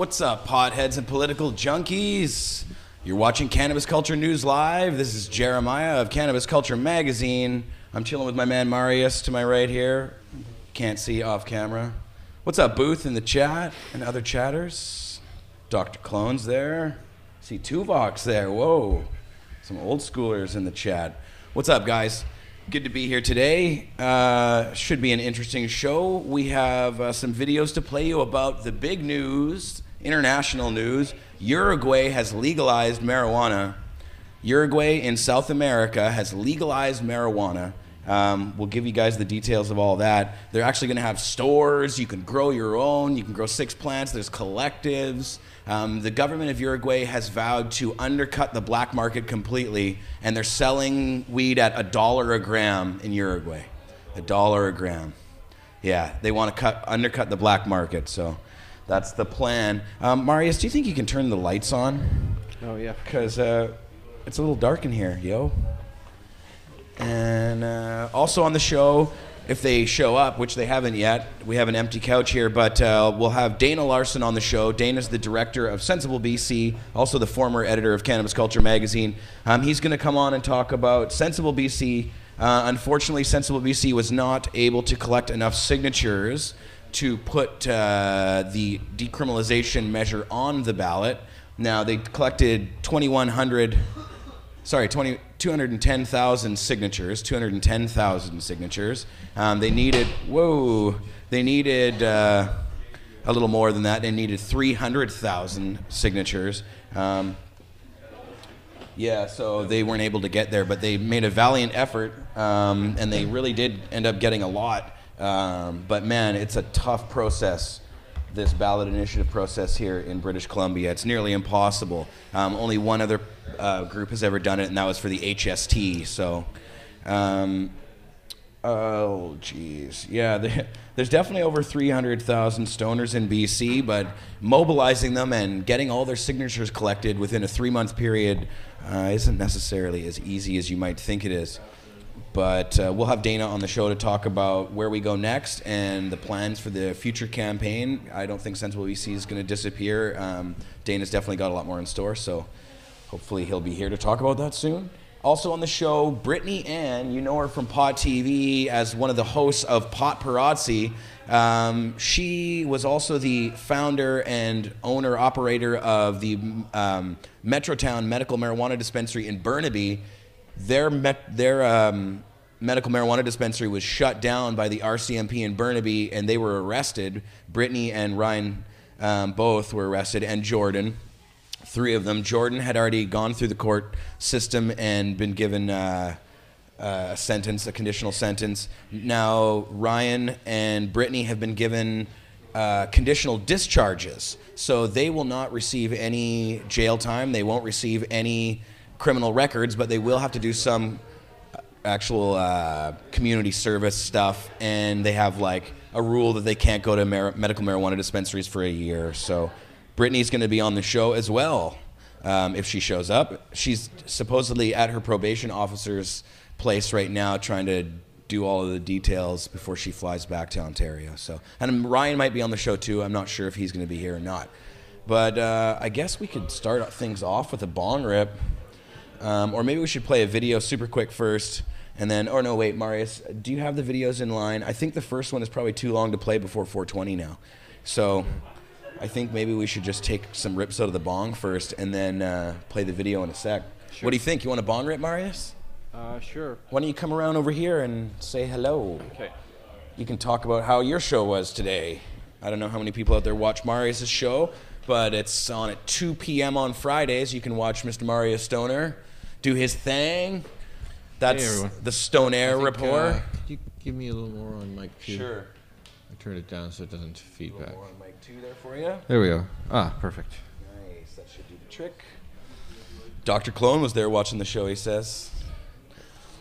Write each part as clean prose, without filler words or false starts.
What's up, potheads and political junkies? You're watching Cannabis Culture News Live. This is Jeremiah of Cannabis Culture Magazine. I'm chilling with my man Marius to my right here. Can't see off camera. What's up, Booth, in the chat and other chatters? Dr. Clone's there. See Tuvox there. Whoa. Some old schoolers in the chat. What's up, guys? Good to be here today. Should be an interesting show. We have some videos to play you about the big news, international news. Uruguay has legalized marijuana. Uruguay in South America has legalized marijuana. We'll give you guys the details of all that. They're actually going to have stores. You can grow your own. You can grow 6 plants. There's collectives. The government of Uruguay has vowed to undercut the black market completely, and they're selling weed at $1 a gram in Uruguay. $1 a gram. Yeah, they want to undercut the black market, so that's the plan. Marius, do you think you can turn the lights on? Oh, yeah. Because it's a little dark in here, yo. And also on the show, if they show up, which they haven't yet, we have an empty couch here, but we'll have Dana Larsen on the show. Dana's the director of Sensible BC, also the former editor of Cannabis Culture Magazine. He's going to come on and talk about Sensible BC. Unfortunately, Sensible BC was not able to collect enough signatures to put the decriminalization measure on the ballot. Now, they collected 210,000 signatures, 210,000 signatures. They needed a little more than that. They needed 300,000 signatures. So they weren't able to get there, but they made a valiant effort, and they really did end up getting a lot. But man, it's a tough process, this ballot initiative process here in British Columbia. It's nearly impossible. Only one other group has ever done it, and that was for the HST. So, oh geez, yeah, there's definitely over 300,000 stoners in BC, but mobilizing them and getting all their signatures collected within a 3-month period isn't necessarily as easy as you might think it is. But we'll have Dana on the show to talk about where we go next and the plans for the future campaign. I don't think Sensible BC is going to disappear. Dana's definitely got a lot more in store, so hopefully he'll be here to talk about that soon. Also on the show, Britney Anne. You know her from Pot TV as one of the hosts of Pot Parazzi. She was also the founder and owner-operator of the Metrotown medical marijuana dispensary in Burnaby. Their medical marijuana dispensary was shut down by the RCMP in Burnaby, and they were arrested. Britney and Ryan both were arrested, and Jordan. 3 of them. Jordan had already gone through the court system and been given a sentence, a conditional sentence. Now Ryan and Britney have been given conditional discharges, so they will not receive any jail time. They won't receive any criminal records, but they will have to do some actual community service stuff, and they have like a rule that they can't go to medical marijuana dispensaries for a year. So Brittany's going to be on the show as well if she shows up. She's supposedly at her probation officer's place right now trying to do all of the details before she flies back to Ontario. So, and Ryan might be on the show too. I'm not sure if he's going to be here or not. But I guess we could start things off with a bong rip. Or maybe we should play a video super quick first, and then, or no, wait, Marius, do you have the videos in line? I think the first one is probably too long to play before 420 now. So I think maybe we should just take some rips out of the bong first, and then play the video in a sec. Sure. What do you think? You want a bong rip, Marius? Sure. Why don't you come around over here and say hello? Okay. You can talk about how your show was today. I don't know how many people out there watch Marius' show, but it's on at 2 p.m. on Fridays. You can watch Mr. Marius Stoner do his thing. That's the Stone Air Report. Could you give me a little more on mic 2? Sure. I turned it down so it doesn't feedback. A little more on mic 2 there for you. There we go. Ah, perfect. Nice. That should do the trick. Dr. Clone was there watching the show, he says.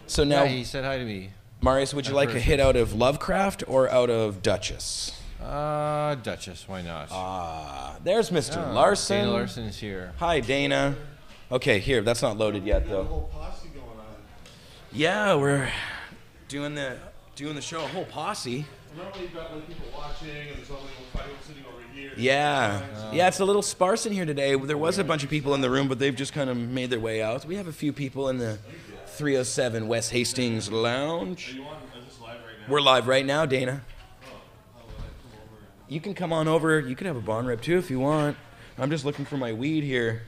So now, yeah, he said hi to me. Marius, would you like a hit out of Lovecraft or out of Duchess? Duchess, why not? There's Mr. Larsen. Dana Larsen is here. Hi, Dana. Okay, here. That's not loaded yet, though. A whole posse going on. Yeah, we're doing the show. A whole posse. Normally you've got like people watching, and there's only 5 people sitting over here. Yeah. Yeah, it's a little sparse in here today. There was a bunch of people in the room, but they've just kind of made their way out. We have a few people in the 307 West Hastings Lounge. Are you on? Is this live right now? We're live right now, Dana. You can come on over. You can have a bong rip too if you want. I'm just looking for my weed here.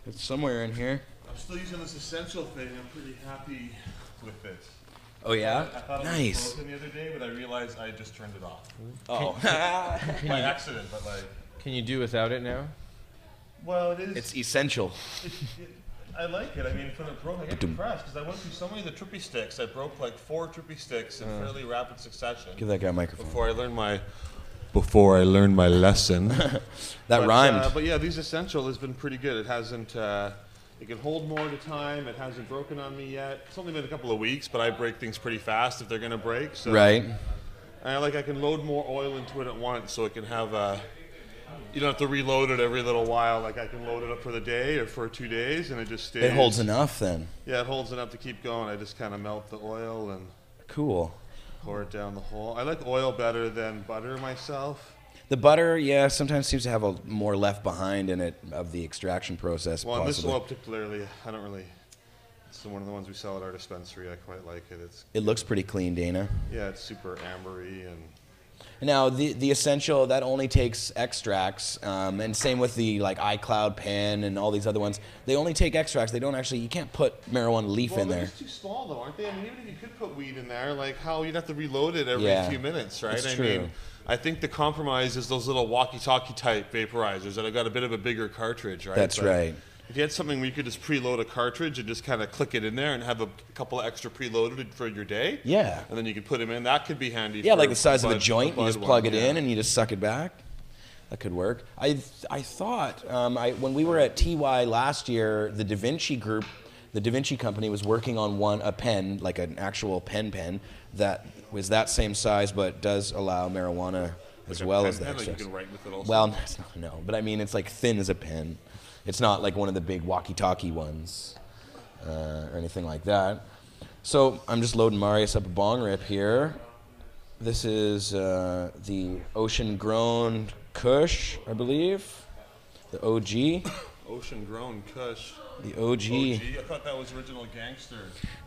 It's somewhere in here. I'm still using this essential thing. I'm pretty happy with it. Oh yeah? I thought it Nice. was broken the other day, but I realized I just turned it off. Oh. By accident, but like. Can you do without it now? Well, it is. It's essential. I like it. I mean, for the broke, I get depressed because I went through so many of the trippy sticks. I broke like 4 trippy sticks in fairly rapid succession. Give that guy a microphone. Before I learned my lesson. That rhymed. But yeah, these essential has been pretty good. It hasn't. It can hold more at a time. It hasn't broken on me yet. It's only been a couple of weeks, but I break things pretty fast if they're gonna break. So. Right. And I can load more oil into it at once, so it can have a. You don't have to reload it every little while. Like I can load it up for the day or for 2 days, and it just stays. It holds enough then. Yeah, it holds enough to keep going. I just kind of melt the oil and Cool. pour it down the hole. I like oil better than butter myself. The butter, yeah, sometimes seems to have a more left behind in it of the extraction process. Well, and this possibly. oil particularly, I don't really. It's one of the ones we sell at our dispensary. I quite like it. It looks pretty clean, Dana. Yeah, it's super ambery and. Now, the essential, that only takes extracts, and same with the like iCloud pen and all these other ones. They only take extracts. They don't actually, you can't put marijuana leaf in They're there. just too small though, aren't they? I mean, even if you could put weed in there, like how you'd have to reload it every Yeah, few minutes, right? it's I true. mean, I think the compromise is those little walkie-talkie type vaporizers that have got a bit of a bigger cartridge, right? That's But right. If you had something where you could just preload a cartridge and just kind of click it in there and have a couple of extra preloaded for your day, Yeah. and then you could put them in, that could be handy. Yeah, for like the size of a bud- joint. You bud just plug one, it yeah. in and you just suck it back. That could work. I thought when we were at TY last year, the Da Vinci group, the Da Vinci company was working on a pen, like an actual pen that was that same size, but does allow marijuana as Like a well pen as the pen, like you extras. can write with it also? Well, no, but I mean it's like thin as a pen. It's not like one of the big walkie-talkie ones or anything like that. So I'm just loading Marius up a bong rip here. This is the ocean-grown Kush, I believe, the OG. Ocean-grown Kush. The OG. I thought that was original gangster.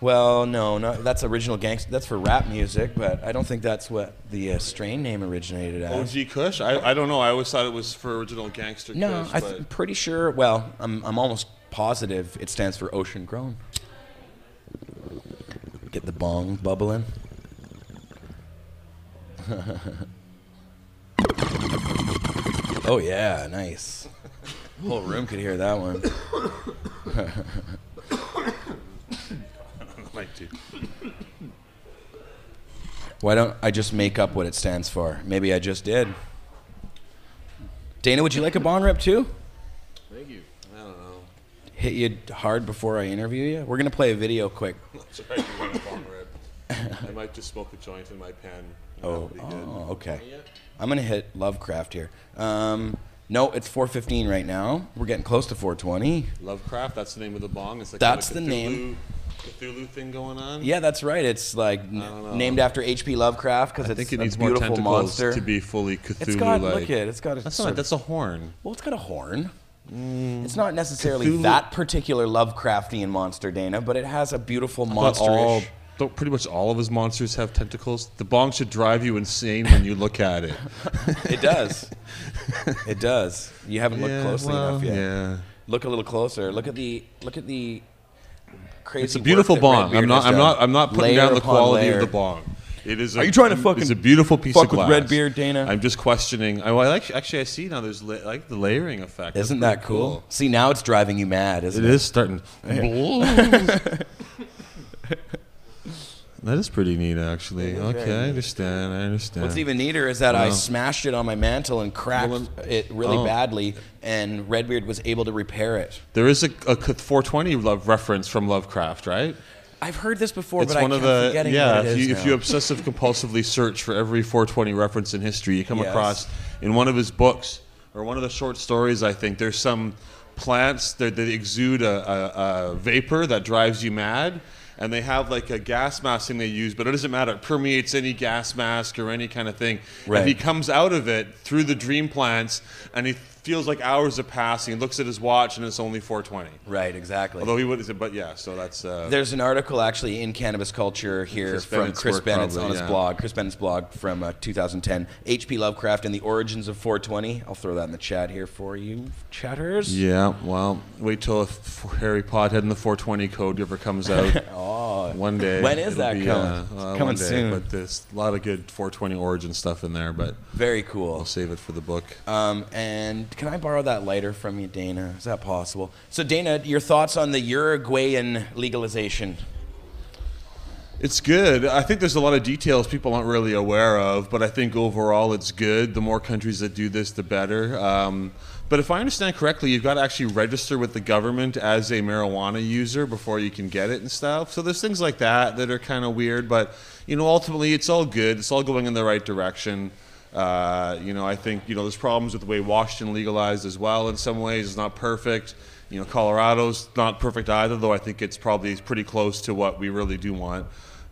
Well, no, that's original gangster. That's for rap music, but I don't think that's what the strain name originated as. OG Kush? I don't know. I always thought it was for original gangster No, Kush. I'm pretty sure. Well, I'm almost positive it stands for ocean grown. Get the bong bubbling. Oh yeah, nice. Whole room could hear that one. like to. Why don't I just make up what it stands for? Maybe I just did. Dana, would you like a bong rip too? Thank you. I don't know. Hit you hard before I interview you? We're going to play a video quick. That's right. You want a bomb rip. I might just smoke a joint in my pen. That'll be good. Okay. I'm going to hit Lovecraft here. No, it's 4:15 right now. We're getting close to 4:20. Lovecraft, that's the name of the bong. It's like That's a the name. Cthulhu thing going on. Yeah, that's right. It's like named after H.P. Lovecraft because it's a needs more beautiful tentacles monster. to be fully Cthulhu-like. It's got, look at it. It's got a That's sort not. of- That's a horn. Well, it's got a horn. It's not necessarily Cthulhu- that particular Lovecraftian monster, Dana, but it has a beautiful monster. Don't pretty much all of his monsters have tentacles? The bong should drive you insane when you look at it. It does. It does. You haven't looked closely enough yet. Yeah. Look a little closer. Look at the crazy. It's a beautiful work that bong. Redbeard has done. I'm not putting Layer down the upon quality layer. of the bong. It is. Are you trying to fucking It's a beautiful piece fuck of with glass. Redbeard, Dana? I'm just questioning. Actually, I see now. There's like the layering effect. That's Isn't that pretty cool? See, now it's driving you mad, isn't it? It is starting. That is pretty neat, actually. It is Okay, very I neat. understand. What's even neater is that I Wow. smashed it on my mantle and cracked it really badly, and Redbeard was able to repair it. There is a 420 reference from Lovecraft, right? I've heard this before, It's but one I of keep the forgetting yeah. what it is If you obsessive compulsively search for every 420 reference in history, you come Yes. across in one of his books or one of the short stories. I think there's some plants that exude a vapor that drives you mad, and they have like a gas mask thing they use, but it doesn't matter. It permeates any gas mask or any kind of thing. Right. And he comes out of it through the dream plants, and he feels like hours are passing. He looks at his watch, and it's only 4:20. Right, exactly. Although he would, but yeah. So that's. There's an article actually in Cannabis Culture here from Chris Bennett's on his blog. Chris Bennett's blog from 2010. H.P. Lovecraft and the Origins of 420. I'll throw that in the chat here for you, chatters. Yeah. Well, wait till Harry Potter and the 420 code ever comes out. Oh, one day. When is that coming? Coming coming soon. But there's a lot of good 420 origin stuff in there. But very cool. I'll save it for the book. And can I borrow that lighter from you, Dana? Is that possible? So, Dana, your thoughts on the Uruguayan legalization? It's good. I think there's a lot of details people aren't really aware of, but I think overall it's good. The more countries that do this, the better. But if I understand correctly, you've got to actually register with the government as a marijuana user before you can get it and stuff. So there's things like that that are kind of weird, but ultimately it's all good. It's all going in the right direction. I think there's problems with the way Washington legalized as well. In some ways, it's not perfect. Colorado's not perfect either, though I think it's probably pretty close to what we really do want.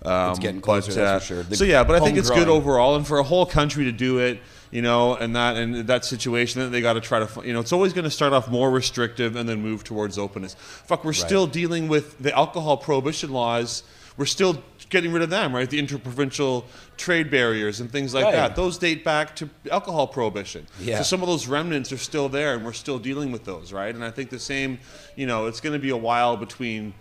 It's getting closer, that's for sure. But I think it's good overall, and for a whole country to do it, and that situation, that they got to try to, it's always going to start off more restrictive and then move towards openness. We're still dealing with the alcohol prohibition laws. We're still getting rid of them, right? The interprovincial trade barriers and things like that. Those date back to alcohol prohibition. Yeah. So some of those remnants are still there, and we're still dealing with those, right? And I think the same, it's going to be a while between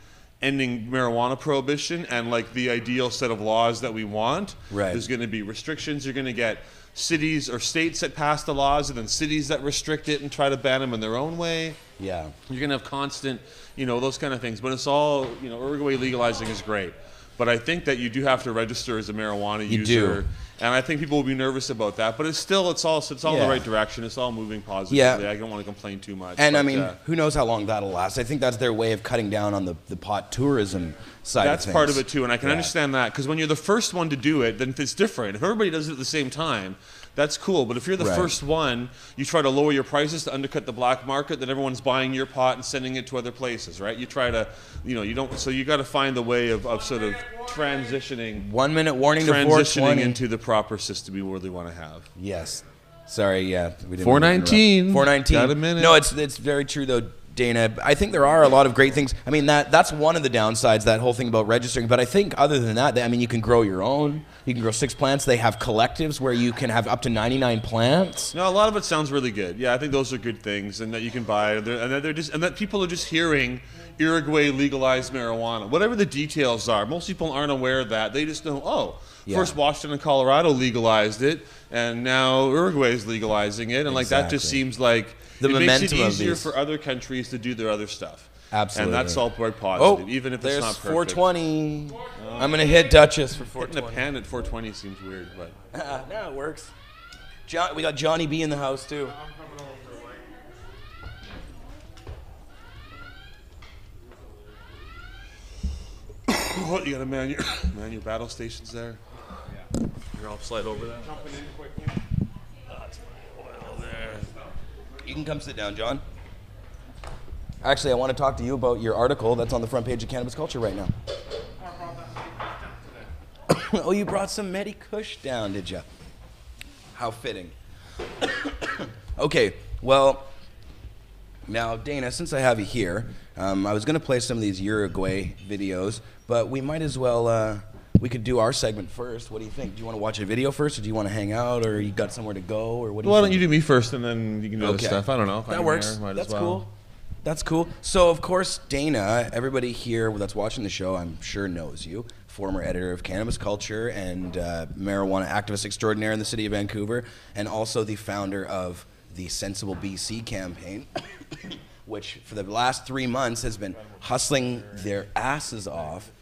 ending marijuana prohibition and like the ideal set of laws that we want. Right. There's going to be restrictions. You're going to get cities or states that pass the laws, and then cities that restrict it and try to ban them in their own way. Yeah. You're going to have constant, those kind of things. But it's all, Uruguay legalizing is great. But I think that you do have to register as a marijuana user. Do. And I think people will be nervous about that. But it's all in the right direction. It's all moving positively. Yeah. I don't want to complain too much. And who knows how long that'll last. I think that's their way of cutting down on the pot tourism side of things. That's part of it too, and I can understand that. Because when you're the first one to do it, then it's different. If everybody does it at the same time, that's cool. But if you're the first one, you try to lower your prices to undercut the black market, then everyone's buying your pot and sending it to other places, right? You try to, you don't. So you got to find the way of sort of transitioning. 1 minute warning to 420 into the proper system we really want to have. Yes. Sorry. Yeah. We didn't 419. 419. Got a minute. No, it's very true though, Dana. I think there are a lot of great things. I mean, that's one of the downsides, that whole thing about registering. But I think other than that, you can grow your own. You can grow 6 plants. They have collectives where you can have up to 99 plants. No, a lot of it sounds really good. Yeah, I think those are good things, and that you can buy, and that people are just hearing Uruguay legalized marijuana. Whatever the details are, most people aren't aware of that. They just know, first Washington and Colorado legalized it, and now Uruguay is legalizing it, and that just seems like it makes it easier for other countries to do their other stuff. Absolutely. And that's all very positive, even if it's not perfect. There's 420. I'm going to hit Duchess for 420. Hitting a pen at 420 seems weird, but... no, it works. We got Johnny B in the house, too. What, you got to man your battle stations there? Yeah. Here, I'll slide over that. Jumping in quickly. That's my oil there. You can come sit down, John. Actually, I want to talk to you about your article that's on the front page of Cannabis Culture right now. Oh, you brought some Medi Kush down, did you? How fitting. Okay, well, now, Dana, since I have you here, I was going to play some of these Uruguay videos, but we might as well, we could do our segment first. What do you think? Do you want to watch a video first, or do you want to hang out, or you got somewhere to go, or what do you think? Why don't you do me first, and then you can do other stuff? I don't know. That works. That's cool. That's cool. So, of course, Dana, everybody here that's watching the show, I'm sure knows you. Former editor of Cannabis Culture and marijuana activist extraordinaire in the city of Vancouver, and also the founder of the Sensible BC campaign, which for the last 3 months has been hustling their asses off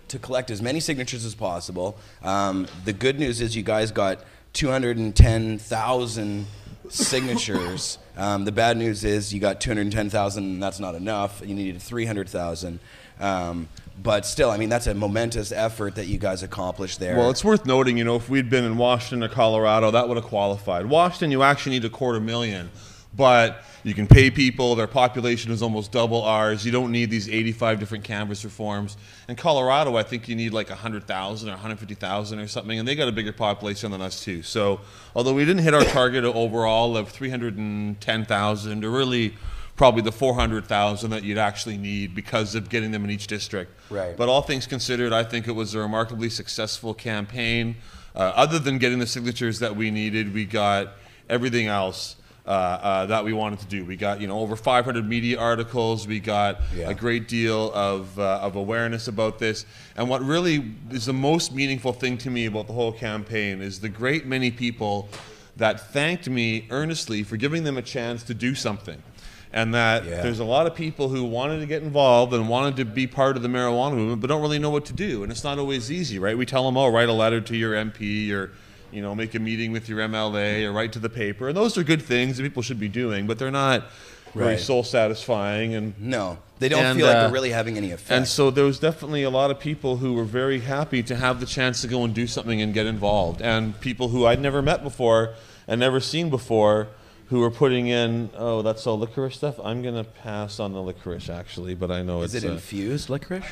to collect as many signatures as possible. The good news is you guys got 210,000 signatures. The bad news is you got 210,000, and that's not enough. You needed 300,000. But still, I mean, that's a momentous effort that you guys accomplished there. Well, it's worth noting, if we'd been in Washington or Colorado, that would have qualified. Washington, you actually need 250,000. but you can pay people. Their population is almost double ours. You don't need these 85 different cannabis reforms. In Colorado, I think you need like 100,000 or 150,000 or something, and they got a bigger population than us too. So although we didn't hit our target overall of 310,000, or really probably the 400,000 that you'd actually need because of getting them in each district. Right. But all things considered, I think it was a remarkably successful campaign. Other than getting the signatures that we needed, we got everything else that we wanted to do. We got, over 500 media articles. We got a great deal of awareness about this. And what really is the most meaningful thing to me about the whole campaign is the great many people that thanked me earnestly for giving them a chance to do something. And that there's a lot of people who wanted to get involved and wanted to be part of the marijuana movement, but don't really know what to do. And it's not always easy, right? We tell them, oh, write a letter to your MP, or make a meeting with your MLA, or write to the paper. And those are good things that people should be doing, but they're not very soul satisfying. And no, they don't feel like they're really having any effect. And so there was definitely a lot of people who were very happy to have the chance to go and do something and get involved. And people who I'd never met before and never seen before, who are putting in, oh, that's all licorice stuff. I'm going to pass on the licorice, actually, but I know it's... Is it infused licorice?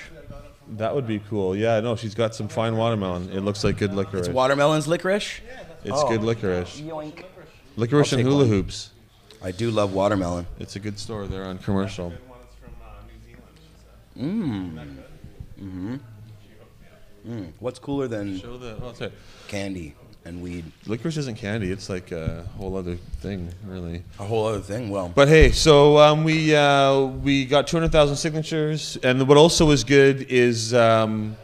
That would be cool. Yeah, no, she's got some fine watermelon. It looks like good licorice. It's watermelon's licorice? It's good licorice. Yoink. Licorice and hula hoops. I do love watermelon. It's a good store there on Commercial. What's cooler than Show the... Oh, that's it. candy and weed? Licorice isn't candy. It's like a whole other thing, really. A whole other thing. Well, but hey, so we got 200,000 signatures, and what also is good is that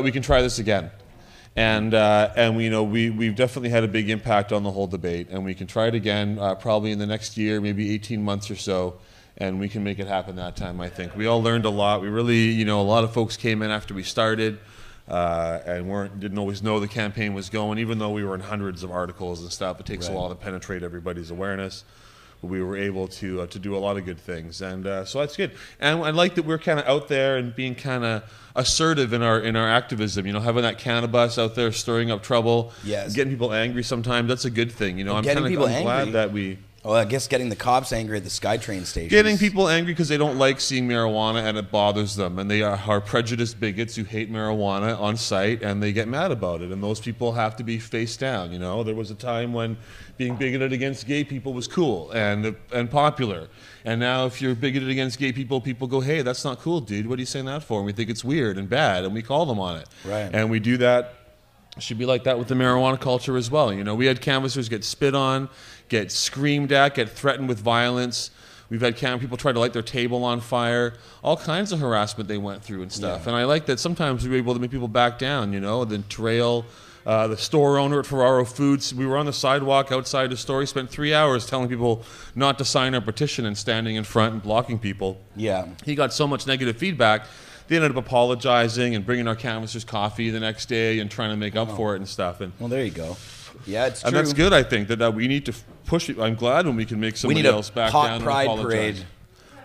we can try this again, and we've definitely had a big impact on the whole debate, and we can try it again probably in the next year, maybe 18 months or so, and we can make it happen that time. I think we all learned a lot. We really, a lot of folks came in after we started. And didn't always know the campaign was going, even though we were in hundreds of articles and stuff. It takes a while to penetrate everybody's awareness, but we were able to do a lot of good things, and so that's good. And I like that we're kind of out there and being kind of assertive in our activism. Having that cannabis out there stirring up trouble, getting people angry sometimes. That's a good thing. I'm glad that we. Well, I guess getting the cops angry at the SkyTrain station. Getting people angry because they don't like seeing marijuana and it bothers them. And they are prejudiced bigots who hate marijuana on site, and they get mad about it. And those people have to be faced down. There was a time when being bigoted against gay people was cool and popular. And now if you're bigoted against gay people, people go, hey, that's not cool, dude. What are you saying that for? And we think it's weird and bad, and we call them on it. Right. And we do that. It should be like that with the marijuana culture as well. We had canvassers get spit on, get screamed at, get threatened with violence. We've had people try to light their table on fire. All kinds of harassment they went through and stuff. Yeah. And I like that sometimes we were able to make people back down, then Trail, the store owner at Ferraro Foods. We were on the sidewalk outside the store. He spent 3 hours telling people not to sign our petition and standing in front and blocking people. Yeah. He got so much negative feedback. They ended up apologizing and bringing our canvassers coffee the next day and trying to make up for it and stuff. And well, there you go. Yeah, it's true. And that's good, I think, that we need to push it. I'm glad when we can make somebody else back down and apologize. We need a hot pride parade.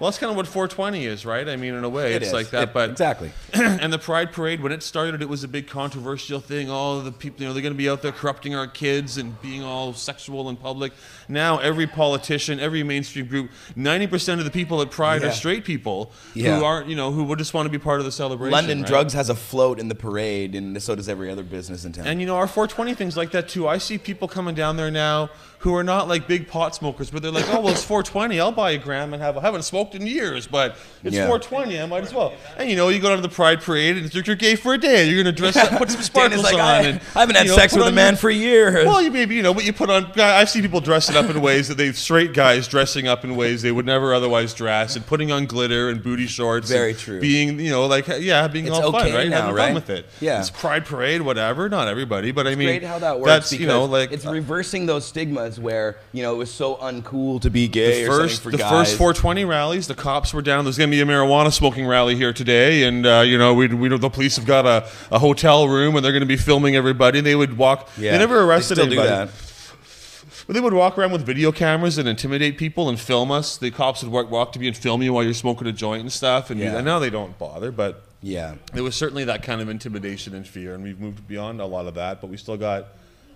Well, that's kind of what 420 is, right? I mean, in a way, it's like that. But exactly. And the Pride Parade, when it started, it was a big controversial thing. All the people, they're going to be out there corrupting our kids and being all sexual in public. Now, every politician, every mainstream group, 90% of the people at Pride are straight people who aren't, who would just want to be part of the celebration. London Drugs has a float in the parade, and so does every other business in town. And our 420 thing's like that too. I see people coming down there now who are not like big pot smokers, but they're like, oh, well, it's 420. I'll buy a gram and have. I haven't smoked in years, but it's 420. I might as well. And you go down to the Pride Parade and you're gay for a day. You're gonna dress up, put some sparkles on. I haven't had sex with a man for years. Well, you maybe but you put on. I see people dressing up in ways that straight guys dressing up in ways they would never otherwise dress, and putting on glitter and booty shorts. Very true. Being being it's all fun, okay right? Now, having right? fun with it. Yeah. It's Pride Parade, whatever. Not everybody, but I mean, great how that works. That's because it's reversing those stigmas where it was so uncool to be gay or something for guys. The first 420 rallies, the cops were down. There's going to be a marijuana smoking rally here today, and the police have got a hotel room, and they're going to be filming everybody. And they would walk. Yeah, they never arrested they still anybody. Do that. But they would walk around with video cameras and intimidate people and film us. The cops would walk to you and film you while you're smoking a joint and stuff. And now they don't bother, but there was certainly that kind of intimidation and fear, and we've moved beyond a lot of that. But we still got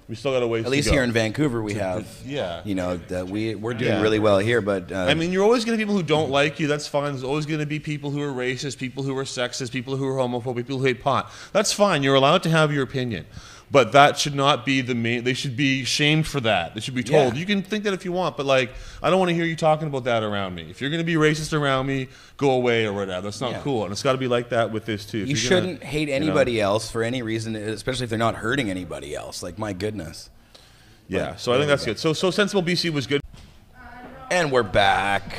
We still got a ways to go. At least here in Vancouver, we have. Yeah. You know, that we're doing really well here, but. I mean, you're always going to have people who don't like you. That's fine. There's always going to be people who are racist, people who are sexist, people who are homophobic, people who hate pot. That's fine. You're allowed to have your opinion. But that should not be the main. They should be shamed for that. They should be told. Yeah. You can think that if you want, but like, I don't want to hear you talking about that around me. If you're going to be racist around me, go away or whatever. That's not cool. And it's got to be like that with this too. You shouldn't hate anybody else for any reason, especially if they're not hurting anybody else. Like, my goodness. Yeah. So I think that's good. So Sensible BC was good. And we're back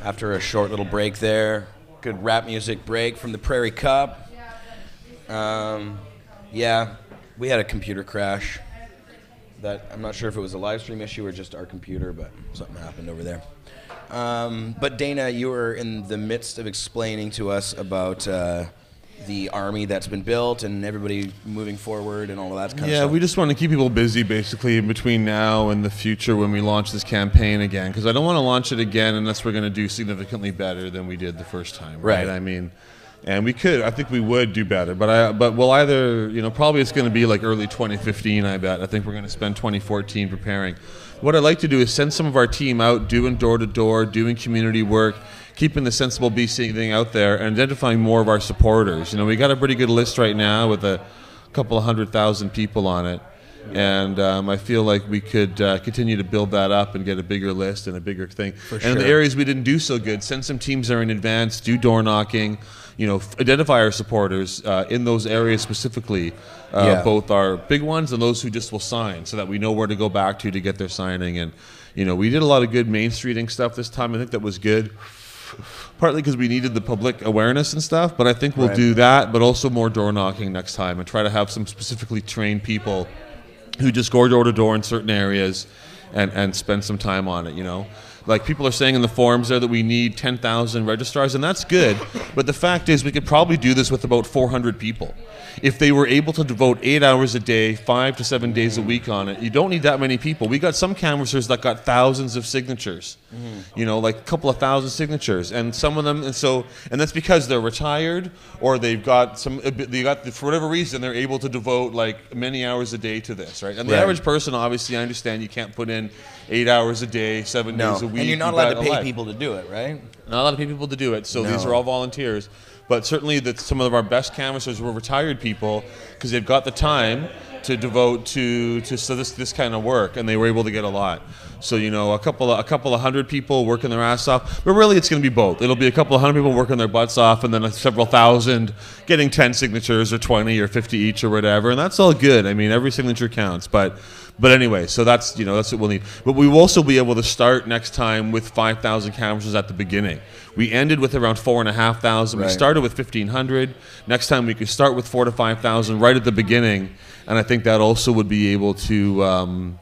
after a short little break there. Good rap music break from the Prairie Cup. Yeah. We had a computer crash. That I'm not sure if it was a live stream issue or just our computer, but something happened over there. But Dana, you were in the midst of explaining to us about the army that's been built and everybody moving forward and all of that kind of stuff. Yeah, we just want to keep people busy basically in between now and the future when we launch this campaign again, because I don't want to launch it again unless we're going to do significantly better than we did the first time. Right. I mean. And we could, I think we would do better, but we'll either, you know, probably it's going to be like early 2015, I bet. I think we're going to spend 2014 preparing. What I'd like to do is send some of our team out doing door-to-door, doing community work, keeping the Sensible BC thing out there, and identifying more of our supporters. You know, we got a pretty good list right now with a couple of 100,000 people on it. And I feel like we could continue to build that up and get a bigger list and a bigger thing. And in the areas we didn't do so good, send some teams there in advance, do door knocking, you know, identify our supporters in those areas specifically, both our big ones and those who just will sign, so that we know where to go back to get their signing. And, you know, we did a lot of good Main Streeting stuff this time. I think that was good. Partly because we needed the public awareness and stuff, but I think we'll do that, but also more door knocking next time and try to have some specifically trained people who just go door to door in certain areas and spend some time on it, you know. Like people are saying in the forums there that we need 10,000 registrars, and that's good, but the fact is we could probably do this with about 400 people. If they were able to devote 8 hours a day, 5 to 7 days a week on it, you don't need that many people. We got some canvassers that got thousands of signatures, you know, like a couple of thousand signatures, and some of them, and that's because they're retired or they've got for whatever reason, they're able to devote like many hours a day to this, right? And the average person, obviously, I understand you can't put in 8 hours a day, 7 days a week. And you're not allowed to pay people to do it, right? Not allowed to pay people to do it, so these are all volunteers. But certainly some of our best canvassers were retired people because they've got the time to devote to this kind of work, and they were able to get a lot. So, you know, a couple of hundred people working their ass off, but really it's going to be both. It'll be a couple of hundred people working their butts off, and then several thousand getting 10 signatures or 20 or 50 each or whatever, and that's all good. I mean, every signature counts, but anyway, so that's what we'll need. But we will also be able to start next time with 5,000 canvassers at the beginning. We ended with around 4,500. We started with 1,500. Next time we could start with 4,000 to 5,000 right at the beginning, and I think that also would be able to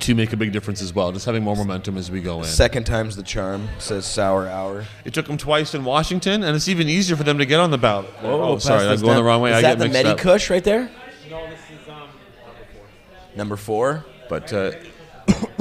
make a big difference as well. Just having more momentum as we go in. Second time's the charm, says Sour Hour. It took them twice in Washington, and it's even easier for them to get on the ballot. Oh, sorry, I'm going the wrong way. Is I that get the mixed up. Medi-Kush right there? No, this is Number 4? But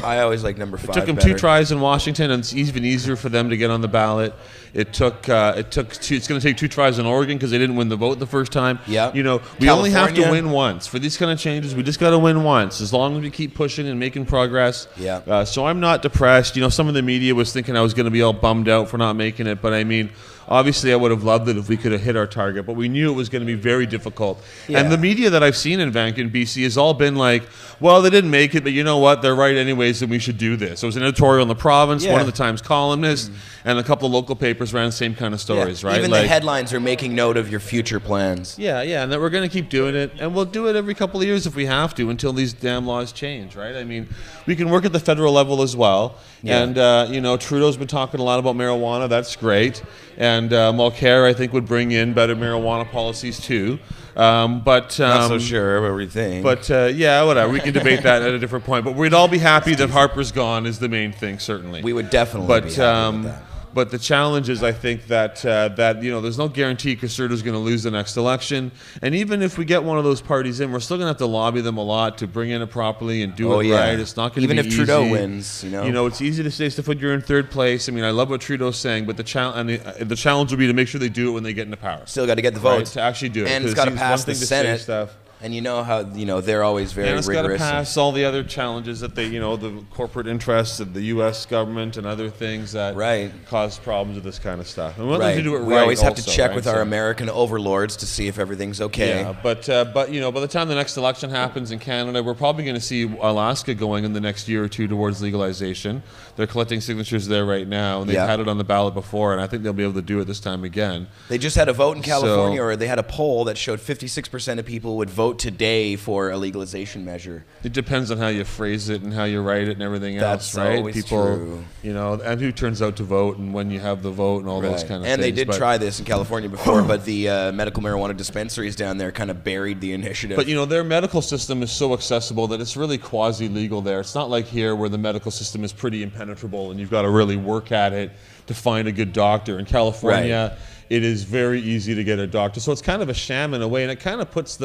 I always like number 5 it took them better. 2 tries in Washington, and it's even easier for them to get on the ballot. It's going to take 2 tries in Oregon because they didn't win the vote the first time. Yeah. You know, we only have to win once for these kind of changes. We just got to win once, as long as we keep pushing and making progress. Yeah. So I'm not depressed. You know, some of the media was thinking I was going to be all bummed out for not making it, but I mean, obviously, I would have loved it if we could have hit our target, but we knew it was going to be very difficult. Yeah. And the media that I've seen in Vancouver, BC, has all been like, well, they didn't make it, but you know what? They're right anyways, and we should do this. There was an editorial in the province, one of the Times columnists, and a couple of local papers ran the same kind of stories, right? Even the headlines are making note of your future plans. Yeah, and that we're going to keep doing it, and we'll do it every couple of years if we have to until these damn laws change, right? I mean, we can work at the federal level as well, and, you know, Trudeau's been talking a lot about marijuana. That's great. And Mulcair, I think, would bring in better marijuana policies too. But not so sure what we think. But yeah, whatever. We can debate that at a different point. But we'd all be happy that Harper's gone is the main thing, certainly. We would definitely be happy with that. But the challenge is, I think, that you know, there's no guarantee because Trudeau's going to lose the next election. And even if we get one of those parties in, we're still going to have to lobby them a lot to bring in it properly and do it right. It's not going to be easy. Even if Trudeau wins, you know. You know, it's easy to say stuff when you're in third place. I mean, I love what Trudeau's saying, but the challenge will be to make sure they do it when they get into power. Still got to get the votes. Right? To actually do it. And it's got to pass the Senate. And you know how they're always very and it's got to rigorous. pass all the other challenges that they, the corporate interests of the U.S. government and other things that cause problems with this kind of stuff. And we want them to do it right. We always have to also, check right? with our American overlords to see if everything's okay. Yeah, but by the time the next election happens in Canada, we're probably going to see Alaska going in the next year or two towards legalization. They're collecting signatures there right now, and they've had it on the ballot before, and I think they'll be able to do it this time again. They just had a vote in California, or they had a poll that showed 56% of people would vote today for a legalization measure. It depends on how you phrase it and how you write it and everything else, right? That's always true. And who turns out to vote and when you have the vote and all those kind of things. And they did try this in California before, but the medical marijuana dispensaries down there kind of buried the initiative. But their medical system is so accessible that it's really quasi-legal there. It's not like here where the medical system is pretty impenetrable and you've got to really work at it to find a good doctor. In California, it is very easy to get a doctor. So it's kind of a sham in a way, and it kind of puts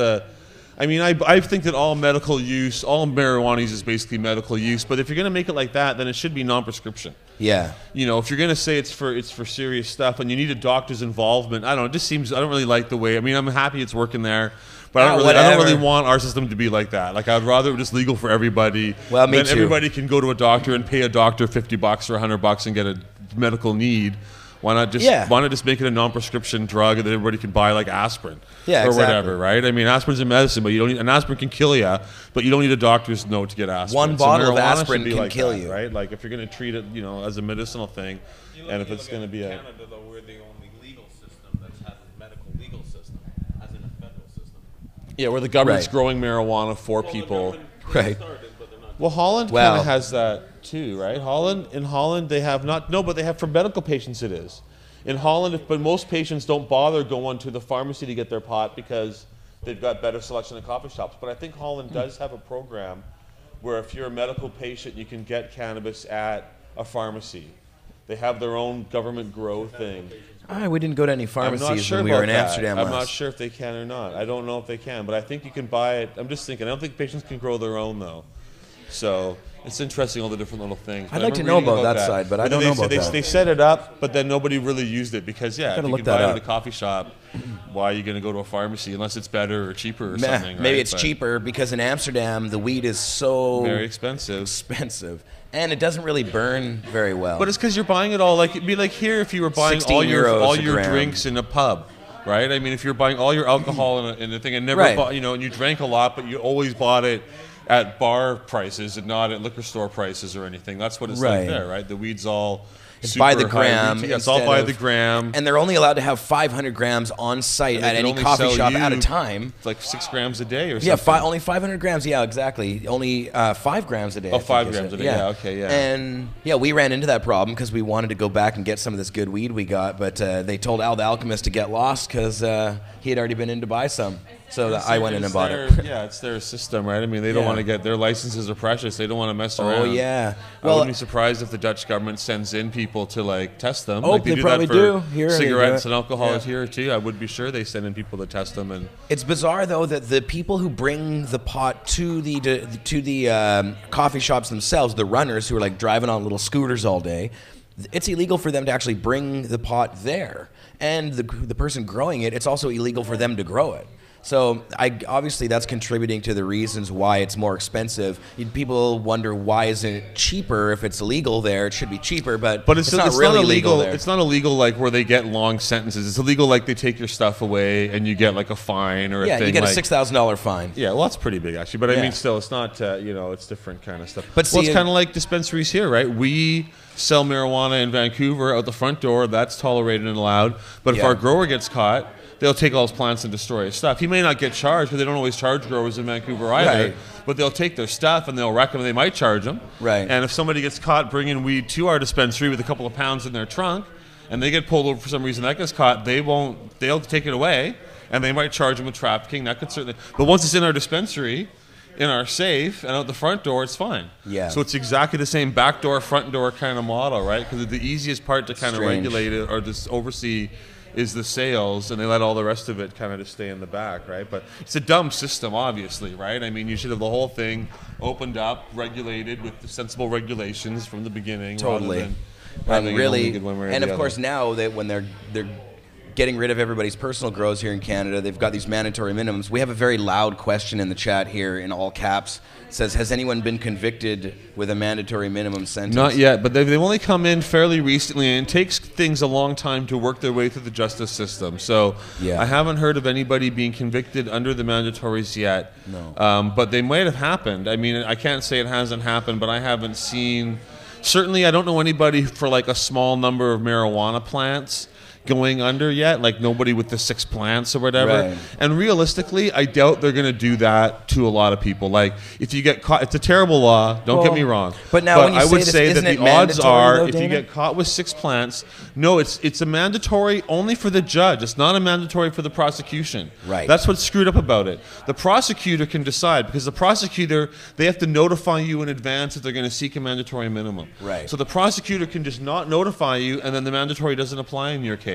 I think that all medical use, all marijuana use is basically medical use, but if you're going to make it like that, then it should be non-prescription. Yeah. If you're going to say it's for serious stuff and you need a doctor's involvement, I don't know, it just seems, I don't really like the way, I'm happy it's working there, but I don't really want our system to be like that. Like, I'd rather it was just legal for everybody. Well, me then too. Everybody can go to a doctor and pay a doctor $50 or $100 and get a medical need. Why not just make it a non-prescription drug that everybody can buy, like aspirin or whatever, right? Aspirin's a medicine, but you don't need, an aspirin can kill you, but you don't need a doctor's note to get aspirin. One bottle of aspirin can kill you, right? Like if you're going to treat it, as a medicinal thing, and if it's going to be Canada, though, we're the only legal system that has a medical legal system, as in a federal system. Yeah, where the government's growing marijuana for people. Right. Well, Holland kind of has that too, right? In Holland, they have but they have for medical patients it is. In Holland, but most patients don't bother going to the pharmacy to get their pot because they've got better selection in coffee shops. But I think Holland does have a program where if you're a medical patient, you can get cannabis at a pharmacy. They have their own government grow thing. We didn't go to any pharmacies sure when we were in that. Amsterdam I'm not sure if they can or not. I don't know if they can, but I think you can buy it. I'm just thinking, I don't think patients can grow their own, though. So it's interesting, all the different little things. I'd like to know about that side, but I don't know about that. They set it up, but then nobody really used it because, if you can buy it at a coffee shop, why are you going to go to a pharmacy unless it's better or cheaper or something? Maybe it's cheaper because in Amsterdam, the weed is so very expensive. And it doesn't really burn very well. But it's because you're buying it all. Like, it'd be like here if you were buying all your drinks in a pub. Right? If you're buying all your alcohol in a thing and never bought, and you drank a lot, but you always bought it at bar prices and not at liquor store prices or anything. That's what it's like there, right? The weed's all it's by the gram. It's all by the gram. And they're only allowed to have 500 grams on site at any coffee shop at a time. It's like 6 grams a day or something. Yeah, only 500 grams. Yeah, exactly. Only 5 grams a day. Oh, 5 grams a day. Yeah, okay, yeah. And we ran into that problem because we wanted to go back and get some of this good weed we got, but they told Al the Alchemist to get lost because he had already been in to buy some. So I went in and bought it. Yeah, it's their system, right? They don't want to get, their licenses are precious. They don't want to mess around. Oh, yeah. Well, I wouldn't be surprised if the Dutch government sends in people to test them. Oh, they probably do. Here, cigarettes and alcohol is here too. I would be sure they send in people to test them. And it's bizarre though that the people who bring the pot to the coffee shops themselves, the runners who are like driving on little scooters all day, it's illegal for them to actually bring the pot there. And the person growing it, it's also illegal for them to grow it. So obviously that's contributing to the reasons why it's more expensive. People wonder why isn't it cheaper if it's illegal there? It should be cheaper, but it's not really illegal there. It's not illegal like where they get long sentences. It's illegal like they take your stuff away and you get like a fine or a thing. Yeah, you get a $6,000 fine. Yeah, well that's pretty big actually. But still, it's not it's different kind of stuff. But it's kind of like dispensaries here, right? We sell marijuana in Vancouver out the front door. That's tolerated and allowed. But if our grower gets caught, they'll take all his plants and destroy his stuff. He may not get charged because they don't always charge growers in Vancouver either. But they'll take their stuff and they'll wreck them. They might charge them. Right. And if somebody gets caught bringing weed to our dispensary with a couple of pounds in their trunk, and they get pulled over for some reason, that gets caught. They'll take it away, and they might charge them with trafficking. That could certainly. But once it's in our dispensary, in our safe, and out the front door, it's fine. Yeah. So it's exactly the same back door, front door kind of model, right? Because the easiest part to kind of regulate it or just oversee is the sales, and they let all the rest of it kind of just stay in the back, right? But it's a dumb system, obviously, right? You should have the whole thing opened up, regulated with the sensible regulations from the beginning. Totally. Rather than and really, and of course now that when they're getting rid of everybody's personal grows here in Canada. They've got these mandatory minimums. We have a very loud question in the chat here in all caps. It says, has anyone been convicted with a mandatory minimum sentence? Not yet, but they've only come in fairly recently, and it takes things a long time to work their way through the justice system. So Yeah. I haven't heard of anybody being convicted under the mandatories yet. No. But they might have happened. I mean, I can't say it hasn't happened, but I haven't seen... Certainly, I don't know anybody for like a small number of marijuana plants going under yet, like nobody with the 6 plants or whatever. Right. And realistically, I doubt they're going to do that to a lot of people. Like, if you get caught, it's a terrible law, don't get me wrong. But now when you I say would this, say that isn't it the odds mandatory, are, though, if you Dana? get caught with 6 plants, no, it's a mandatory only for the judge. It's not a mandatory for the prosecution. Right. That's what's screwed up about it. The prosecutor can decide, because the prosecutor, they have to notify you in advance if they're going to seek a mandatory minimum. Right. So the prosecutor can just not notify you, and then the mandatory doesn't apply in your case.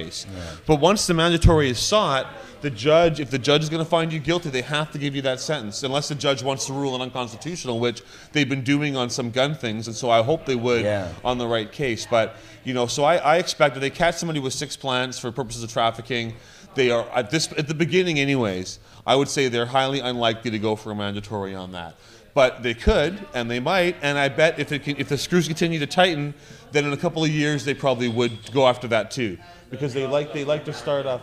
But once the mandatory is sought, the judge, if the judge is going to find you guilty, they have to give you that sentence, unless the judge wants to rule it unconstitutional, which they've been doing on some gun things, and so I hope they would on the right case. But, you know, so I expect if they catch somebody with 6 plants for purposes of trafficking, they are, at the beginning anyways, I would say they're highly unlikely to go for a mandatory on that. But they could, and they might, and I bet if the screws continue to tighten, then in a couple of years they probably would go after that too, because they like to start off.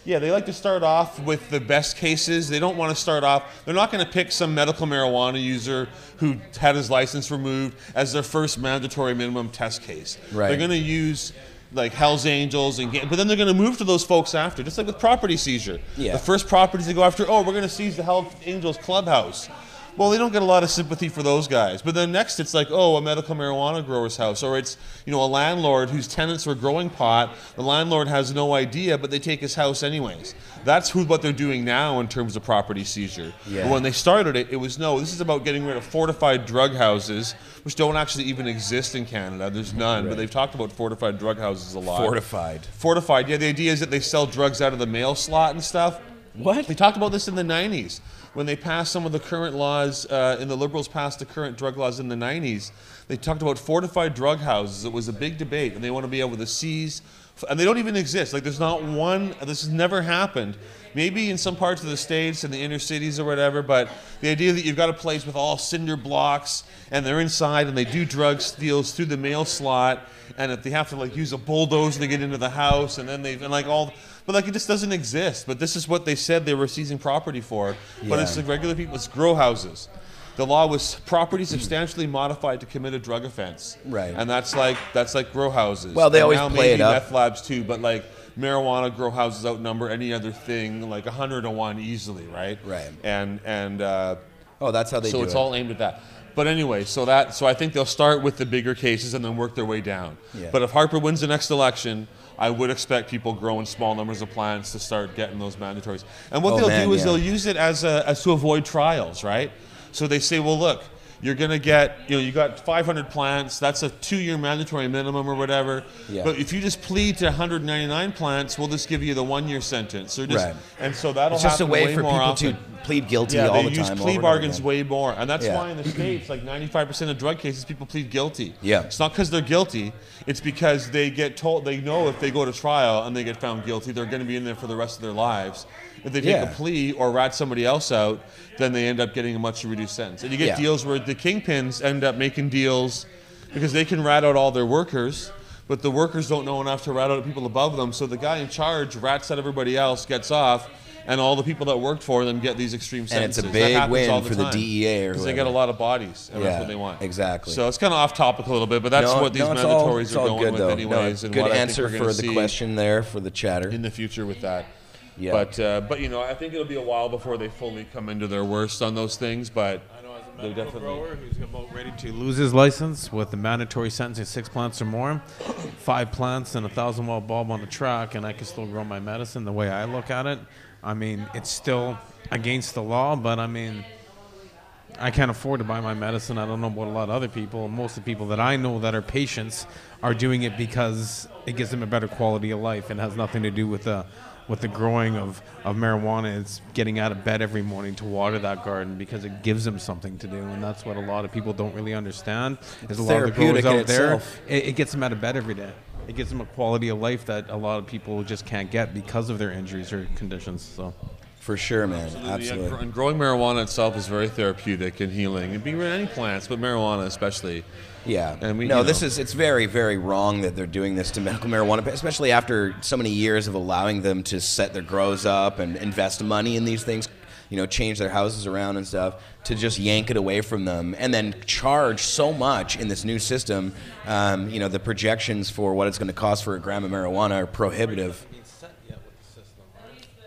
Yeah, they like to start off with the best cases. They don't want to start off. They're not going to pick some medical marijuana user who had his license removed as their first mandatory minimum test case. Right. They're going to use like Hell's Angels, but then they're going to move to those folks after, just like with property seizure. Yeah. The first properties they go after, oh, we're going to seize the Hell's Angels clubhouse. Well, they don't get a lot of sympathy for those guys. But then next it's like, oh, a medical marijuana grower's house. Or it's, you know, a landlord whose tenants were growing pot. The landlord has no idea, but they take his house anyways. That's what they're doing now in terms of property seizure. Yeah. But when they started it, it was, no, this is about getting rid of fortified drug houses, which don't actually even exist in Canada. There's none. Right. But they've talked about fortified drug houses a lot. Fortified. Yeah, the idea is that they sell drugs out of the mail slot and stuff. What? They talked about this in the 90s. When they passed some of the current laws, and the Liberals passed the current drug laws in the 90s, they talked about fortified drug houses. It was a big debate, and they want to be able to seize, and they don't even exist. Like, there's not one, this has never happened. Maybe in some parts of the States and the inner cities or whatever, but the idea that you've got a place with all cinder blocks, and they're inside, and they do drug deals through the mail slot, and if they have to, like, use a bulldozer to get into the house, and then but like, it just doesn't exist. But this is what they said they were seizing property for. But it's like regular people, it's grow houses. The law was property substantially modified to commit a drug offense. Right. And that's like grow houses. Well, they and always now play maybe it up. meth labs too, but like marijuana grow houses outnumber any other thing like 100-to-1 easily, right? Right. And Oh, that's how they do so it. it's all aimed at that. But anyway, so I think they'll start with the bigger cases and then work their way down. Yeah. But if Harper wins the next election, I would expect people growing small numbers of plants to start getting those mandatories. And what they'll do is they'll use it as to avoid trials, right? So they say, well, look, you're going to get, you got 500 plants, that's a 2-year mandatory minimum or whatever. Yeah. But if you just plead to 199 plants, we'll just give you the 1-year sentence. Or just, Right. And so that'll It's just a happen way way for more people often. to plead guilty Yeah, all the they time. use over plea and over bargains again. way more. And that's Yeah. why in the States, like 95% of drug cases, people plead guilty. Yeah. It's not because they're guilty. It's because they get told, they know if they go to trial and they get found guilty, they're going to be in there for the rest of their lives. If they take a plea or rat somebody else out, then they end up getting a much reduced sentence. And you get deals where the kingpins end up making deals because they can rat out all their workers, but the workers don't know enough to rat out people above them. So the guy in charge rats out everybody else, gets off, and all the people that worked for them get these extreme sentences. And it's a big That happens win all for the time, DEA or because they whoever. get a lot of bodies, and that's what they want. Exactly. So it's kind of off topic a little bit, but that's what these mandatories are going with anyways. And good what answer I think for we're the gonna see question there for the chatter. in the future with that. Yeah. But you know, I think it'll be a while before they fully come into their worst on those things. But I know as a they're medical definitely grower who's about ready To lose his license with the mandatory sentence of 6 plants or more, 5 plants and a 1,000-watt bulb on the track, and I can still grow my medicine the way I look at it. I mean, it's still against the law, but I mean, I can't afford to buy my medicine. I don't know about a lot of other people. Most of the people that I know that are patients are doing it because it gives them a better quality of life and has nothing to do with the growing of marijuana. It's getting out of bed every morning to water that garden because it gives them something to do, and that's what a lot of people don't really understand. Is a lot of the growers therapeutic in out there, itself. it gets them out of bed every day. it gives them a quality of life that a lot of people just can't get because of their injuries or conditions. So. For sure, man. Yeah, Absolutely. and growing marijuana itself is very therapeutic and healing. It'd be any plants, but marijuana especially. Yeah. And it's very, very wrong that they're doing this to medical marijuana, especially after so many years of allowing them to set their grows up and invest money in these things, change their houses around and stuff, to just yank it away from them and then charge so much in this new system. The projections for what it's going to cost for a gram of marijuana are prohibitive.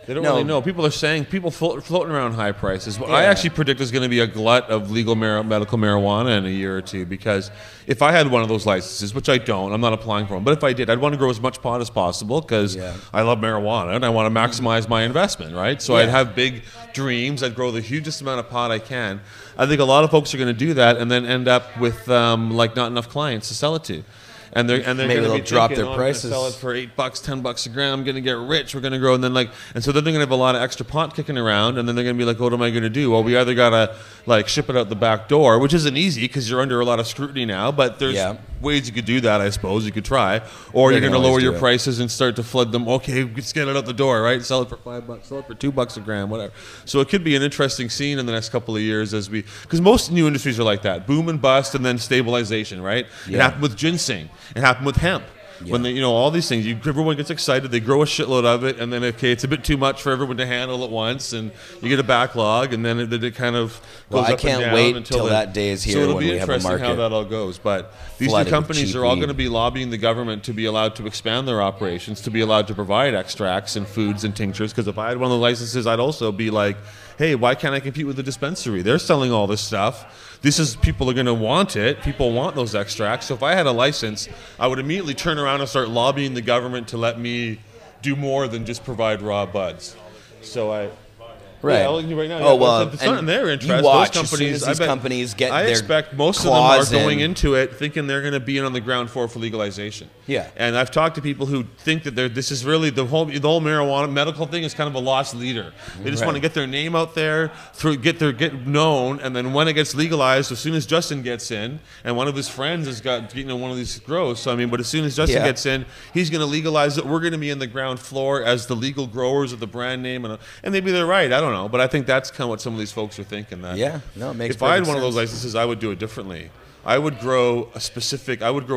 They don't really know. People are saying, floating around high prices. Well, I actually predict there's going to be a glut of legal medical marijuana in a year or two, because if I had one of those licenses, which I don't, I'm not applying for them, but if I did, I'd want to grow as much pot as possible because I love marijuana and I want to maximize my investment, right? So I'd have big dreams. I'd grow the hugest amount of pot I can. I think a lot of folks are going to do that and then end up with not enough clients to sell it to. And they're going to be drop their prices. prices. I'm going to sell it for $8, $10 a gram. I'm going to get rich. We're going to grow, and then so then they're going to have a lot of extra pot kicking around, and then they're going to be like, what am I going to do? Well, we either got to ship it out the back door, which isn't easy because you're under a lot of scrutiny now. But there's ways you could do that, I suppose. You could try, or you're going to lower your prices and start to flood them. Okay, let's get it out the door, right? Sell it for $5, sell it for $2 a gram, whatever. So it could be an interesting scene in the next couple of years because most new industries are like that: boom and bust, and then stabilization, right? Yeah. It happened with ginseng. It happened with hemp. Yeah. When they, all these things, everyone gets excited. They grow a shitload of it, and then it's a bit too much for everyone to handle at once, and you get a backlog, and then it kind of goes I up can't and down wait until that day is here. So it'll when be we interesting have a how that all goes. But these new companies are all going to be lobbying the government to be allowed to expand their operations, to be allowed to provide extracts and foods and tinctures. Because if I had one of the licenses, I'd also be like, hey, why can't I compete with the dispensary? They're selling all this stuff. People are going to want it. People want those extracts. So if I had a license, I would immediately turn around and start lobbying the government to let me do more than just provide raw buds. So Right. Yeah, right now. Oh, well, it's not in their interest. You watch those companies, as soon as these companies get I their expect most of them are going into it thinking they're going to be on the ground floor for legalization. Yeah. And I've talked to people who think that this is really the whole marijuana medical thing is kind of a lost leader. They just want to get their name out there, get known, and then when it gets legalized, as soon as Justin gets in, and one of his friends has got one of these grows. So I mean, but as soon as Justin gets in, he's going to legalize it. We're going to be in the ground floor as the legal growers of the brand name, and maybe they're right. I don't know, but I think that's kind of what some of these folks are thinking. That it makes if I had one of those licenses, I would do it differently. I would grow a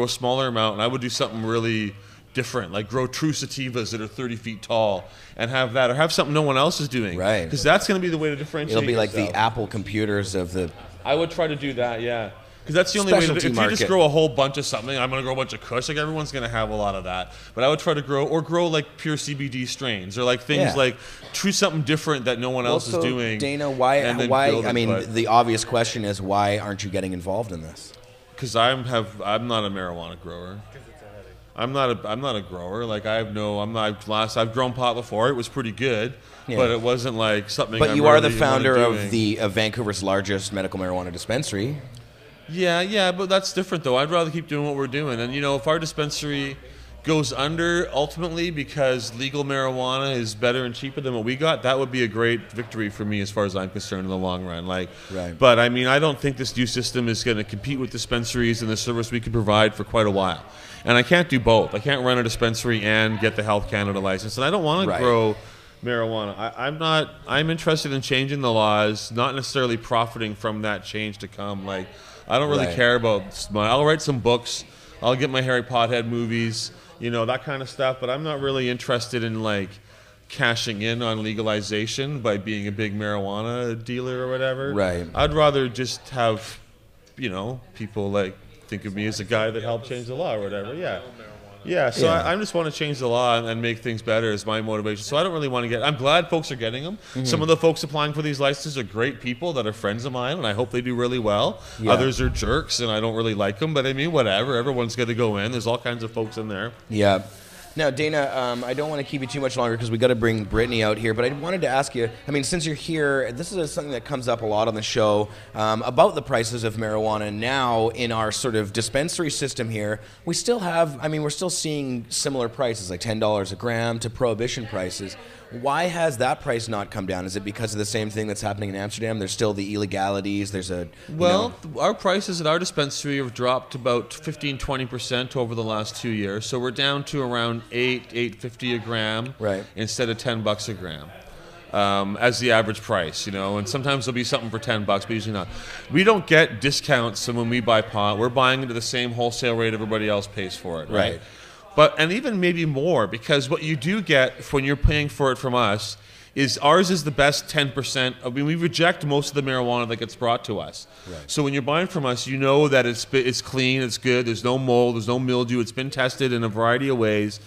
smaller amount, and I would do something really different, like grow true sativas that are 30 feet tall and have that, or have something no one else is doing. Right. Because that's going to be the way to differentiate. It'll be like yourself. the Apple computers of the... I would try to do that, yeah. Because that's the only way to do it. If you just grow a whole bunch of something, I'm going to grow a bunch of Kush, like everyone's going to have a lot of that. But I would try to grow like pure CBD strains, or like things like true something different that no one else is doing. Dana, why I mean, the obvious question is, why aren't you getting involved in this? Because I'm not a marijuana grower. I'm not a grower. Like I've grown pot before. It was pretty good, but it wasn't like something. But you are the founder of Vancouver's largest medical marijuana dispensary. Yeah, but that's different though. I'd rather keep doing what we're doing. And if our dispensary goes under ultimately because legal marijuana is better and cheaper than what we got, that would be a great victory for me as far as I'm concerned in the long run. But I mean, I don't think this new system is going to compete with dispensaries and the service we can provide for quite a while. And I can't do both. I can't run a dispensary and get the Health Canada license. And I don't want to grow marijuana. I'm interested in changing the laws, not necessarily profiting from that change to come. I don't really care about money. I'll write some books. I'll get my Harry Pothead movies, that kind of stuff. But I'm not really interested in cashing in on legalization by being a big marijuana dealer or whatever. Right. I'd rather just have, people think of me as a guy that helped change the law or whatever. Yeah. Yeah, so I just want to change the law and make things better is my motivation. So I don't really want to I'm glad folks are getting them. Mm-hmm. Some of the folks applying for these licenses are great people that are friends of mine, and I hope they do really well. Yeah. Others are jerks, and I don't really like them, but I mean, whatever. Everyone's got to go in. There's all kinds of folks in there. Yeah. Now, Dana, I don't want to keep you too much longer because we got to bring Britney out here, but I wanted to ask you, I mean, since you're here, this is something that comes up a lot on the show about the prices of marijuana now in our sort of dispensary system here. We still have, we're still seeing similar prices, like $10 a gram to prohibition prices. Why has that price not come down? Is it because of the same thing that's happening in Amsterdam? There's still the illegalities. There's a Our prices at our dispensary have dropped about 15-20% over the last 2 years. So we're down to around $8.50 a gram, right, instead of $10 a gram. As the average price, and sometimes there'll be something for $10, but usually not. We don't get discounts when we buy pot. We're buying into the same wholesale rate everybody else pays for it, right? And even maybe more, because what you do get when you're paying for it from us is ours is the best 10%. I mean, we reject most of the marijuana that gets brought to us. Right. So when you're buying from us, you know that it's clean, it's good, there's no mold, there's no mildew, it's been tested in a variety of ways.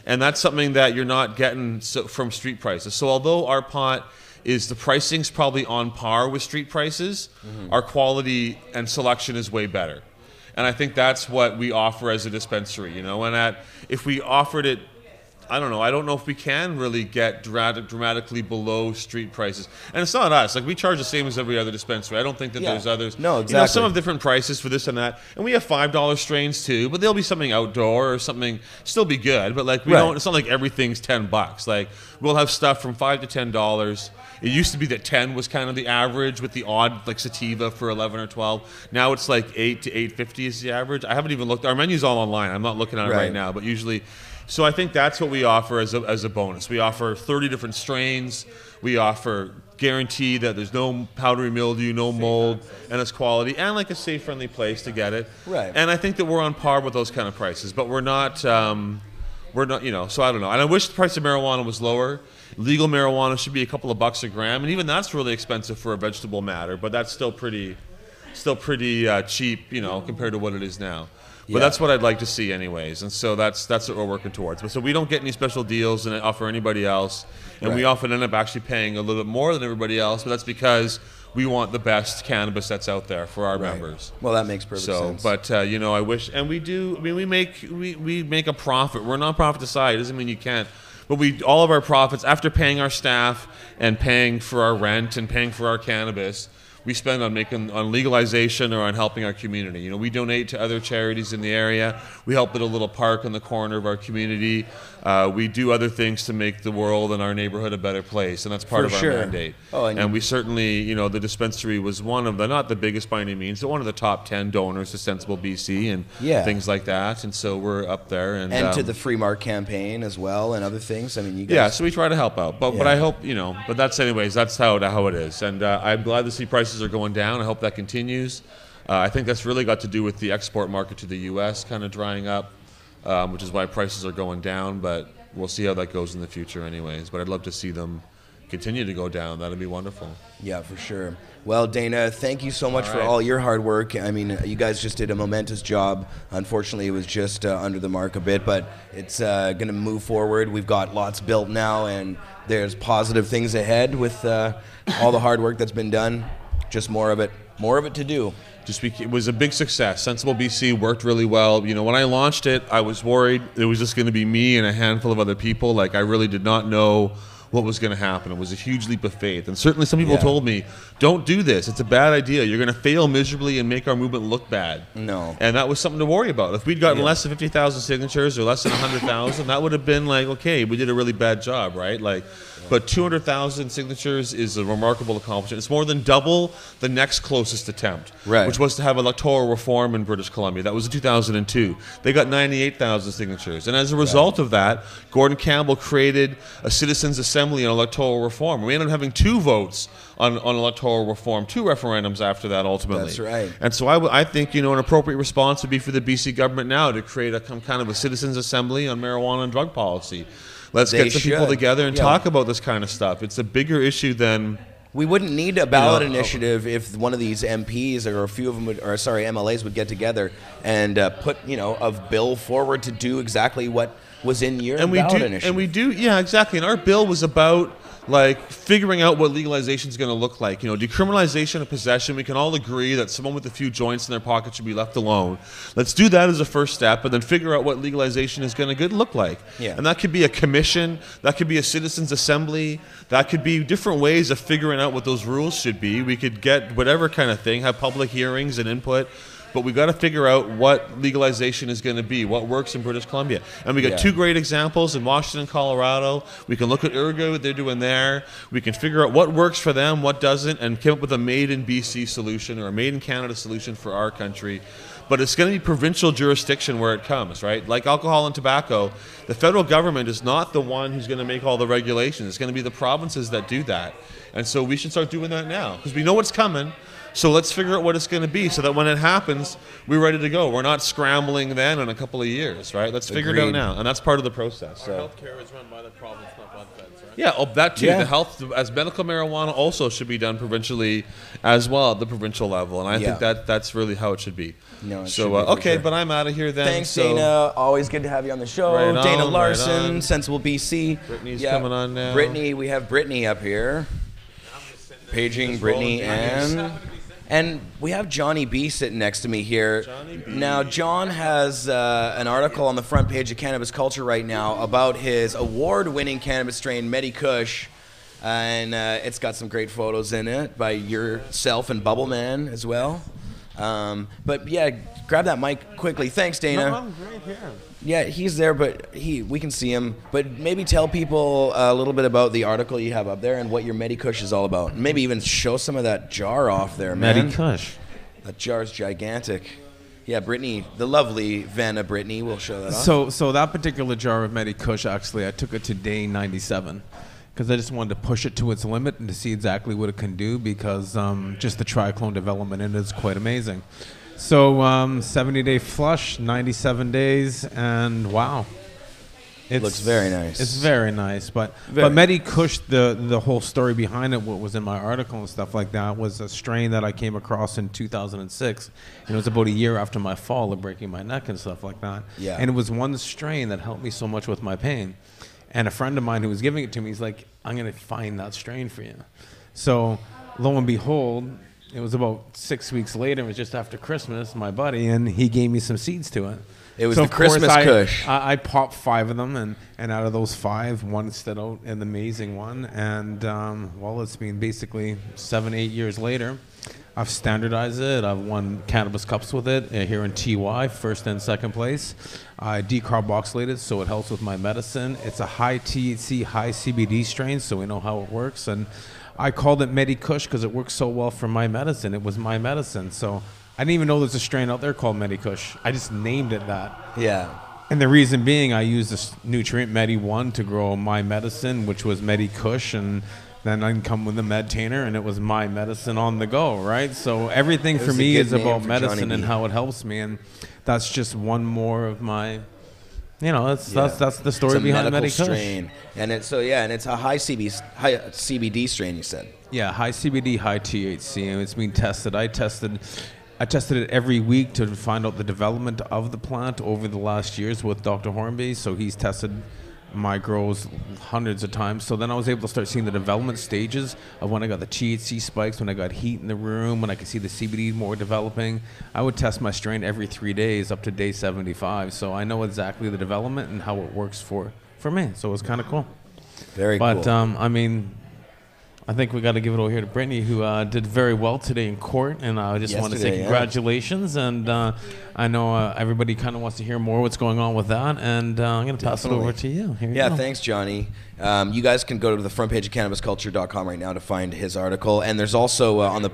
And that's something that you're not getting from street prices. So although our pot the pricing's probably on par with street prices, our quality and selection is way better. And I think that's what we offer as a dispensary, And if we offered it, I don't know if we can really get dramatically below street prices. And it's not us. Like, we charge the same as every other dispensary. I don't think that there's others. No, exactly. Some have different prices for this and that. And we have $5 strains too, but there'll be something outdoor or something, still be good. But like, it's not like everything's $10. Like, we'll have stuff from $5 to $10. It used to be that 10 was kind of the average, with the odd like sativa for 11 or 12. Now it's like 8 to 8.50 is the average. I haven't even looked. Our menu's all online. I'm not looking at it right now, but usually. So I think that's what we offer as a bonus. We offer 30 different strains. We offer guarantee that there's no powdery mildew, no mold, and it's quality, and like a safe, friendly place to get it. Right. And I think that we're on par with those kind of prices, but we're not. So I don't know. And I wish the price of marijuana was lower. Legal marijuana should be a couple of bucks a gram, and even that's really expensive for a vegetable matter. But that's still pretty cheap, compared to what it is now. But that's what I'd like to see anyways. And so that's what we're working towards. But so we don't get any special deals and offer anybody else. And we often end up actually paying a little bit more than everybody else, but that's because we want the best cannabis that's out there for our members. Well, that makes perfect sense. But I wish, and we do. I mean, we make a profit. We're a nonprofit society. It doesn't mean you can't. But all of our profits, after paying our staff and paying for our rent and paying for our cannabis, we spend on legalization or on helping our community. We donate to other charities in the area. We help at a little park in the corner of our community. We do other things to make the world and our neighborhood a better place, and that's part of our mandate. And we certainly, the dispensary was one of not the biggest by any means, but one of the top 10 donors to Sensible BC and things like that. And so we're up there. And to the Free Mark campaign as well and other things. I mean, you guys... so we try to help out. But I hope, but that's how it is. And I'm glad to see prices are going down. I hope that continues. I think that's really got to do with the export market to the U.S. kind of drying up, which is why prices are going down. But we'll see how that goes in the future anyways. But I'd love to see them continue to go down. That'd be wonderful. Yeah, for sure. Well, Dana, thank you so much for all your hard work. I mean, you guys just did a momentous job. Unfortunately, it was just under the mark a bit, but it's going to move forward. We've got lots built now, and there's positive things ahead with all the hard work that's been done. Just more of it to do. It was a big success. Sensible BC worked really well. When I launched it, I was worried it was just going to be me and a handful of other people. Like, I really did not know what was going to happen. It was a huge leap of faith. And certainly some people told me, don't do this. It's a bad idea. You're going to fail miserably and make our movement look bad. No. And that was something to worry about. If we'd gotten less than 50,000 signatures or less than 100,000, that would have been like, okay, we did a really bad job, right? Like, but 200,000 signatures is a remarkable accomplishment. It's more than double the next closest attempt, which was to have electoral reform in British Columbia. That was in 2002. They got 98,000 signatures. And as a result of that, Gordon Campbell created a citizens' assembly on electoral reform. We ended up having 2 votes on electoral reform, 2 referendums after that ultimately. That's right. And so I think, an appropriate response would be for the BC government now to create some kind of a citizens' assembly on marijuana and drug policy. Let's get some people together and talk about this kind of stuff. It's a bigger issue than... We wouldn't need a ballot initiative if one of these MPs or a few of them MLAs would get together and put, a bill forward to do exactly what was in your ballot initiative. And we do, exactly. And our bill was about figuring out what legalization is going to look like. Decriminalization of possession. We can all agree that someone with a few joints in their pocket should be left alone. Let's do that as a first step, and then figure out what legalization is going to look like. Yeah. And that could be a commission. That could be a citizens' assembly. That could be different ways of figuring out what those rules should be. We could get whatever kind of thing, have public hearings and input. but we got to figure out what legalization is going to be, what works in British Columbia. And we got two great examples in Washington and Colorado. We can look at Uruguay, what they're doing there. We can figure out what works for them, what doesn't, and come up with a made in BC solution or a made in Canada solution for our country. But it's going to be provincial jurisdiction where it comes, right? Like alcohol and tobacco, the federal government is not the one who's going to make all the regulations. It's going to be the provinces that do that. And so we should start doing that now because we know what's coming. So let's figure out what it's going to be so that when it happens, we're ready to go. We're not scrambling then in a couple of years, right? Let's figure it out now. And that's part of the process. So. Healthcare is run by the province, not by the feds, right? Yeah, that too. Yeah. The health as medical marijuana also should be done provincially as well at the provincial level. And I think that's really how it should be. No, it should so, be for okay, sure. but I'm out of here then. Thanks, so Dana. Always good to have you on the show. Right on, Dana right Larsen, on. Sensible BC. Brittany's coming on now. Brittany, we have Britney up here. Paging Britney Anne. And we have Johnny B sitting next to me here. Johnny B. Now, John has an article on the front page of Cannabis Culture right now about his award-winning cannabis strain, Medi Kush. And it's got some great photos in it by yourself and Bubble Man as well. But yeah, grab that mic quickly. Thanks, Dana. No, I'm right here. Yeah, he's there, but we can see him. But maybe tell people a little bit about the article you have up there and what your Medi Kush is all about. Maybe even show some of that jar off there, man. Medi Kush. That jar's gigantic. Yeah, Brittany, the lovely Vanna Brittany will show that off. So that particular jar of Medi Kush, actually, I took it to day 97 because I just wanted to push it to its limit and to see exactly what it can do because just the triclone development in it is quite amazing. So 70-day flush, 97 days, and wow. It looks very nice. It's very nice. But Medi Kush, the whole story behind it, what was in my article and stuff like that, was a strain that I came across in 2006. And it was about a year after my fall of breaking my neck and stuff like that. Yeah. And it was one strain that helped me so much with my pain. And a friend of mine who was giving it to me, he's like, I'm going to find that strain for you. So lo and behold, it was about 6 weeks later. It was just after Christmas, my buddy, and he gave me some seeds to it. It was so the of course Christmas Kush. I popped 5 of them, and out of those 5, one stood out, an amazing one. And, well, it's been basically 7-8 years later. I've standardized it. I've won Cannabis Cups with it here in TY, first and second place. I decarboxylated, so it helps with my medicine. It's a high THC, high CBD strain, so we know how it works. And I called it Medi Kush because it works so well for my medicine. It was my medicine. So I didn't even know there's a strain out there called Medi Kush. I just named it that. Yeah. And the reason being, I used this nutrient Medi 1 to grow my medicine, which was Medi Kush, and then I can come with the Medtainer, and it was my medicine on the go, right? So everything for me is about medicine and how it helps me, and that's just one more of my, that's the story behind Medi Kush. Strain. And it's a high CBD strain, you said. Yeah, high CBD, high THC, and it's been tested. I tested it every week to find out the development of the plant over the last years with Dr. Hornby. So he's tested my grows hundreds of times. So then I was able to start seeing the development stages of when I got the THC spikes, when I got heat in the room, when I could see the CBD more developing. I would test my strain every 3 days up to day 75. So I know exactly the development and how it works for me. So it was kind of cool. Very cool. But, I think we got to give it over here to Brittany, who did very well today in court, and I just want to say congratulations. And I know everybody kind of wants to hear more what's going on with that, and I'm going to pass it over to you. Here you go. Thanks, Johnny. You guys can go to the front page of cannabisculture.com right now to find his article, and there's also on the.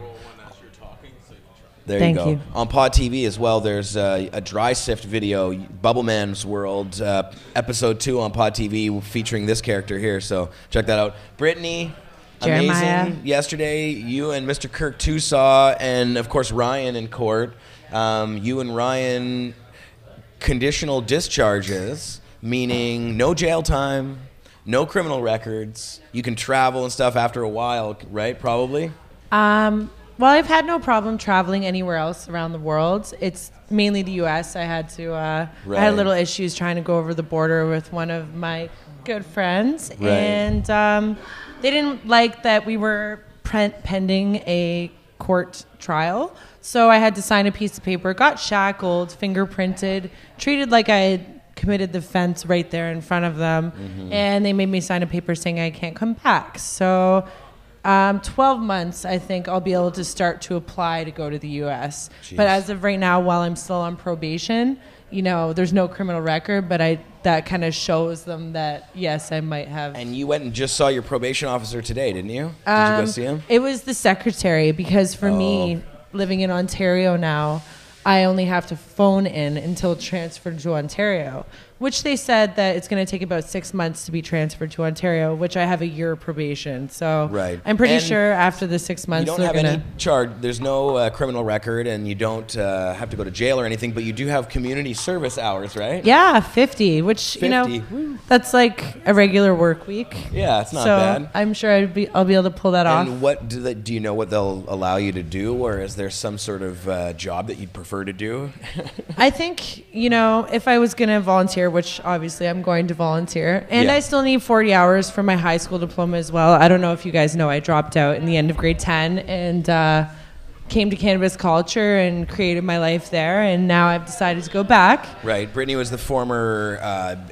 There you go. On Pot TV as well, there's a dry sift video, Bubble Man's World, episode 2 on Pot TV, featuring this character here. So check that out. Brittany. Jeremiah. Amazing. Yesterday, you and Mr. Kirk Tusaw, and of course Ryan in court. You and Ryan, conditional discharges, meaning no jail time, no criminal records. You can travel and stuff after a while, right? Probably. Well, I've had no problem traveling anywhere else around the world. It's mainly the U.S. I had to. I had little issues trying to go over the border with one of my good friends, and. They didn't like that we were pending a court trial. So I had to sign a piece of paper, got shackled, fingerprinted, treated like I had committed the offense right there in front of them. Mm-hmm. And they made me sign a paper saying I can't come back. So 12 months, I think I'll be able to start to apply to go to the U.S. Jeez. But as of right now, while I'm still on probation, you know, there's no criminal record, but that kind of shows them that, yes, I might have. And you went and just saw your probation officer today, didn't you? Did you go see him? It was the secretary, because for me, living in Ontario now, I only have to phone in until transferred to Ontario, which they said that it's going to take about 6 months to be transferred to Ontario, which I have a year probation. So Right. I'm pretty And sure after the 6 months, You don't they're have going any charge. There's no criminal record, and you don't have to go to jail or anything. But you do have community service hours, right? Yeah, 50, which, 50. you know, that's like a regular work week. Yeah, it's not so bad. I'm sure I'll be able to pull that off. And what do you know what they'll allow you to do, or is there some sort of job that you'd prefer to do? I think, you know, if I was going to volunteer, which obviously I'm going to volunteer, and Yeah. I still need 40 hours for my high school diploma as well. I don't know if you guys know, I dropped out in the end of grade 10 and came to cannabis culture and created my life there, and now I've decided to go back. Right. Brittany was the former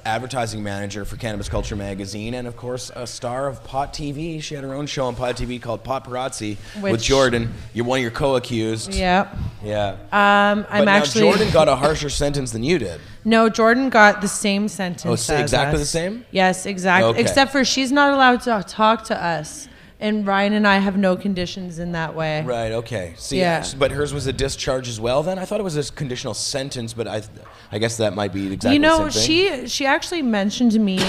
advertising manager for Cannabis Culture magazine, and of course a star of Pot TV. She had her own show on Pot TV called Paparazzi with Which- Jordan. You're one of your co-accused. Yeah. Yeah. I'm But now actually... Jordan got a harsher sentence than you did. No, Jordan got the same sentence Oh, as exactly us. the same? Yes, exactly. Okay. Except for she's not allowed to talk to us. And Ryan and I have no conditions in that way. Right, okay. See, Yeah. but hers was a discharge as well then? I thought it was a conditional sentence, but I guess that might be exactly You know, the same thing. she actually mentioned to me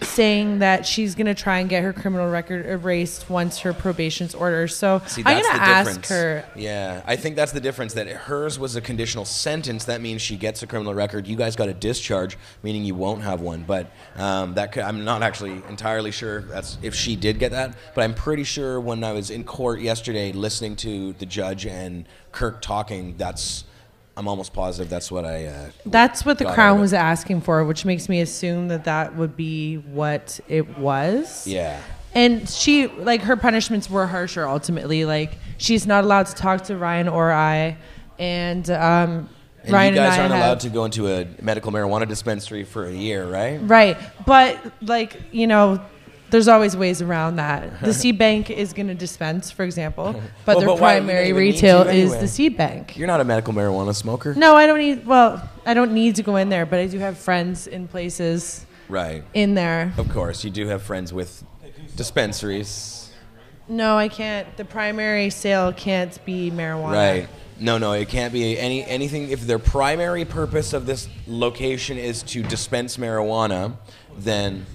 saying that she's going to try and get her criminal record erased once her probation's order. So See, I'm that's going to the ask difference. her. Yeah, I think that's the difference, that hers was a conditional sentence. That means she gets a criminal record. You guys got a discharge, meaning you won't have one. But I'm not actually entirely sure that's if she did get that. But I'm pretty sure when I was in court yesterday listening to the judge and Kirk talking, I'm almost positive that's what That's what the got out Crown of it. was asking for, which makes me assume that would be what it was. Yeah. And she, like, her punishments were harsher ultimately. Like, she's not allowed to talk to Ryan or I. And And Ryan you guys and I aren't have, allowed to go into a medical marijuana dispensary for a year, right? Right. But, like, you know, there's always ways around that. The seed bank is going to dispense, for example, but Well, their but why? We primary don't even need retail to is anyway. the seed bank. You're not a medical marijuana smoker. No, I don't need, well, I don't need to go in there, but I do have friends in places Right. in there. Of course, you do have friends with dispensaries. No, I can't. The primary sale can't be marijuana. Right. No, it can't be anything. If their primary purpose of this location is to dispense marijuana, then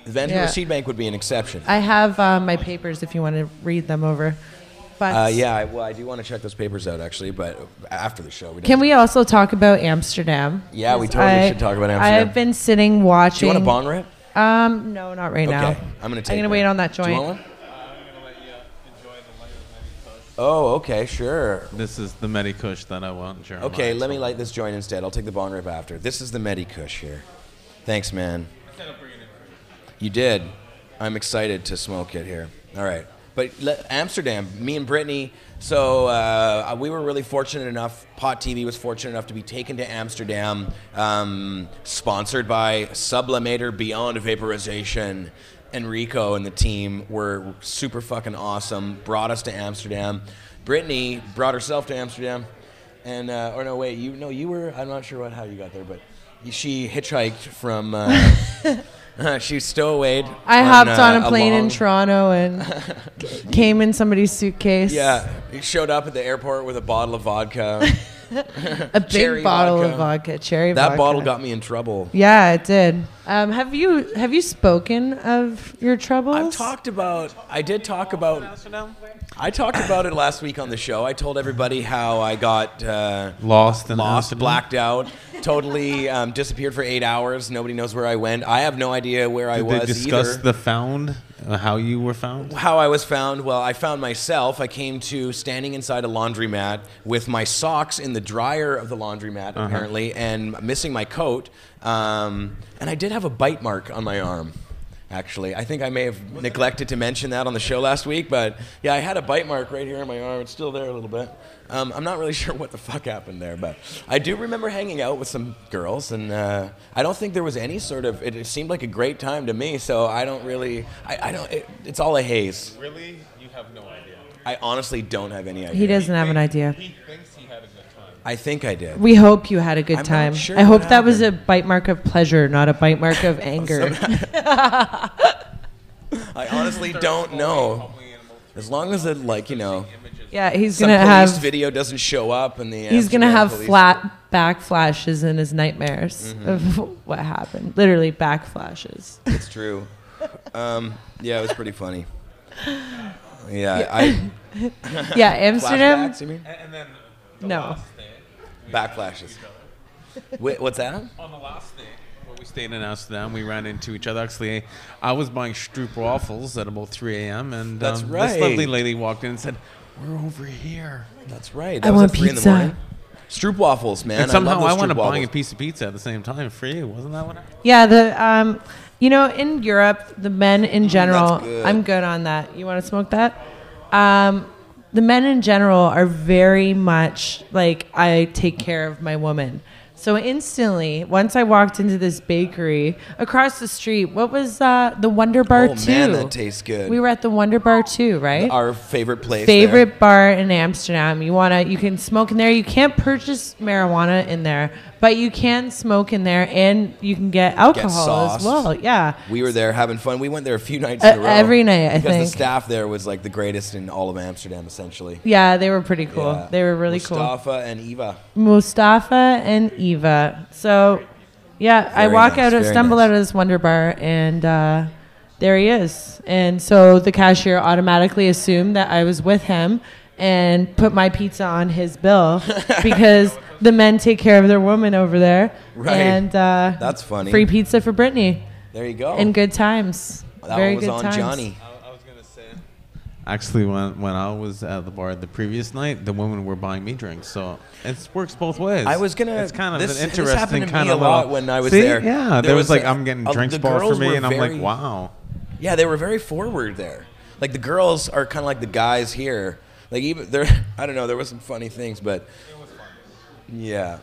Vancouver Yeah. Seed Bank would be an exception. I have my papers if you want to read them over. But I do want to check those papers out actually, but after the show. can we also talk about Amsterdam? Yeah, we 'Cause totally should talk about Amsterdam. I've been sitting Do watching. you want a bong rip? No, not right now. Okay, I'm gonna take. I'm gonna one. wait on that Do you joint. want one? I'm gonna let you enjoy the light of Medi Kush. Oh, okay, sure. This is the Medikush that I want, Jeremiah. Okay, let me light this joint instead. I'll take the bong rip after. This is the Medikush here. Thanks, man. You did. I'm excited to smoke it here. All right. But Amsterdam, me and Brittany, so we were really fortunate enough, Pot TV was fortunate enough to be taken to Amsterdam, sponsored by Sublimator Beyond Vaporization. Enrico and the team were super fucking awesome, brought us to Amsterdam. Brittany brought herself to Amsterdam. And, or no, wait, you were, I'm not sure how you got there, but she hitchhiked from... she stowawayed. I hopped on a plane long- in Toronto and came in somebody's suitcase. Yeah, he showed up at the airport with a bottle of vodka. A big Cherry bottle vodka. of vodka, cherry That vodka. bottle got me in trouble. Yeah, it did. Have you spoken of your troubles? I did talk about it last week on the show. I told everybody how I got Lost in Amsterdam? blacked out, totally disappeared for 8 hours. Nobody knows where I went. I have no idea where I Did was they discuss either. the found, how you were found? How I was found? Well, I found myself. I came to standing inside a laundromat with my socks in the dryer of the laundromat, apparently, and missing my coat. And I did have a bite mark on my arm. actually. I think I may have neglected to mention that on the show last week, but yeah, I had a bite mark right here on my arm. It's still there a little bit. I'm not really sure what the fuck happened there, but I do remember hanging out with some girls, and I don't think there was any sort of, it seemed like a great time to me, so I don't really, it's all a haze. Really? You have no idea. I honestly don't have any idea. He doesn't have an idea. He thinks he had a good time. I think I did. We hope you had a good I'm not time. sure I what hope that was a happened. bite mark of pleasure, not a bite mark of anger. I honestly don't know. As long as it, like, you know, Yeah, he's some gonna police have video doesn't show up, and the he's gonna Amsterdam have police- flat back flashes in his nightmares Mm-hmm. of what happened. Literally back flashes. It's true. Yeah, it was pretty funny. Yeah, I Yeah, Amsterdam. flashbacks, you mean? And then No. Backflashes. Wait, what's that? On the last day, where we stayed in Amsterdam, we ran into each other. Actually, I was buying Stroop waffles at about 3 a.m. and That's this right. lovely lady walked in and said, "We're over here." That's right. I That was want at 3 in the pizza. morning. Stroop waffles, man. And somehow love I those wound Stroop up buying a waffles. piece of pizza at the same time for you. Wasn't that what happened? Yeah, you know, in Europe, the men in general. good. I'm good on that. You want to smoke that? The men in general are very much like, I take care of my woman. So instantly, once I walked into this bakery across the street, what was the Wonder Bar Oh 2? man, that tastes good. We were at the Wonder Bar 2, right? Our favorite place. Favorite bar in Amsterdam. You can smoke in there. You can't purchase marijuana in there, but you can smoke in there, and you can get alcohol as sauced. well. Yeah. We were there having fun. We went there a few nights in a row. Every night, I because think. the staff there was like the greatest in all of Amsterdam, essentially. Yeah, they were pretty cool. Yeah. They were really Mustafa and Eva. cool. Mustafa and Eva. So, yeah, I Very walk nice, out, very stumble nice. out of this Wonder Bar, and there he is. And so the cashier automatically assumed that I was with him and put my pizza on his bill because the men take care of their woman over there. Right. And That's funny. free pizza for Britney There you go. and good times. that Very one was good on times. Johnny. I was gonna say. Actually, when I was at the bar the previous night, the women were buying me drinks, so it works both ways. I was gonna. It's kind of this, an this interesting happened to kind me of a lot when I was See? there. Yeah, there was like I'm getting drinks the bought for girls me, were and I'm very- like, wow. Yeah, they were very forward there. Like the girls are kind of like the guys here. Like even there, I don't know. There was some funny things, but yeah.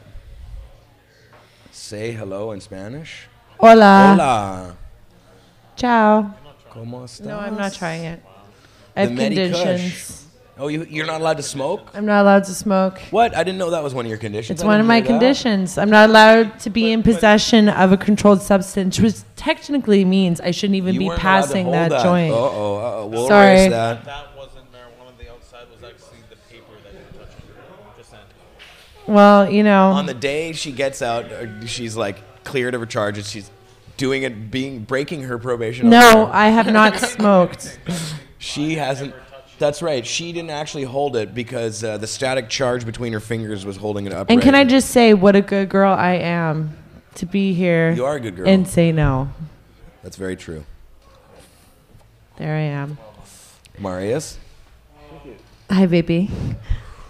Say hello in Spanish. Hola. Hola. Ciao. ¿Cómo estás? No, I'm not trying it. I have The Medi Kush. conditions. Oh, you're not allowed to smoke? I'm not allowed to smoke. What? I didn't know that was one of your conditions. It's I one of didn't my hear that. conditions. I'm not allowed to be in possession of a controlled substance, which technically means I shouldn't even You be weren't allowed to passing hold that joint. Uh-oh. We'll Sorry. erase that. That wasn't marijuana. The outside was actually the paper that you were touching. Just saying. Well, you know, On the day she gets out, she's like cleared of her charges. She's doing it, breaking her probation. no, I have not smoked. She hasn't. That's right. She didn't actually hold it because the static charge between her fingers was holding it up. And can I just say what a good girl I am to be here You are a good girl. and say no. That's very true. There I am. Marius? Hi, baby.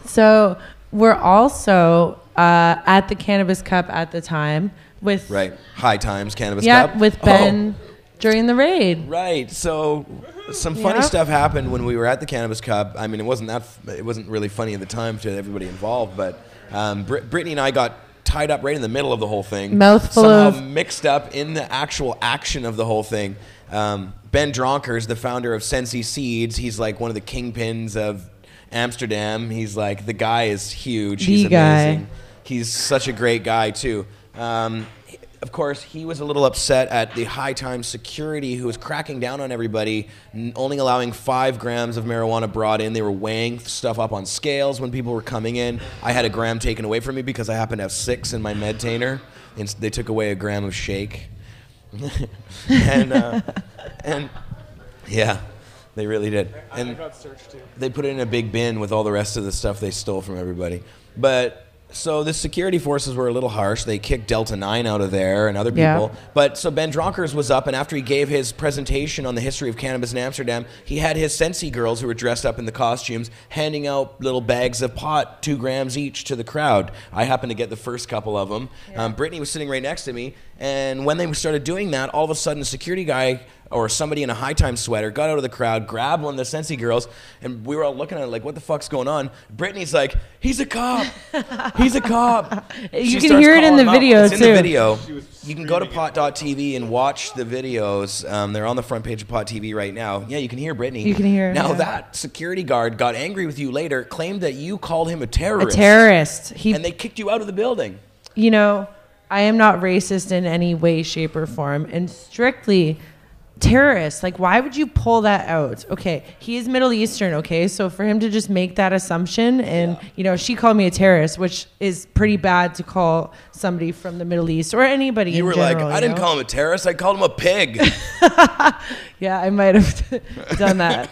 So we're also at the Cannabis Cup at the time with Right. High Times Cannabis yeah Cup. with Ben during the raid. Right. So some funny Yeah. stuff happened when we were at the Cannabis Cup. I mean, it wasn't really funny at the time to everybody involved, but Brittany and I got tied up right in the middle of the whole thing. Mouthful somehow of- mixed up in the actual action of the whole thing. Ben Dronkers, the founder of Sensi Seeds, he's like one of the kingpins of Amsterdam. He's like, the guy is huge. He's The guy. amazing. He's such a great guy too. Of course, he was a little upset at the High Times security who was cracking down on everybody, only allowing 5 grams of marijuana brought in. They were weighing stuff up on scales when people were coming in. I had a gram taken away from me because I happened to have 6 in my medtainer, and they took away a gram of shake. and yeah, they really did. And they put it in a big bin with all the rest of the stuff they stole from everybody. But so the security forces were a little harsh. They kicked Delta 9 out of there and other Yeah. people. But so Ben Dronkers was up, and after he gave his presentation on the history of cannabis in Amsterdam, he had his Sensi girls who were dressed up in the costumes handing out little bags of pot, 2 grams each, to the crowd. I happened to get the first couple of them. Brittany was sitting right next to me, and when they started doing that, all of a sudden a security guy or somebody in a High Time sweater got out of the crowd, grabbed one of the Sensi girls, and we were all looking at it like, what the fuck's going on? Brittany's like, he's a cop. He's a cop. You She can starts hear it in calling the him out. video, It's in too. the video. You can go to pot.tv and watch the videos. They're on the front page of Pot TV right now. Yeah, you can hear Brittany. You can hear her, Now yeah. that security guard got angry with you later, claimed that you called him a A terrorist. terrorist. And they kicked you out of the building. You know, I am not racist in any way, shape, or form, and strictly terrorist. Like, why would you pull that out? Okay, he is Middle Eastern, okay? So for him to just make that assumption, and, you know, she called me a terrorist, which is pretty bad to call somebody from the Middle East or anybody You in were general. like, I didn't call him a terrorist. I called him a pig. Yeah, I might have done that.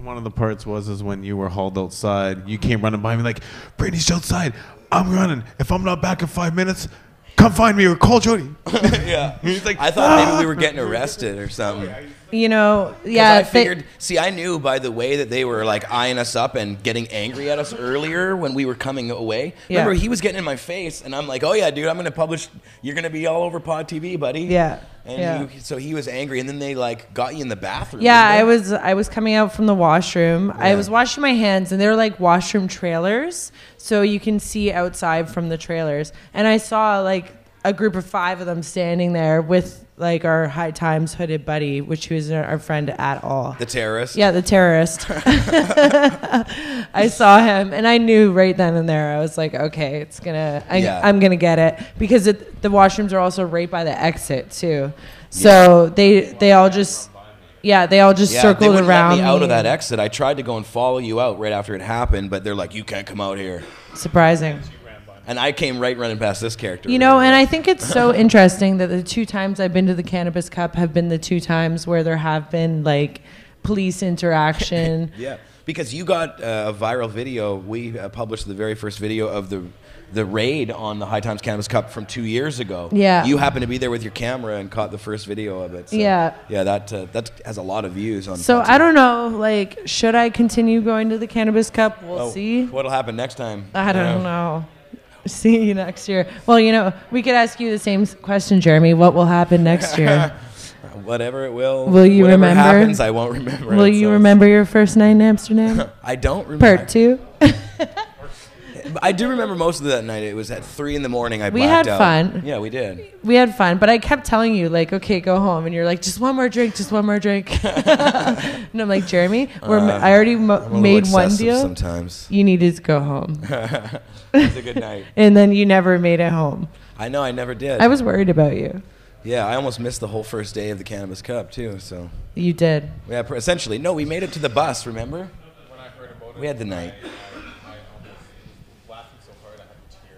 One of the parts was when you were hauled outside. You came running by me like, Brittany's outside. I'm running. If I'm not back in 5 minutes, come find me or call Jody. Yeah. He's like, I thought maybe we were getting arrested or something. You know, 'Cause yeah. I figured, I knew by the way that they were like eyeing us up and getting angry at us earlier when we were coming away. Yeah. Remember, he was getting in my face, and I'm like, oh yeah, dude, I'm going to publish, you're going to be all over Pod TV, buddy. Yeah. And yeah. so he was angry, and then they like got you in the bathroom. Yeah, didn't they? I was coming out from the washroom. I Yeah. was washing my hands, and they were like washroom trailers, so you can see outside from the trailers. And I saw like a group of 5 of them standing there with like our High Times hooded buddy, which was our friend at all. The terrorist. Yeah, the terrorist. I saw him, and I knew right then and there. I was like, okay, I'm gonna get it, because the washrooms are also right by the exit too. So they all just circled they wouldn't around let me out of that and- exit. I tried to go and follow you out right after it happened, but they're like, you can't come out here. Surprising. And I came right running past this character. You know, and I think it's so interesting that the 2 times I've been to the Cannabis Cup have been the 2 times where there have been like police interaction. Yeah, because you got a viral video. We published the very first video of the raid on the High Times Cannabis Cup from 2 years ago. Yeah. You happened to be there with your camera and caught the first video of it. So, Yeah. Yeah, that has a lot of views on. So Pot I TV. don't know, like, should I continue going to the Cannabis Cup? We'll see. What'll happen next time? I don't know. See you next year. Well, you know, we could ask you the same question, Jeremy. What will happen next year? Whatever it will. Will you whatever remember? happens, I won't remember. Will it, you so- remember your first night in Amsterdam? I don't remember. Part 2? I do remember most of that night. It was at 3 a.m. I We blacked had out. fun. Yeah, we did. We had fun, but I kept telling you, like, okay, go home. And you're like, just one more drink, just one more drink. And I'm like, Jeremy, I already I'm a little made one excessive deal. sometimes. You needed to go home. It was a good night. And then you never made it home. I know, I never did. I was worried about you. Yeah, I almost missed the whole first day of the Cannabis Cup too. So You did. yeah, essentially, no, we made it to the bus. Remember? We had the night.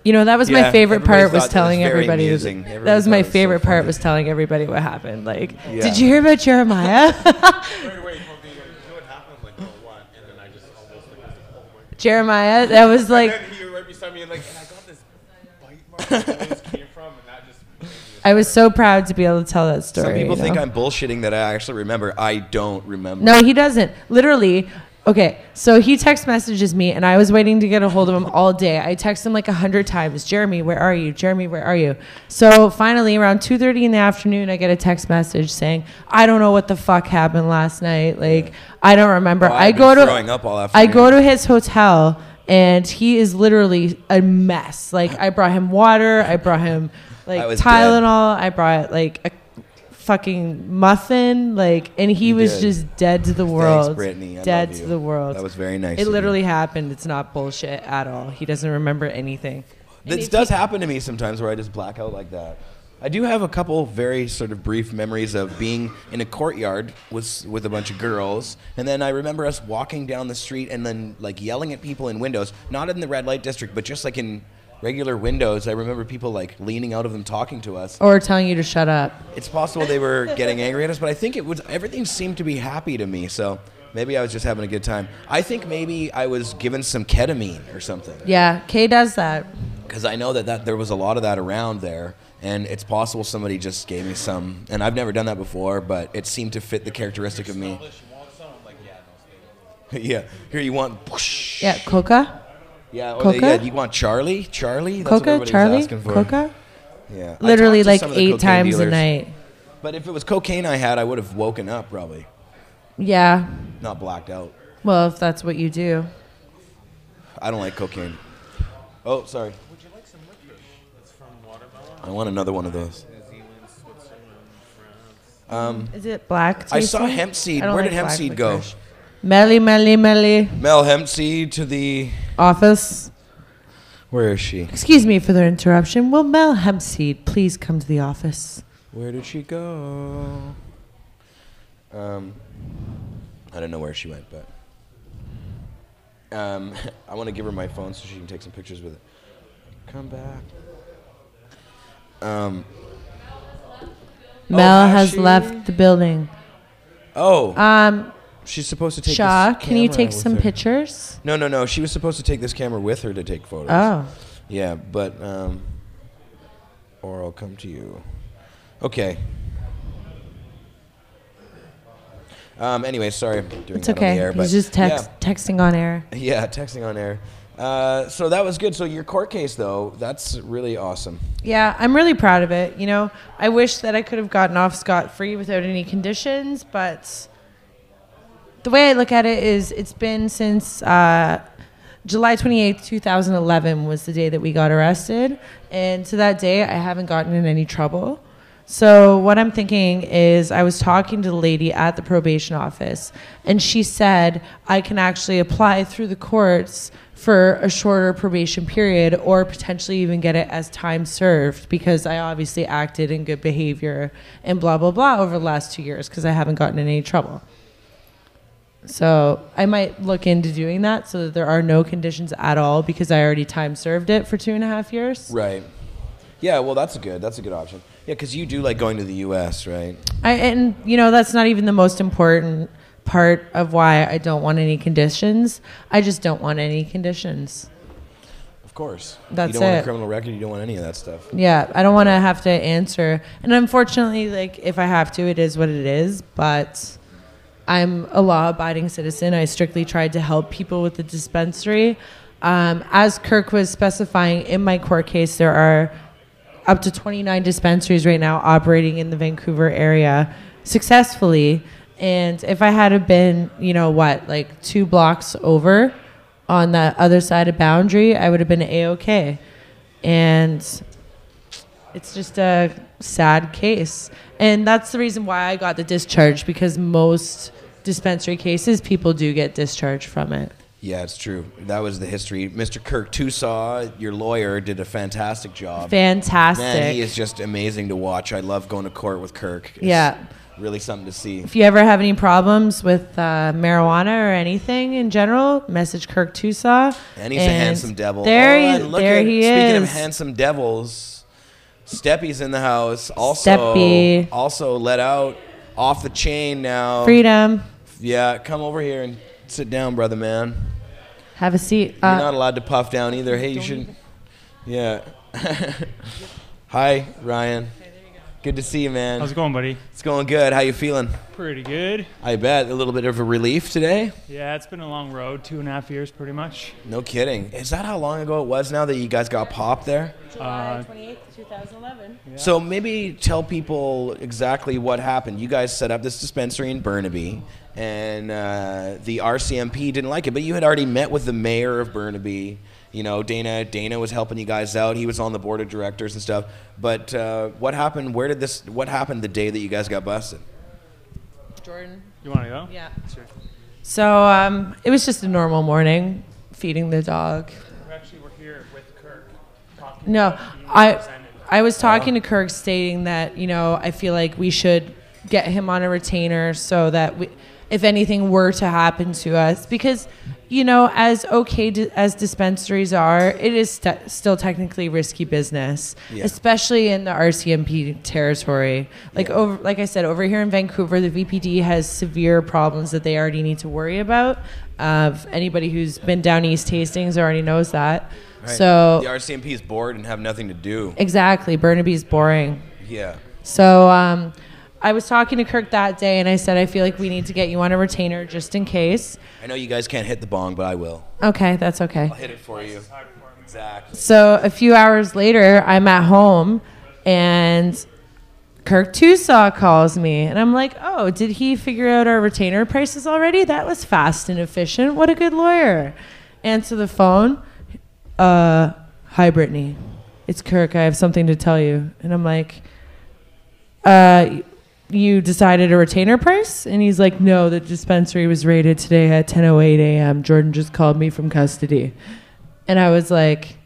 You know, that was my Yeah, favorite everybody part was thought that telling was very everybody. amusing. That Everybody was thought my it was so favorite part funny. was telling everybody what happened. Like, Yeah. did you hear about Jeremiah? Wait, hold on. You know what happened? I'm like, no, what? And then I just almost like, was like, oh my. Jeremiah, that was like, And then he right beside me and like, and I got this bite mark where this came from, and that just. I was so proud to be able to tell that story. Some people you think know? I'm bullshitting that I actually remember. I don't remember. No, he doesn't. Literally. Okay, so he text messages me, and I was waiting to get a hold of him all day. I text him like 100 times, Jeremy, where are you? Jeremy, where are you? So finally, around 2:30 in the afternoon, I get a text message saying, I don't know what the fuck happened last night. Like, I don't remember. Oh, I I've go been to throwing up all I afternoon. go to his hotel, and he is literally a mess. Like, I brought him water. I brought him like I was Tylenol. I brought like a fucking muffin, like, and he You was did. just dead to the world. Thanks, Brittany. I Dead love to you. the world. That was very nice. It of you. literally happened. It's not bullshit at all. He doesn't remember anything. And This if does he- happen to me sometimes where I just black out like that. I do have a couple very sort of brief memories of being in a courtyard with a bunch of girls, and then I remember us walking down the street and then like yelling at people in windows, not in the red light district, but just like in regular windows. I remember people like leaning out of them talking to us. Or telling you to shut up. It's possible they were getting angry at us, but I think it was everything seemed to be happy to me. So maybe I was just having a good time. I think maybe I was given some ketamine or something. Yeah, Kay does that. Because I know that there was a lot of that around there, and it's possible somebody just gave me some, and I've never done that before, but it seemed to fit the characteristic of me. Yeah, here you want, whoosh. Yeah, Coca? Yeah, Coca? yeah, you want Charlie? That's what Coca? everybody's Charlie? asking for. Coca? Yeah. I Literally talked to like some of the 8 cocaine times a dealers. night. But if it was cocaine I had, I would have woken up probably, Yeah. not blacked out. Well, if that's what you do. I don't like cocaine. Oh, sorry. Would you like some licorice? It's from watermelon. I want another one of those. New Zealand, Switzerland, France. Is it black? I saw tasting? hemp seed. I don't Where like did hemp black seed go? licorice. Melly, melly, melly. Mel hemp seed to the. Office. Where is she? Excuse me for the interruption. Will Mel Hempseed please come to the office? Where did she go? I don't know where she went, but I want to give her my phone so she can take some pictures with it. Come back. Mel has has she? left the building. Oh, she's supposed to take Shaw, this can you camera take with some her. pictures? No. She was supposed to take this camera with her to take photos. Oh. Yeah, but or I'll come to you. Okay. Anyway, sorry, I'm doing It's that okay. on the air, but He's just texting on air. yeah, texting on air. So that was good. So your court case, though, that's really awesome. Yeah, I'm really proud of it. You know, I wish that I could have gotten off scot-free without any conditions, but the way I look at it is it's been since July 28th, 2011 was the day that we got arrested. And to that day, I haven't gotten in any trouble. So what I'm thinking is I was talking to the lady at the probation office, and she said I can actually apply through the courts for a shorter probation period or potentially even get it as time served because I obviously acted in good behavior and blah, blah, blah over the last 2 years because I haven't gotten in any trouble. So I might look into doing that so that there are no conditions at all because I already time served it for 2.5 years. Right. Yeah, well, that's a good option. Yeah, because you do like going to the U.S., right? And, you know, that's not even the most important part of why I don't want any conditions. I just don't want any conditions. Of course. That's you don't want it. a criminal record. You don't want any of that stuff. Yeah, I don't want to have to answer. And unfortunately, like, if I have to, it is what it is. But I'm a law-abiding citizen. I strictly tried to help people with the dispensary. As Kirk was specifying in my court case, there are up to 29 dispensaries right now operating in the Vancouver area successfully. And if I had have been, you know what, like 2 blocks over on the other side of boundary, I would have been A-okay. And it's just a sad case. And that's the reason why I got the discharge, because most dispensary cases, people do get discharged from it. Yeah, it's true. That was the history. Mr. Kirk Tusaw, your lawyer, did a fantastic job. Fantastic. Man, he is just amazing to watch. I love going to court with Kirk. It's Yeah. really something to see. If you ever have any problems with marijuana or anything in general, message Kirk Tusaw. And he's a handsome devil. There, and look there at, he speaking is. of handsome devils, Steppy's in the house. Steppy. Also let out, off the chain now. Freedom. Yeah, come over here and sit down, brother man. Have a seat. You're not allowed to puff down either. Hey, you shouldn't. Yeah. Hi, Ryan. Good to see you, man. How's it going, buddy? It's going good. How you feeling? Pretty good. I bet. A little bit of a relief today? Yeah, it's been a long road, 2.5 years pretty much. No kidding. Is that how long ago it was now that you guys got popped there? July 28th, 2011. Yeah. So maybe tell people exactly what happened. You guys set up this dispensary in Burnaby, and the RCMP didn't like it, but you had already met with the mayor of Burnaby. You know, Dana was helping you guys out. He was on the board of directors and stuff. But what happened? What happened the day that you guys got busted? Jordan. You want to go? Yeah. Sure. So it was just a normal morning, feeding the dog. We're here with Kirk. Talking No, about being represented. I was talking to Kirk stating that, you know, I feel like we should get him on a retainer so that if anything were to happen to us, because, you know, as as dispensaries are, it is still technically risky business, especially in the RCMP territory. Like I said, over here in Vancouver, the VPD has severe problems that they already need to worry about. Anybody who's been down East Hastings already knows that. Right. So the RCMP is bored and have nothing to do. Exactly, Burnaby's boring. Yeah. So I was talking to Kirk that day, and I said, I feel like we need to get you on a retainer just in case. I know you guys can't hit the bong, but I will. Okay, that's okay. I'll hit it for you. Exactly. So a few hours later, I'm at home, And Kirk Tusaw calls me, and I'm like, oh, did he figure out our retainer prices already? That was fast and efficient. What a good lawyer. Answer the phone. Hi, Brittany. It's Kirk. I have something to tell you. And I'm like, you decided a retainer price? And he's like, no, the dispensary was raided today at 10:08 a.m. Jordan just called me from custody. And I was like,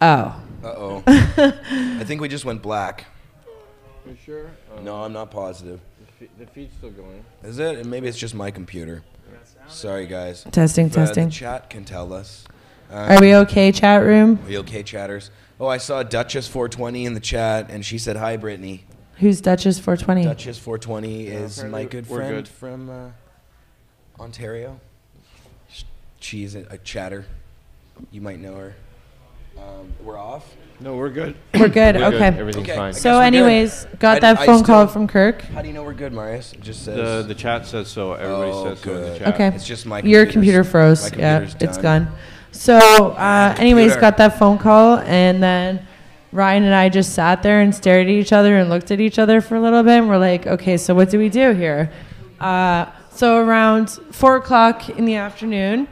oh. Uh-oh. I think we just went black. You sure? No, I'm not positive. The feed's still going. Is it? Maybe it's just my computer. Sorry, guys. Testing, If, testing. the chat can tell us. Are we okay, chat room? Are you okay, chatters? Oh, I saw Duchess 420 in the chat, and she said, hi, Brittany. Who's Duchess 420? Duchess 420 is my apparently good we're friend good. from Ontario. She's a chatter. You might know her. We're off. No, we're good. We're good. We're Okay. Everything's Okay. fine. I guess So, we're anyways, got I- that I phone call still- from Kirk. How do you know we're good, Marius? It just says. The chat says so. Everybody Oh, says so in the good. chat. Okay. It's just my Your computer's- computer froze. my Yeah, computer's it's done. gone. So, anyways, computer. got that phone call, and then Ryan and I just sat there and stared at each other and looked at each other for a little bit, and we're like, okay, so what do we do here? So around 4 o'clock in the afternoon,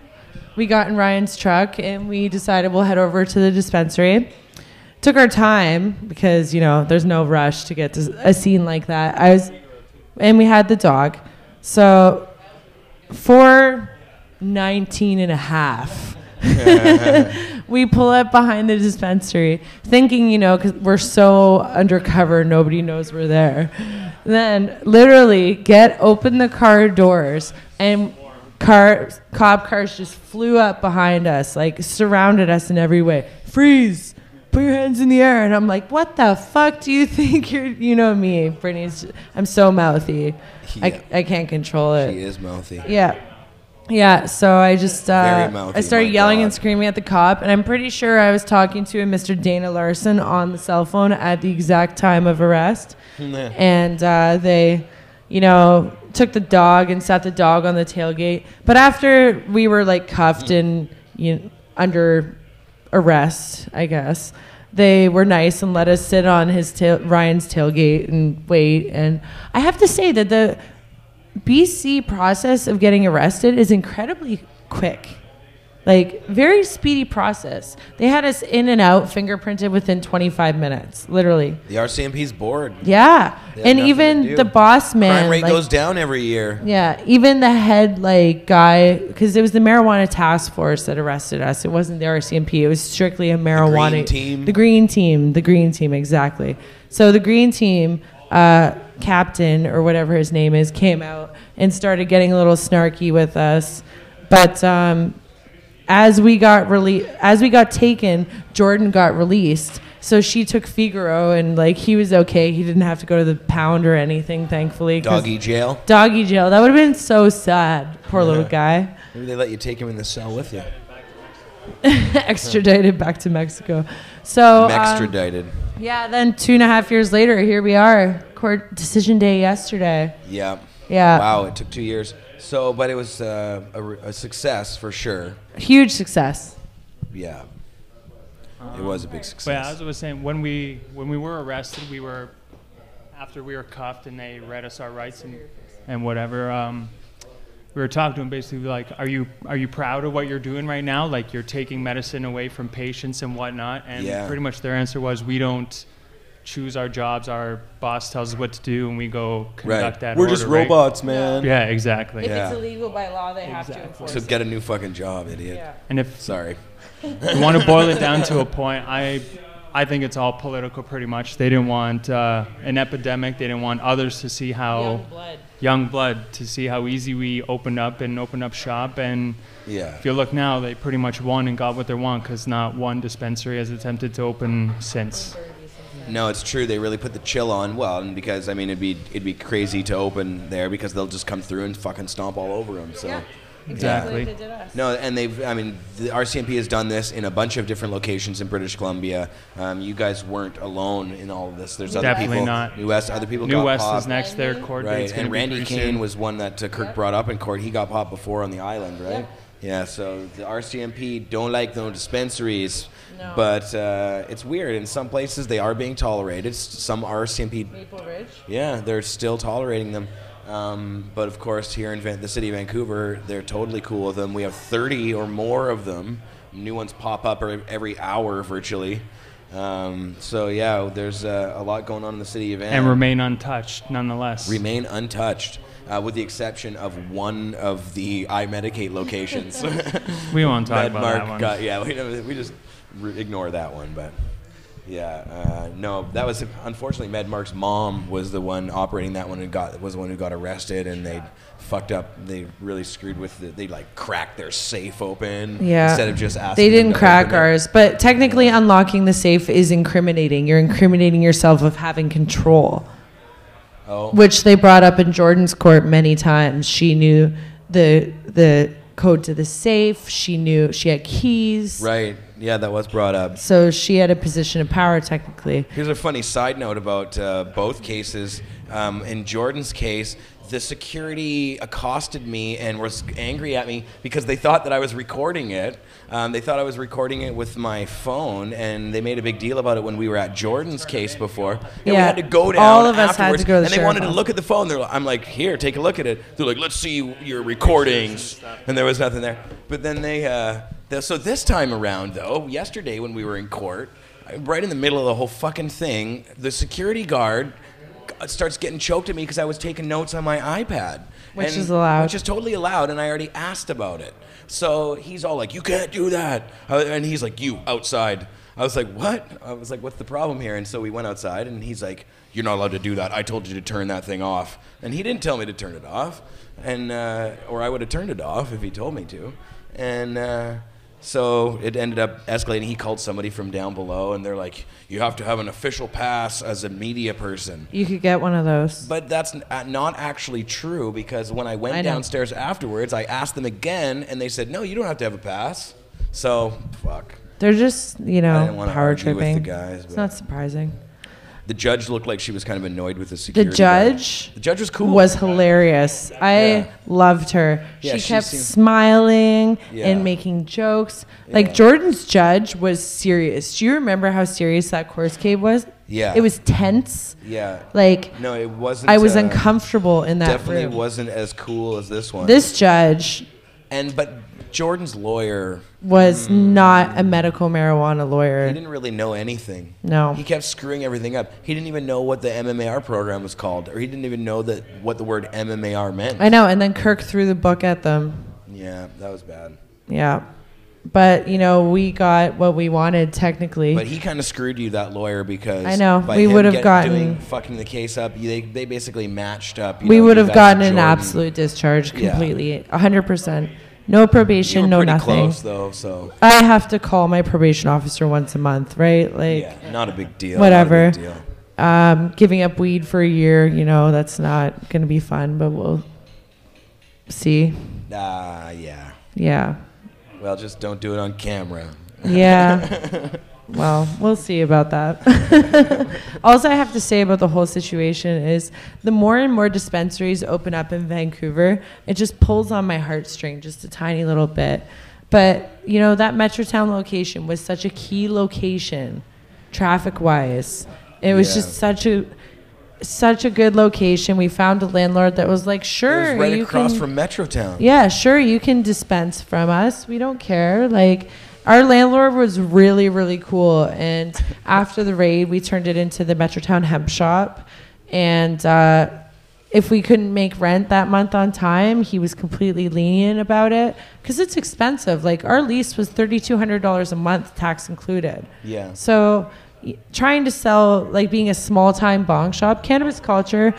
we got in Ryan's truck, and we decided we'll head over to the dispensary. Took our time because, you know, there's no rush to get to a scene like that. And we had the dog. So 4:19 and a half. We pull up behind the dispensary thinking, you know, because we're so undercover, nobody knows we're there. Then literally open the car doors, and cop cars just flew up behind us, like surrounded us in every way. Freeze! Put your hands in the air. And I'm like, what the fuck do you think you're, you know me, Brittany's, I'm so mouthy. Yeah. I can't control it. She is mouthy. Yeah. Yeah, so I just Very mouthy, I started my yelling God. and screaming at the cop, and I'm pretty sure I was talking to a Mr. Dana Larsen on the cell phone at the exact time of arrest. And they, you know, took the dog and sat the dog on the tailgate. But after we were like cuffed and under arrest, I guess, they were nice and let us sit on Ryan's tailgate and wait. And I have to say that the BC process of getting arrested is incredibly quick. Like, very speedy process. They had us in and out, fingerprinted within 25 minutes, literally. The RCMP's bored. Yeah. They have And nothing to even do. the boss man. Crime rate like, goes down every year. yeah, even the head like guy, because it was the marijuana task force that arrested us. It wasn't the RCMP. It was strictly a marijuana green team? The green team. The green team, exactly. So the green team captain or whatever his name is came out and started getting a little snarky with us, but as we got taken, Jordan got released. So she took Figaro, and like he was okay. He didn't have to go to the pound or anything, thankfully. 'Cause Doggy jail. Doggy jail. That would have been so sad. Poor little guy. Maybe they let you take him in the cell with you. Extradited back to Mexico. So Extradited. yeah, then 2.5 years later, here we are. Court decision day yesterday. Yeah. Yeah. Wow, it took 2 years. So, but it was a success for sure. Huge success. Yeah. It was a big But yeah, success. as I was saying, when we were arrested, after we were cuffed and they read us our rights and whatever. We were talking to them basically like, are you proud of what you're doing right now? Like you're taking medicine away from patients and whatnot. And Yeah. pretty much their answer was, we don't choose our jobs. Our boss tells us what to do, and we go conduct that. We're just order, right? robots, man. Yeah, exactly. If Yeah. it's illegal by law, they have to enforce So it. get a new fucking job, idiot. Yeah. And if Sorry. you want to boil it down to a point, I think it's all political pretty much. They didn't want an epidemic. They didn't want others to see how young blood to see how easy we opened up shop. And Yeah. if you look now, they pretty much won and got what they want, because not one dispensary has attempted to open since. No, it's true. They really put the chill on. Well, and because I mean, it'd be crazy to open there because they'll just come through and fucking stomp all over them. So. Yeah. Exactly. They did us. No, and the RCMP has done this in a bunch of different locations in British Columbia. You guys weren't alone in all of this. There's other Definitely people. not. New West, other people New got West popped. is next. Their court date's Right, gonna and be Randy pretty Kane soon. was one that Kirk brought up in court. He got popped before on the island, right? Yeah, so the RCMP don't like no dispensaries, No. but it's weird. In some places, they are being tolerated. Some RCMP, Maple Ridge. yeah, they're still tolerating them. But of course, here in the city of Vancouver, they're totally cool with them. We have 30 or more of them. New ones pop up every hour virtually. So yeah, there's a lot going on in the city of Vancouver. And remain untouched, nonetheless. Remain untouched, with the exception of one of the iMedicate locations. We won't talk about that one. We just ignore that one, but yeah, no, that was unfortunately MedMark's mom was the one operating that one and was the one who got arrested, and they fucked up. They really screwed with it. They like cracked their safe open instead of just asking. They them didn't to crack open it. ours, but technically unlocking the safe is incriminating. You're incriminating yourself of having control. Oh. Which they brought up in Jordan's court many times. She knew the code to the safe. She knew she had keys. Right. Yeah, that was brought up. So she had a position of power technically. Here's a funny side note about both cases. In Jordan's case, the security accosted me and was angry at me because they thought that I was recording it. They thought I was recording it with my phone, and they made a big deal about it when we were at Jordan's case before. And we had to go down all of us had afterwards, to go to the and they wanted to sheriff look at the phone. I'm like, here, take a look at it. They're like, let's see your recordings. And there was nothing there. But then so this time around, though, yesterday when we were in court, right in the middle of the whole fucking thing, the security guard starts getting choked at me because I was taking notes on my iPad. Which is allowed. Which is totally allowed, and I already asked about it. So he's all like, you can't do that. And he's like, you, outside. I was like, what? I was like, what's the problem here? And so we went outside, and he's like, you're not allowed to do that. I told you to turn that thing off. And he didn't tell me to turn it off, and or I would have turned it off if he told me to. And so it ended up escalating. He called somebody from down below, and they're like, you have to have an official pass as a media person. You could get one of those. But that's not actually true, because when I went downstairs afterwards, I asked them again, and they said, no, you don't have to have a pass. So, fuck. They're just, I didn't want to power argue tripping. with the guys. It's not surprising. The judge looked like she was kind of annoyed with the security. The judge was cool. Was hilarious. I loved her. Yeah, she she kept seemed- smiling Yeah. and making jokes. Like Jordan's judge was serious. Do you remember how serious that court case was? Yeah. It was tense. Yeah. Like, No, it wasn't. I was uncomfortable in that Definitely room. wasn't as cool as this one. This judge But Jordan's lawyer was not a medical marijuana lawyer. He didn't really know anything. No. He kept screwing everything up. He didn't even know what the MMAR program was called, or he didn't even know what the word MMAR meant. I know, and then Kirk threw the book at them. Yeah, that was bad. Yeah. But, we got what we wanted technically. But he kind of screwed you, that lawyer, because I know. by We him would have gotten fucking the case up. They basically matched up. We would have you gotten guys an and Jordan. absolute discharge Yeah. completely. 100%. No You probation, were no pretty nothing. close though, so I have to call my probation officer once a month, right? Like, yeah, not a big deal. whatever. Not a big deal. Giving up weed for a year, that's not going to be fun, but we'll see. Yeah. Yeah. Well, just don't do it on camera. Yeah. Well, we'll see about that. All I have to say about the whole situation is the more and more dispensaries open up in Vancouver, it just pulls on my heartstring just a tiny little bit. But, that Metrotown location was such a key location, traffic-wise. It was just such a good location. We found a landlord that was like, sure, It was right you across can, from Metrotown. yeah, sure, you can dispense from us. We don't care. Like, our landlord was really, really cool. And after the raid, we turned it into the Metrotown hemp shop. And if we couldn't make rent that month on time, he was completely lenient about it. Because it's expensive. Like, our lease was $3,200 a month, tax included. Yeah. So trying to sell, like being a small-time bong shop, cannabis culture,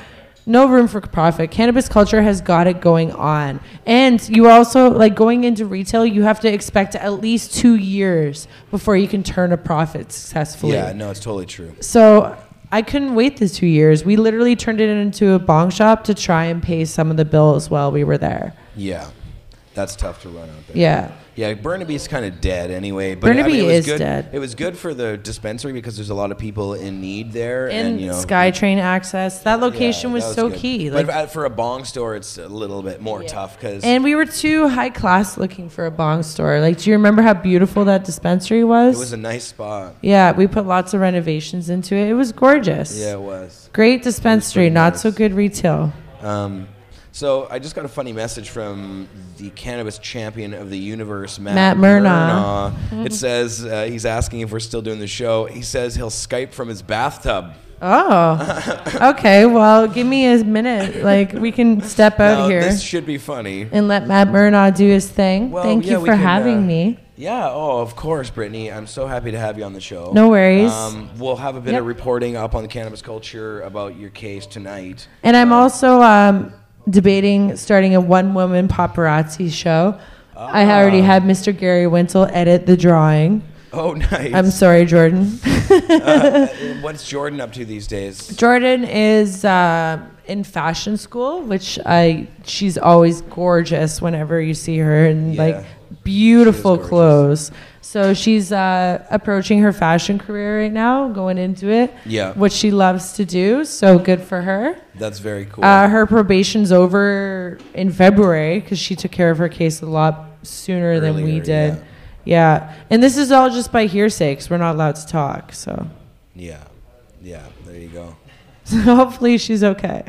no room for profit. Cannabis culture has got it going on. And you also, like going into retail, you have to expect at least 2 years before you can turn a profit successfully. Yeah, no, it's totally true. So I couldn't wait the 2 years. We literally turned it into a bong shop to try and pay some of the bills while we were there. Yeah. That's tough to run out there. Yeah. Yeah, Burnaby's kind of dead anyway. But Burnaby it was is good. dead. It was good for the dispensary because there's a lot of people in need there. And you know, SkyTrain access. That location yeah, was that so good. key. But Like, for a bong store, it's a little bit more tough because. and we were too high class looking for a bong store. Like, do you remember how beautiful that dispensary was? It was a nice spot. Yeah, we put lots of renovations into it. It was gorgeous. Yeah, it was. Great dispensary, pretty not nice. so good retail. So I just got a funny message from the cannabis champion of the universe, Matt Murnau. It says he's asking if we're still doing the show. He says he'll Skype from his bathtub. Oh, okay. Well, give me a minute. Like, we can step out Now, here this should be funny. and let Matt Murnau do his thing. Well, Thank yeah, you we for can, having me. Yeah, oh, of course, Brittany. I'm so happy to have you on the show. No worries. We'll have a bit Yep. of reporting up on the cannabis culture about your case tonight. And I'm also debating starting a one-woman paparazzi show. I already had Mr. Gary Wintle edit the drawing. Oh, nice. I'm sorry, Jordan. What's Jordan up to these days? Jordan is in fashion school, which she's always gorgeous whenever you see her in Yeah. like beautiful gorgeous. clothes. So she's approaching her fashion career right now, going into it. Yeah. What she loves to do. So good for her. That's very cool. Her probation's over in February because she took care of her case a lot sooner than we Earlier, did. yeah. Yeah. And this is all just by hearsay because we're not allowed to talk. So Yeah, there you go. hopefully she's okay.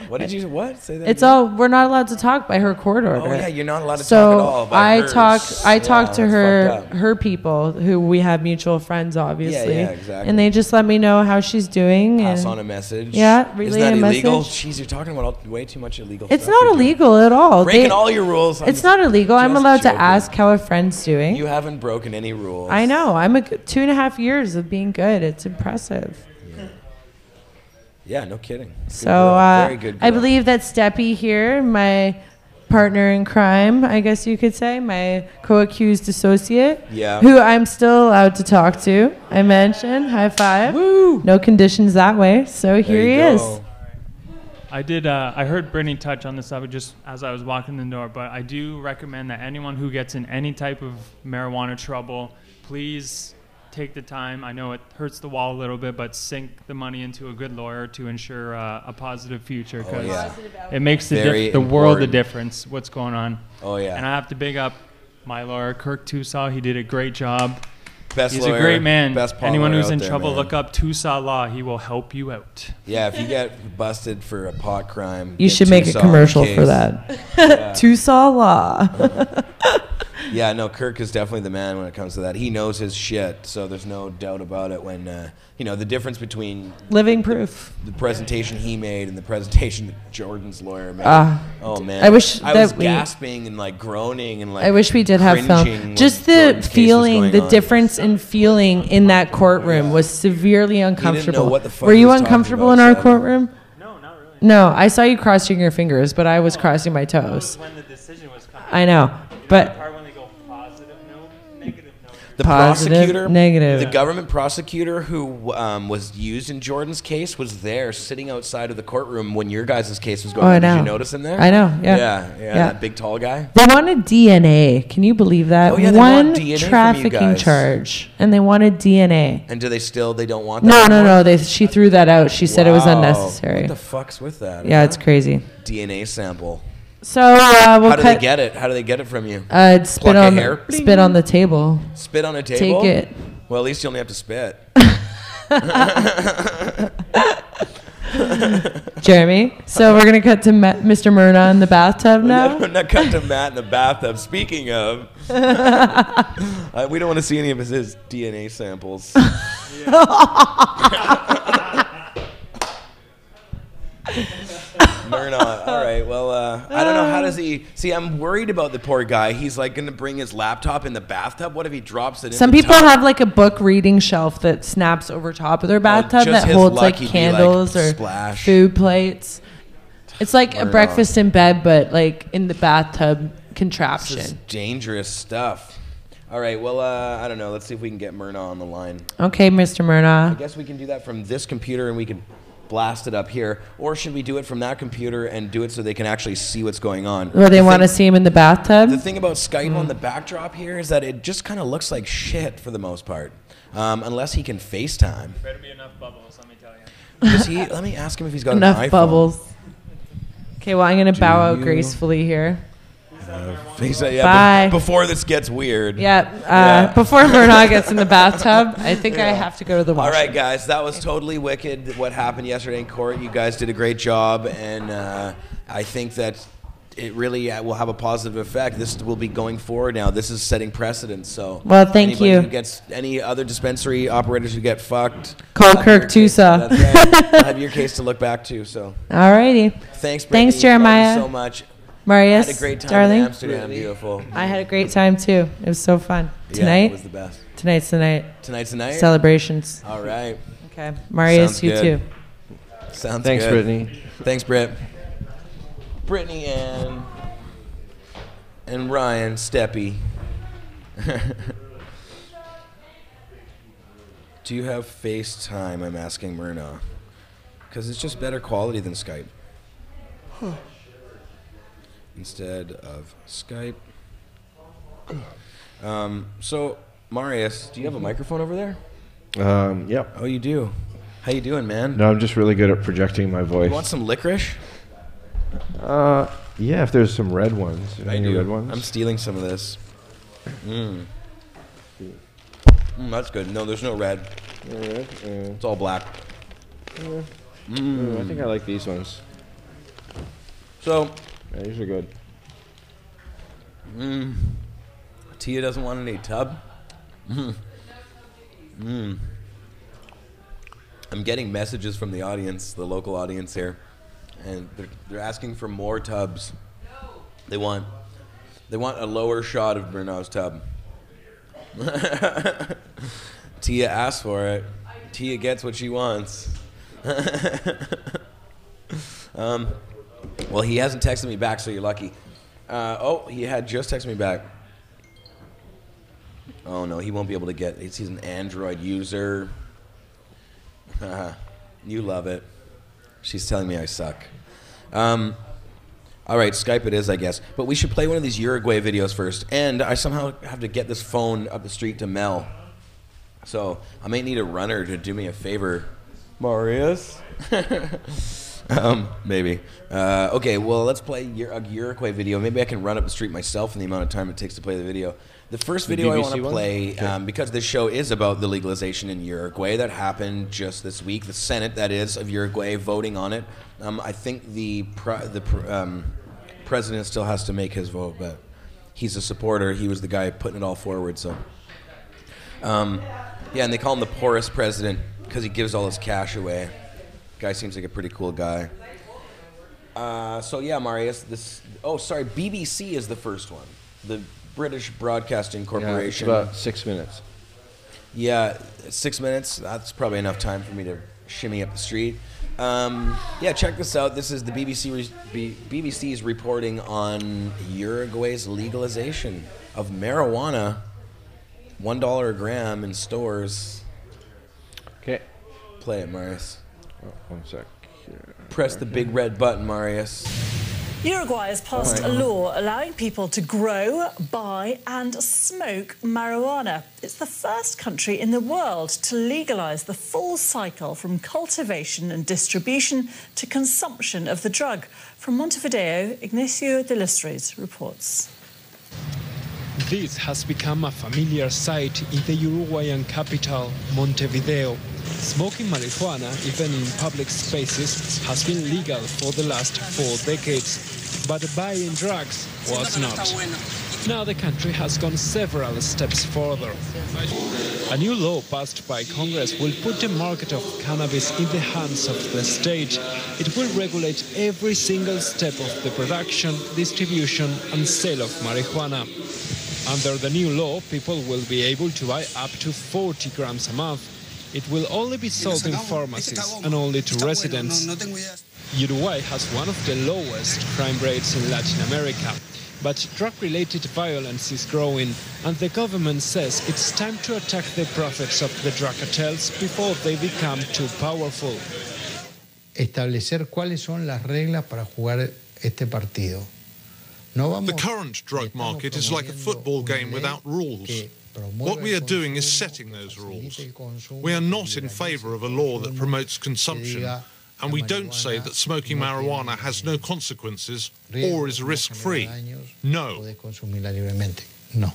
What did you, what? Say that It's again? all, we're not allowed to talk by her court order. Oh, yeah, you're not allowed to So talk at all. By hers. I talk to that's her, fucked up. her people who we have mutual friends, obviously. Yeah, exactly. And they just let me know how she's doing. Pass and on a message. Yeah, relay Isn't that a illegal? message. Jeez, you're talking about way too much illegal It's stuff. not you're doing. illegal at all. Breaking all your rules. It's not illegal. I'm just allowed joking. to ask how a friend's doing. You haven't broken any rules. I know. I'm 2.5 years of being good. It's impressive. Yeah, no kidding. Good So girl. Very good I girl. believe that Steppy here, my partner in crime, I guess you could say, my co-accused associate, Yeah. who I'm still allowed to talk to. I mentioned, high five. Woo! No conditions that way. So here he There you is. go. I did. I heard Brittany touch on this subject just as I was walking the door, but I do recommend that anyone who gets in any type of marijuana trouble, please take the time. I know it hurts the wall a little bit, but sink the money into a good lawyer to ensure a positive future, because yeah. it makes Very the world a important. difference. What's going on? Oh, yeah. And I have to big up my lawyer, Kirk Tusaw. He did a great job. Best He's lawyer, a great man. Best pawn Anyone lawyer who's out in there, trouble, man. look up Tusaw Law. He will help you out. Yeah, if you get busted for a pot crime, You get should make a Tucson commercial case. for that. Yeah. Tusaw Law. Yeah, no, Kirk is definitely the man when it comes to that. He knows his shit, so there's no doubt about it. When the difference between Living proof. the presentation he made and the presentation that Jordan's lawyer made. Oh man, I wish I was that we- gasping and like groaning and like. I wish we did have cringing film. when Just the Jordan's case was feeling, going the on. difference in feeling in that courtroom was severely uncomfortable. what the fuck Were he you was talking uncomfortable about, in our so- courtroom? No, not really. No, I saw you crossing your fingers, but I was crossing my toes. When the decision was coming. I know, but Part when they go positive no, negative no. The Positive, prosecutor, negative. the government prosecutor who was used in Jordan's case was there sitting outside of the courtroom when your guys' case was going Oh, I on. Did know. you notice him there? I know, yeah. Yeah, that big tall guy. they wanted DNA. Can you believe that? Oh, yeah, they One want DNA from you trafficking guys. charge, and they wanted DNA. And they don't want No, that no, anymore? no. She threw that out. She said it was Wow. unnecessary. What the fuck's with that? Yeah, huh? it's crazy. DNA sample. So we'll How do cut. they get it? How do they get it from you? Spit Pluck a on hair? spit on the table. Spit on a table? Take it. Well, at least you only have to spit. Jeremy. So we're gonna cut to Mr. Myrna in the bathtub now. Not cut to Matt in the bathtub. Speaking of, we don't want to see any of his DNA samples. Myrna. All right. Well, I don't know. How does he? See, I'm worried about the poor guy. He's like going to bring his laptop in the bathtub. What if he drops it in Some the people tub? have like a book reading shelf that snaps over top of their bathtub just that his holds luck, like he'd be candles like, or splash. food plates. It's like a Myrna. breakfast in bed, but like in the bathtub This is contraption. dangerous stuff. All right. Well, I don't know. Let's see if we can get Myrna on the line. Okay, Mr. I Myrna. guess we can do that from this computer, and we can blast it up here, or should we do it from that computer and do it so they can actually see what's going on? Well, they want to see him in the bathtub. The thing about Skype on the backdrop here is that it just kind of looks like shit for the most part, unless he can FaceTime. Better be enough bubbles, let me tell you. Does he? Let me ask him if he's got Enough an iPhone. bubbles. Okay, well, I'm going to bow out you- gracefully here. Yeah, Bye. before this gets weird. Yeah, before Murdoch gets in the bathtub, I think I have to go to the All washroom. right, guys, that was totally wicked what happened yesterday in court. You guys did a great job, and I think that it really will have a positive effect. This will be going forward now. This is setting precedent. So, Well, thank anybody you. Who gets any other dispensary operators who get fucked, Call have Kirk your case- Tusa. That's right. You'll have your case to look back to. So, All righty. thanks, Britney. Thanks, Thank Jeremiah. you so much. Marius, I had a great time darling. in Amsterdam. Beautiful. I had a great time too. It was so fun. Yeah, Tonight? it was the best. Tonight's the night. Tonight's the night. Celebrations. All right. Okay. Marius, Sounds you good. too. Sounds Thanks, good. Brittany. Thanks, Britt. Britney Anne and Ryan Steppy. Do you have FaceTime? I'm asking Myrna. Because it's just better quality than Skype. Instead of Skype. So, Marius, do you have a microphone over there? Yep. Oh, you do. How you doing, man? No, I'm just really good at projecting my voice. You want some licorice? Yeah, if there's some red ones. Any red ones? I'm stealing some of this. That's good. No, there's no red. It's all black. I think I like these ones. So, Yeah, these are good. Tia doesn't want any tub. I'm getting messages from the audience, the local audience here, and they're asking for more tubs. They want a lower shot of Bruno's tub. Tia asked for it. Tia gets what she wants. Well, he hasn't texted me back, so you're lucky. He had just texted me back. Oh no, he won't be able to get. He's an Android user. You love it. She's telling me I suck. All right, Skype it is, I guess. But we should play one of these Uruguay videos first. And I somehow have to get this phone up the street to Mel. So I might need a runner to do me a favor. Marius? Maybe. Okay, well, let's play a Uruguay video. Maybe I can run up the street myself in the amount of time it takes to play the video. The first video I want to play, because this show is about the legalization in Uruguay that happened just this week. The Senate, that is, of Uruguay voting on it. I think the president still has to make his vote, but he's a supporter. He was the guy putting it all forward. So, yeah, and they call him the poorest president because he gives all his cash away. Guy seems like a pretty cool guy. So yeah, Marius. BBC is the first one. The British Broadcasting Corporation. Yeah, it's about 6 minutes. Yeah, 6 minutes. That's probably enough time for me to shimmy up the street. Yeah, check this out. This is the BBC's reporting on Uruguay's legalization of marijuana. $1 a gram in stores. Okay. Play it, Marius. Oh, 1 sec. Press the big red button, Marius. Uruguay has passed a law allowing people to grow, buy and smoke marijuana. It's the first country in the world to legalise the full cycle from cultivation and distribution to consumption of the drug. From Montevideo, Ignacio de Licorice reports. This has become a familiar sight in the Uruguayan capital, Montevideo. Smoking marijuana, even in public spaces, has been legal for the last 4 decades, but buying drugs was not. Now the country has gone several steps further. A new law passed by Congress will put the market of cannabis in the hands of the state. It will regulate every single step of the production, distribution and sale of marijuana. Under the new law, people will be able to buy up to 40 grams a month. It will only be sold in pharmacies and only to residents. Uruguay has one of the lowest crime rates in Latin America. But drug-related violence is growing, and the government says it's time to attack the profits of the drug cartels before they become too powerful. establecer cuáles son las reglas para jugar este partido. The current drug market is like a football game without rules. What we are doing is setting those rules. We are not in favor of a law that promotes consumption, and we don't say that smoking marijuana has no consequences or is risk-free. No. No.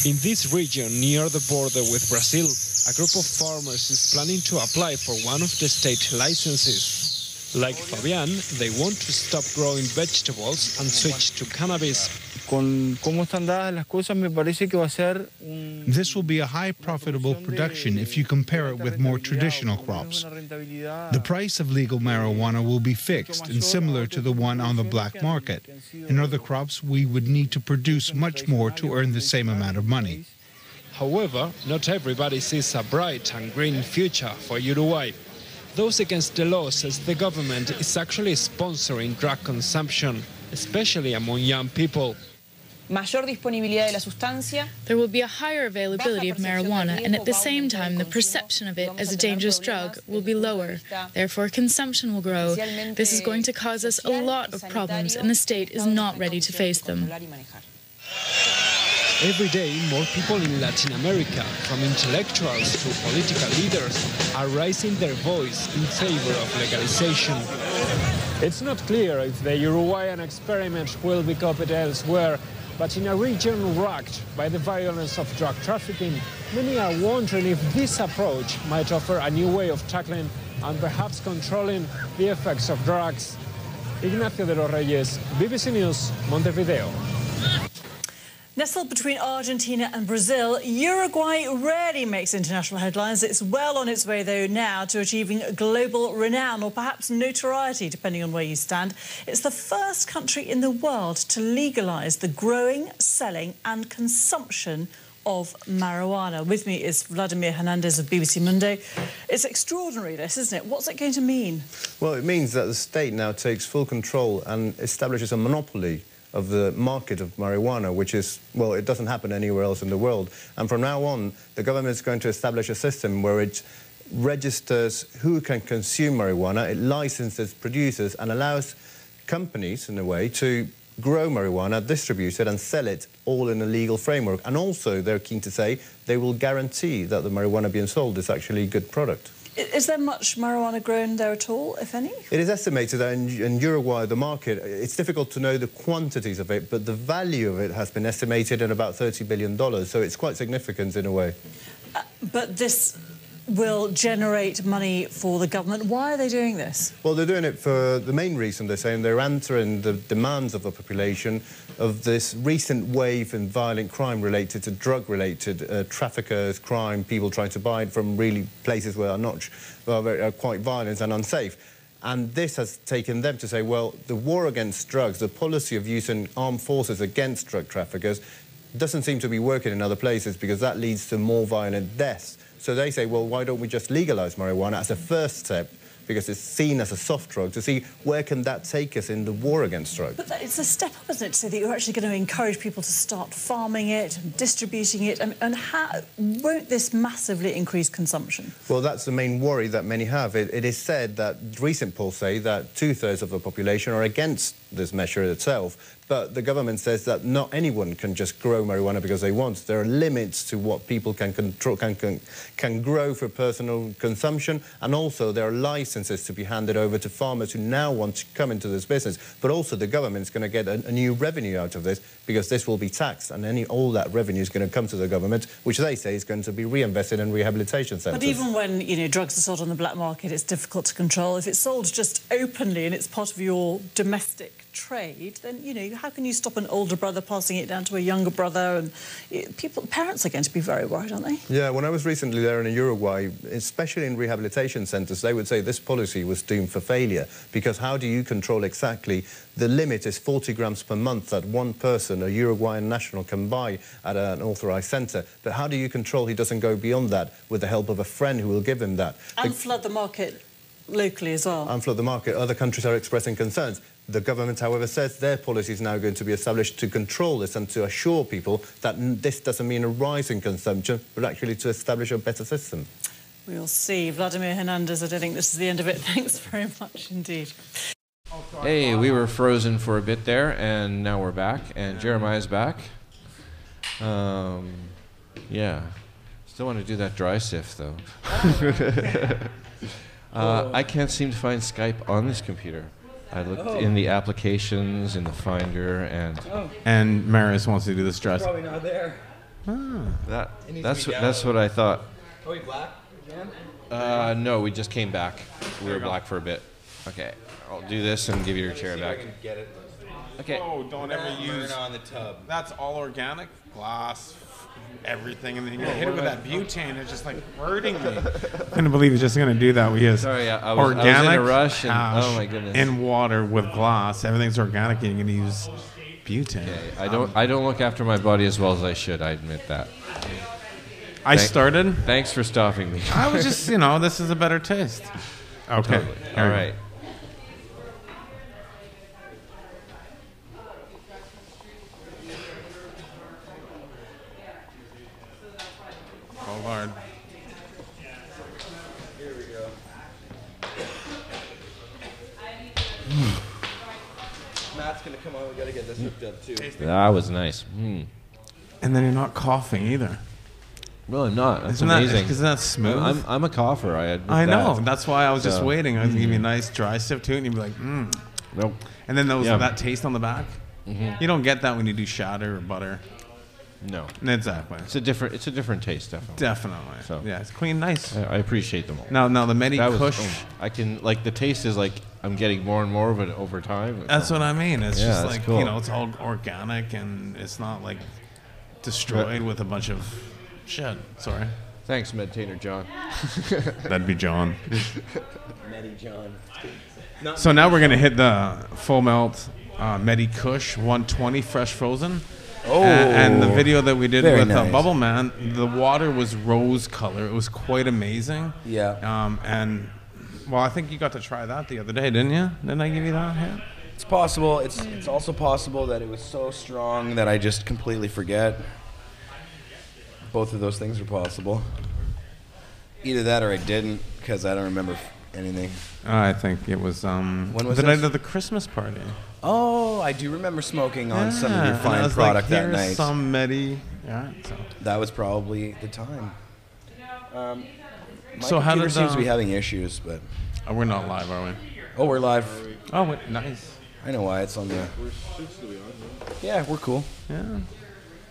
In this region, near the border with Brazil, a group of farmers is planning to apply for one of the state licenses. Like Fabian, they want to stop growing vegetables and switch to cannabis. This will be a high profitable production if you compare it with more traditional crops. The price of legal marijuana will be fixed and similar to the one on the black market. In other crops, we would need to produce much more to earn the same amount of money. However, not everybody sees a bright and green future for Uruguay. Those against the law says the government is actually sponsoring drug consumption, especially among young people. Mayor disponibilidad de la sustancia. There will be a higher availability of marijuana, and at the same time, the perception of it as a dangerous drug will be lower. Therefore, consumption will grow. This is going to cause us a lot of problems, and the state is not ready to face them. Every day, more people in Latin America, from intellectuals to political leaders, are raising their voice in favor of legalization. It's not clear if the Uruguayan experiment will be copied elsewhere, but in a region racked by the violence of drug trafficking, many are wondering if this approach might offer a new way of tackling and perhaps controlling the effects of drugs. Ignacio de los Reyes, BBC News, Montevideo. Nestled between Argentina and Brazil, Uruguay rarely makes international headlines. It's well on its way, though, now to achieving global renown, or perhaps notoriety, depending on where you stand. It's the first country in the world to legalise the growing, selling and consumption of marijuana. With me is Vladimir Hernandez of BBC Mundo. It's extraordinary, this, isn't it? What's it going to mean? Well, it means that the state now takes full control and establishes a monopoly of the market of marijuana, which is, well, it doesn't happen anywhere else in the world. And from now on, the government is going to establish a system where it registers who can consume marijuana, it licenses producers and allows companies, in a way, to grow marijuana, distribute it and sell it all in a legal framework. And also, they're keen to say, they will guarantee that the marijuana being sold is actually a good product. Is there much marijuana grown there at all, if any? It is estimated that in Uruguay, the market, it's difficult to know the quantities of it, but the value of it has been estimated at about $30 billion, so it's quite significant in a way. But this will generate money for the government. Why are they doing this? Well, they're doing it for the main reason, they're saying they're answering the demands of the population of this recent wave in violent crime related to drug-related traffickers, crime, people trying to buy it from really places where are quite violent and unsafe. And this has taken them to say, well, the war against drugs, the policy of using armed forces against drug traffickers doesn't seem to be working in other places because that leads to more violent deaths. So they say, well, why don't we just legalise marijuana as a first step, because it's seen as a soft drug, to see where can that take us in the war against drugs. But it's a step up, isn't it, to say that you're actually going to encourage people to start farming it and distributing it, and how won't this massively increase consumption? Well, that's the main worry that many have. It is said that recent polls say that 2/3 of the population are against this measure itself, but the government says that not anyone can just grow marijuana because they want. There are limits to what people can control, can grow for personal consumption, and also there are licenses to be handed over to farmers who now want to come into this business. But also the government's going to get a new revenue out of this because this will be taxed, and all that revenue is going to come to the government, which they say is going to be reinvested in rehabilitation centres. But even when, you know, drugs are sold on the black market, it's difficult to control. If it's sold just openly and it's part of your domestic trade, then, you know, how can you stop an older brother passing it down to a younger brother? And parents are going to be very worried, aren't they? Yeah, when I was recently there in Uruguay, especially in rehabilitation centres, they would say this policy was doomed for failure, because how do you control exactly? The limit is 40 grams per month that one person, a Uruguayan national, can buy at an authorised centre. But how do you control he doesn't go beyond that with the help of a friend who will give him that? And flood the market locally as well. And flood the market. Other countries are expressing concerns. The government, however, says their policy is now going to be established to control this and to assure people that this doesn't mean a rise in consumption, but actually to establish a better system. We'll see. Vladimir Hernandez, I don't think this is the end of it. Thanks very much indeed. Hey, we were frozen for a bit there, and now we're back, and Jeremiah's back. Yeah. Still want to do that dry sift, though. I can't seem to find Skype on this computer. I looked in the applications, in the Finder, And Marius wants to do this dry sift. Probably not there. That's what I thought. Are we black again? No, we just came back. We were black for a bit. Okay, I'll do this and give you your chair back. Get it. Okay. Oh, don't ever use. on the tub. That's all organic, glass, everything, and then you get hit it with that butane. It's just like hurting me. I couldn't believe he's just gonna do that. We use I was in a rush, and oh my goodness. In water with glass, everything's organic, and you're gonna use butane. Okay. I don't look after my body as well as I should. I admit that. Started. Thanks for stopping me. I was just, this is a better taste. Okay. Totally. All right. Oh, Lord. Here we go. Matt's going to come on. We got to get this hooked up, too. That was nice. And then you're not coughing either. Well, I'm not. That's Isn't amazing. Isn't that smooth? I'm a cougher. I know. That's why I was just waiting. I was going to give you a nice dry sip to it, and you'd be like, Nope. And then that taste on the back. You don't get that when you do shatter or butter. No. Exactly. It's a different taste, definitely. Definitely. So yeah, it's clean, nice. I appreciate them all. Now the Medi Kush. I can the taste is like I'm getting more and more of it over time. That's what I mean. It's just like cool. it's all organic and it's not like destroyed with a bunch of shit. Sorry. Thanks, Meditator John. That'd be John. Medi John. So now we're gonna hit the full melt Medi Kush 120 fresh frozen. Oh, and the video that we did with nice. Bubble Man, the water was rose color. It was quite amazing. Yeah. And I think you got to try that the other day, didn't you? Didn't I give you that? Yeah. It's possible. It's also possible that it was so strong that I just completely forget. Both of those things are possible. Either that or I didn't, because I don't remember anything. I think it was when was the this? night of the Christmas party. Oh, I do remember smoking on some of your fine product that night. Some Medi. Yeah. So. That was probably the time. My so how computer did seems to be having issues, but we're not live, are we? Oh, we're live. Oh, nice. I know why it's on the. Yeah, we're cool. Yeah.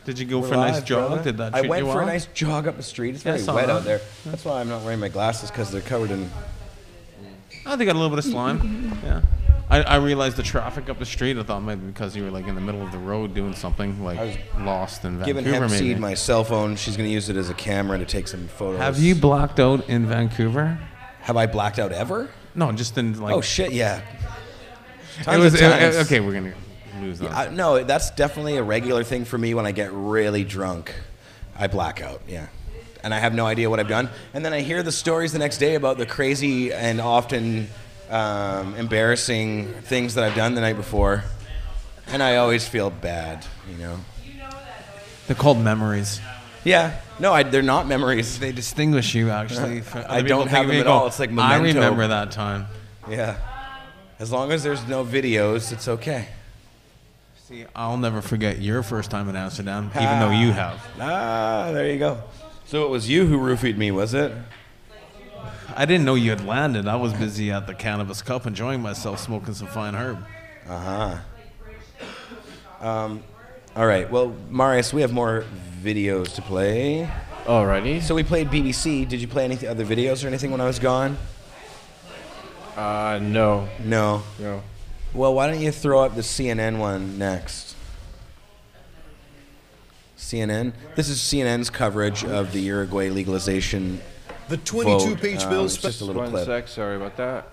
Did you go for a nice jog? Brother. Did that? I treat went you for well? a nice jog up the street. It's very wet out there. That's why I'm not wearing my glasses, because they're covered in. Oh, they got a little bit of slime. Yeah. I realized the traffic up the street. I thought maybe because you were like in the middle of the road doing something like lost in Vancouver. Giving hemp maybe. seed my cell phone. She's going to use it as a camera to take some photos. Have you blacked out in Vancouver? Have I blacked out ever? No, just in like. Oh shit! Yeah. Okay, we're gonna lose that. Yeah, no, that's definitely a regular thing for me when I get really drunk. I black out. Yeah. And I have no idea what I've done. And then I hear the stories the next day about the crazy and often embarrassing things that I've done the night before. And I always feel bad, They're called memories. Yeah. No, they're not memories. They distinguish you, actually. I don't have them at all. It's like memento. I remember that time. Yeah. As long as there's no videos, it's okay. See, I'll never forget your first time in Amsterdam, even though you have. There you go. So it was you who roofied me, was it? I didn't know you had landed. I was busy at the Cannabis Cup enjoying myself, smoking some fine herb. All right. Well, Marius, we have more videos to play. Alrighty. So we played BBC. Did you play any other videos or anything when I was gone? No. No. Well, why don't you throw up the CNN one next? CNN. This is CNN's coverage of the Uruguay legalization. The 22-page bill. Just a little One clip. sec. Sorry about that.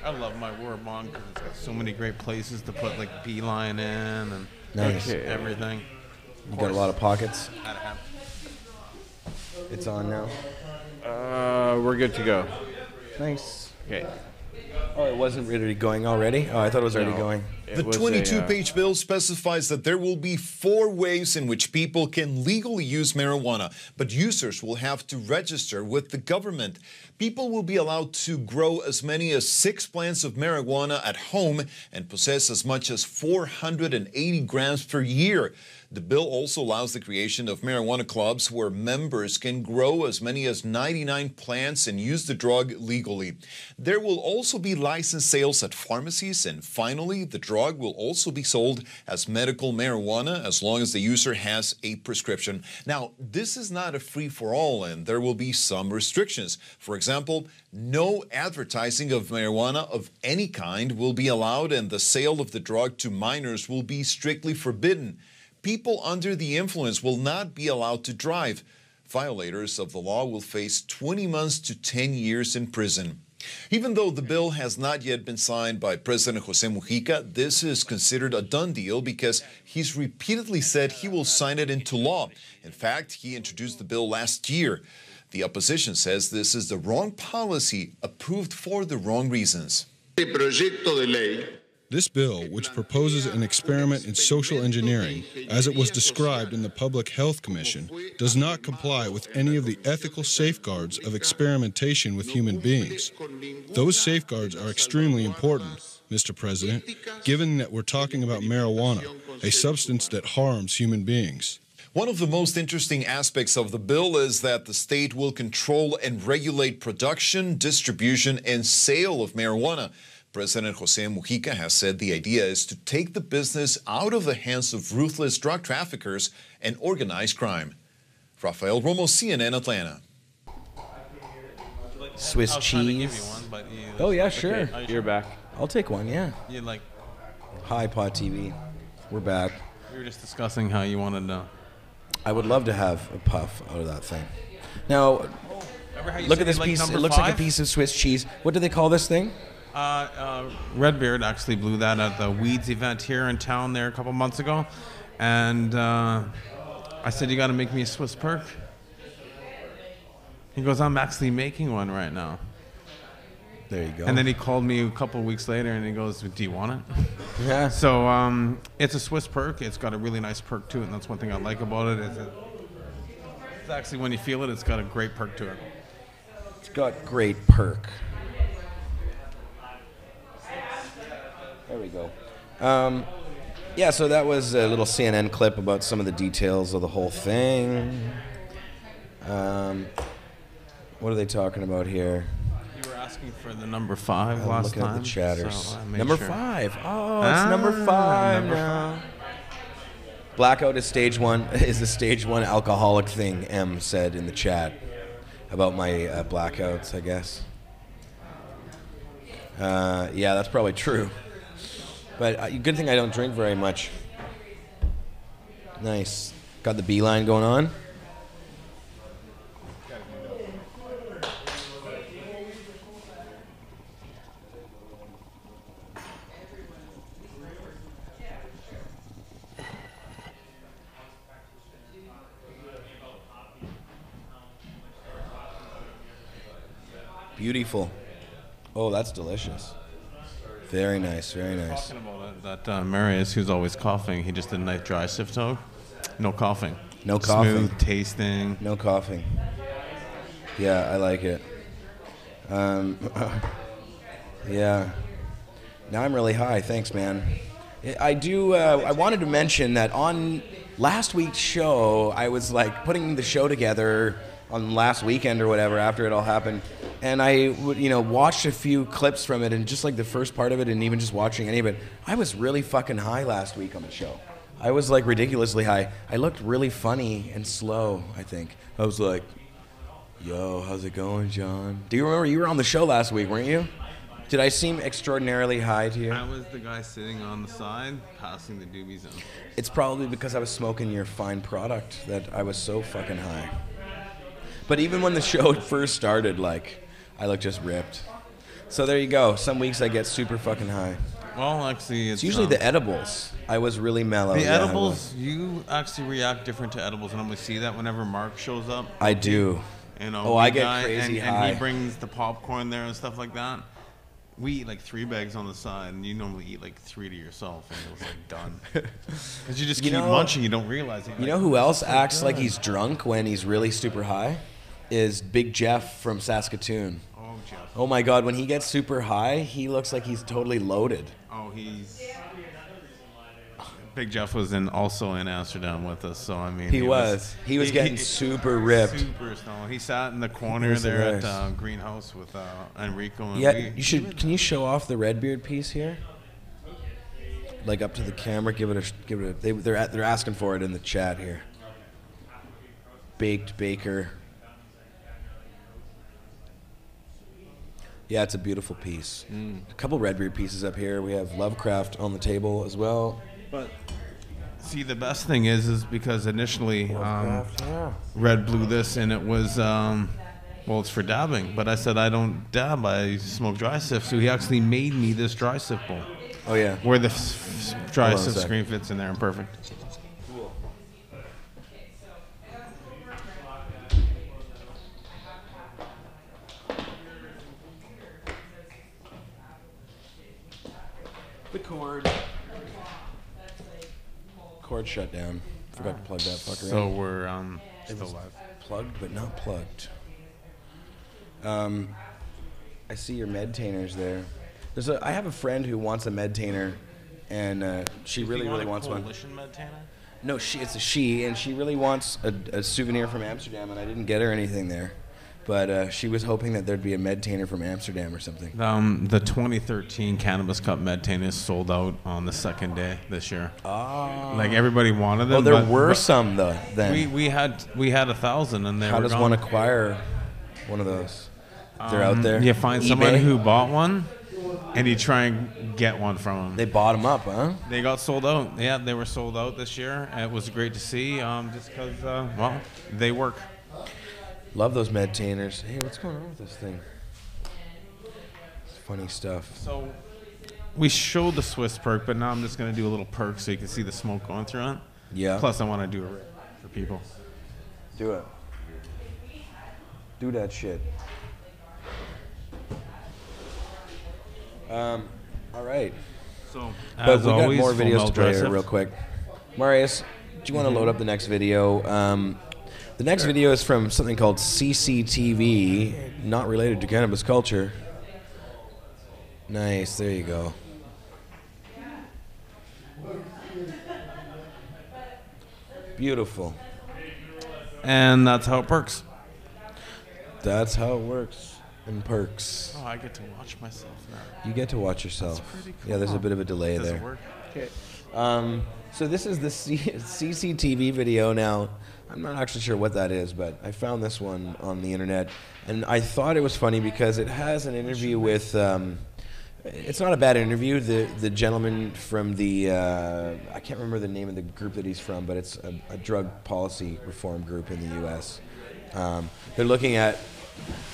I love my Warmont because it's got so many great places to put like beeline in and Nice. everything. You got a lot of pockets. It's on now. We're good to go. Nice. Okay. Oh, it wasn't really going already? Oh, I thought it was already No. going. The 22-page bill specifies that there will be 4 ways in which people can legally use marijuana, but users will have to register with the government. People will be allowed to grow as many as 6 plants of marijuana at home and possess as much as 480 grams per year. The bill also allows the creation of marijuana clubs where members can grow as many as 99 plants and use the drug legally. There will also be licensed sales at pharmacies, and finally, the drug will also be sold as medical marijuana as long as the user has a prescription. Now, this is not a free-for-all, and there will be some restrictions. For example, no advertising of marijuana of any kind will be allowed, and the sale of the drug to minors will be strictly forbidden. People under the influence will not be allowed to drive. Violators of the law will face 20 months to 10 years in prison. Even though the bill has not yet been signed by President José Mujica, this is considered a done deal because he's repeatedly said he will sign it into law. In fact, he introduced the bill last year. The opposition says this is the wrong policy, approved for the wrong reasons. This bill, which proposes an experiment in social engineering, as it was described in the Public Health Commission, does not comply with any of the ethical safeguards of experimentation with human beings. Those safeguards are extremely important, Mr. President, given that we're talking about marijuana, a substance that harms human beings. One of the most interesting aspects of the bill is that the state will control and regulate production, distribution, and sale of marijuana. President José Mujica has said the idea is to take the business out of the hands of ruthless drug traffickers and organized crime. Rafael Romo, CNN, Atlanta. Swiss cheese. Oh yeah, sure. Okay, you're back. I'll take one. Yeah. You like? Hi, Pot TV. We're back. We were just discussing how you wanted to. I would love to have a puff out of that thing. Now, look at this piece. It looks like a piece of Swiss cheese. What do they call this thing? Redbeard actually blew that at the Weeds event here in town there a couple months ago, and I said, "You got to make me a Swiss perk." He goes, "I'm actually making one right now." There you go. And then he called me a couple of weeks later, and he goes, "Do you want it?" Yeah. So it's a Swiss perk. It's got a really nice perk to it, and that's one thing I like about it. It's actually, when you feel it, it's got a great perk to it. It's got great perk. There we go. Yeah, so that was a little CNN clip about some of the details of the whole thing. What are they talking about here? You were asking for the number 5 last looking time. At the chatters. So number sure. 5. Oh, it's number 5 now. Blackout is stage 1. Is the stage 1 alcoholic thing? M said in the chat about my blackouts, I guess. Yeah, that's probably true. But good thing I don't drink very much. Nice. Got the beeline going on. Beautiful. Oh, that's delicious. Very nice, very nice. Talking about that Marius, who's always coughing, he just did a nice dry sift out. No coughing. No coughing. Smooth tasting. No coughing. Yeah, I like it. Yeah. Now I'm really high. Thanks, man. I do. I wanted to mention that on last week's show, I was like putting the show together on last weekend or whatever after it all happened, and I watched a few clips from it, and just like the first part of it, and even just watching any of it, I was really fucking high last week on the show. I was like ridiculously high. I looked really funny and slow, I think. I was like, "Yo, how's it going, John?" Do you remember you were on the show last week, weren't you? Did I seem extraordinarily high to you? I was the guy sitting on the side, passing the doobies in. It's probably because I was smoking your fine product that I was so fucking high. But even when the show first started, like, I looked just ripped. So there you go. Some weeks I get super fucking high. Well, actually, it's usually the edibles. I was really mellow. The edibles, you actually react different to edibles. I normally see that whenever Mark shows up. I do. You know, oh, I get crazy high. And he brings the popcorn there and stuff like that. we eat like 3 bags on the side, and you normally eat like 3 to yourself, and it was like done. Because you just keep munching, you don't realize it. You know who else acts like he's drunk when he's really super high? Is Big Jeff from Saskatoon. Oh, Jeff. Oh my God, when he gets super high, he looks like he's totally loaded. Oh, Big Jeff was also in Amsterdam with us, so I mean... He was getting super ripped. Super stoned. He sat in the corner there at Greenhouse with Enrico. And Can you show off the Redbeard piece here? Like up to the camera, give it a. They're asking for it in the chat here. Baked Baker. Yeah, it's a beautiful piece. A couple Redbeard pieces up here. We have Lovecraft on the table as well. But see, the best thing is because initially Red blew this, and it was well, it's for dabbing. But I said I don't dab; I smoke dry sift. So he actually made me this dry sift bowl. Oh yeah, where the dry sift screen fits in there and perfect. Cool. The cord shut down. Forgot to plug that fucker in. So we're still live. Plugged but not plugged. I see your medtainers there. I have a friend who wants a medtainer, and she really wants one. Medtainer? No, it's a she, and she really wants a souvenir from Amsterdam, and I didn't get her anything there. But she was hoping that there'd be a medtainer from Amsterdam or something. The 2013 Cannabis Cup medtainer is sold out on the second day this year. Oh. Like everybody wanted them. Oh, there were some though. Then we had 1,000, and they How were does gone. one acquire one of those? They're out there. You find someone eBay? who bought one, and you try and get one from them. They bought them up, huh? They got sold out. Yeah, they were sold out this year. It was great to see, just because, well, they work. Love those medtainers. Hey, what's going on with this thing? It's funny stuff. So we showed the Swiss perk, but now I'm just going to do a little perk so you can see the smoke going through it. Yeah. Plus, I want to do a rip for people. Do it. Do that shit. All right. So, but as we always, got more videos full to play melt here dry real sift. quick. Marius, do you want to load up the next video? The next video is from something called CCTV, not related to cannabis culture. Nice, there you go. Beautiful. And that's how it perks. That's how it works in perks. Oh, I get to watch myself now. You get to watch yourself. That's pretty cool. Yeah, there's a bit of a delay Does there. it work? Okay. So this is the CCTV video. Now, I'm not actually sure what that is, but I found this one on the internet, and I thought it was funny because it has an interview with. It's not a bad interview. The gentleman from the I can't remember the name of the group that he's from, but it's a drug policy reform group in the U.S. They're looking at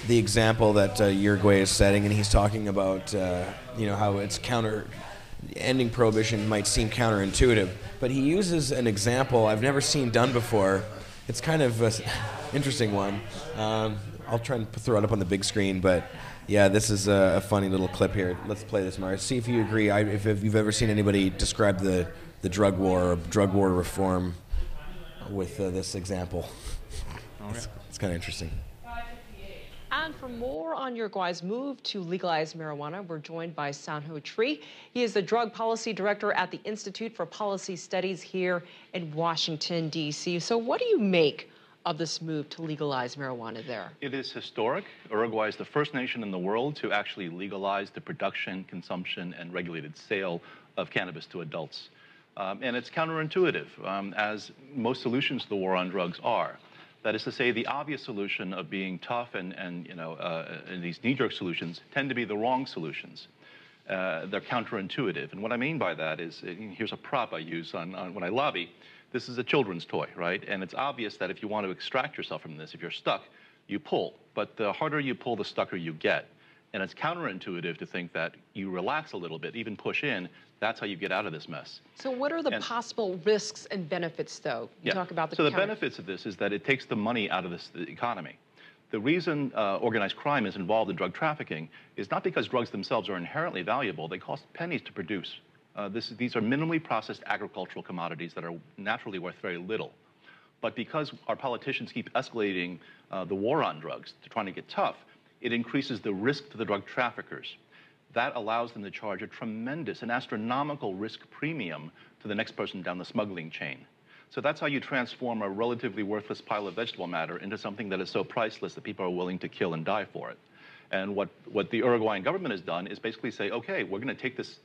the example that Uruguay is setting, and he's talking about how it's ending prohibition might seem counterintuitive, but he uses an example I've never seen done before. It's kind of an interesting one. I'll try and throw it up on the big screen, but yeah, this is a funny little clip here. Let's play this, Marius. See if you agree. If you've ever seen anybody describe the drug war or drug war reform with this example. Okay. It's kind of interesting. And for more on Uruguay's move to legalize marijuana, we're joined by Sanho Tree. He is the drug policy director at the Institute for Policy Studies here in Washington, D.C. So what do you make of this move to legalize marijuana there? It is historic. Uruguay is the first nation in the world to actually legalize the production, consumption, and regulated sale of cannabis to adults. And it's counterintuitive, as most solutions to the war on drugs are. That is to say, the obvious solution of being tough and these knee-jerk solutions tend to be the wrong solutions. They're counterintuitive. And what I mean by that is, here's a prop I use when I lobby. This is a children's toy, right? And it's obvious that if you want to extract yourself from this, if you're stuck, you pull. But the harder you pull, the stucker you get. And it's counterintuitive to think that you relax a little bit, even push in, that's how you get out of this mess. So what are the possible risks and benefits, though? You talk about the benefits of this is that it takes the money out of the economy. The reason organized crime is involved in drug trafficking is not because drugs themselves are inherently valuable. They cost pennies to produce. These are minimally processed agricultural commodities that are naturally worth very little. But because our politicians keep escalating the war on drugs to trying to get tough, it increases the risk to the drug traffickers. That allows them to charge a tremendous and astronomical risk premium to the next person down the smuggling chain. So that's how you transform a relatively worthless pile of vegetable matter into something that is so priceless that people are willing to kill and die for it. And what the Uruguayan government has done is basically say, okay, we're going to take this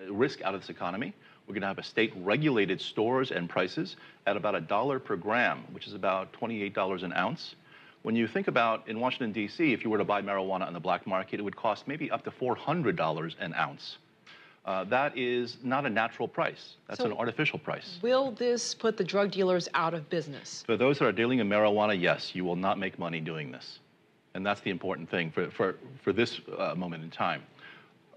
risk out of this economy. We're going to have a state-regulated stores and prices at about $1 per gram, which is about $28 an ounce. When you think about in Washington, D.C., if you were to buy marijuana on the black market, it would cost maybe up to $400 an ounce. That is not a natural price. That's an artificial price. Will this put the drug dealers out of business? For those that are dealing in marijuana, yes, you will not make money doing this. And that's the important thing for this moment in time.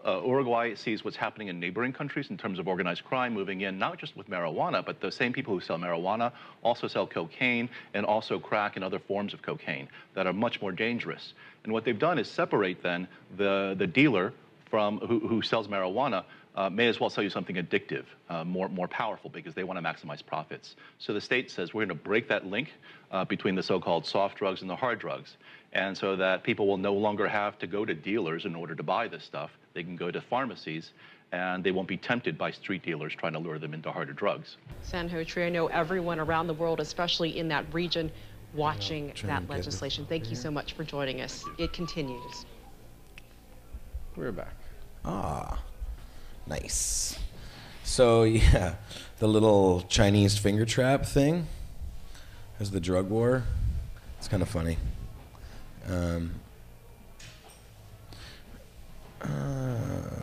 Uruguay sees what's happening in neighboring countries in terms of organized crime moving in, not just with marijuana, but the same people who sell marijuana also sell cocaine and also crack and other forms of cocaine that are much more dangerous. And what they've done is separate then the dealer from who sells marijuana may as well sell you something addictive, more powerful, because they want to maximize profits. So the state says we're going to break that link between the so-called soft drugs and the hard drugs. And so that people will no longer have to go to dealers in order to buy this stuff. They can go to pharmacies, and they won't be tempted by street dealers trying to lure them into harder drugs. Sanho Tree, I know everyone around the world, especially in that region, watching that legislation. Thank you so much for joining us. It continues. We're back. Ah, nice. So, yeah, the little Chinese finger trap thing has the drug war. It's kind of funny.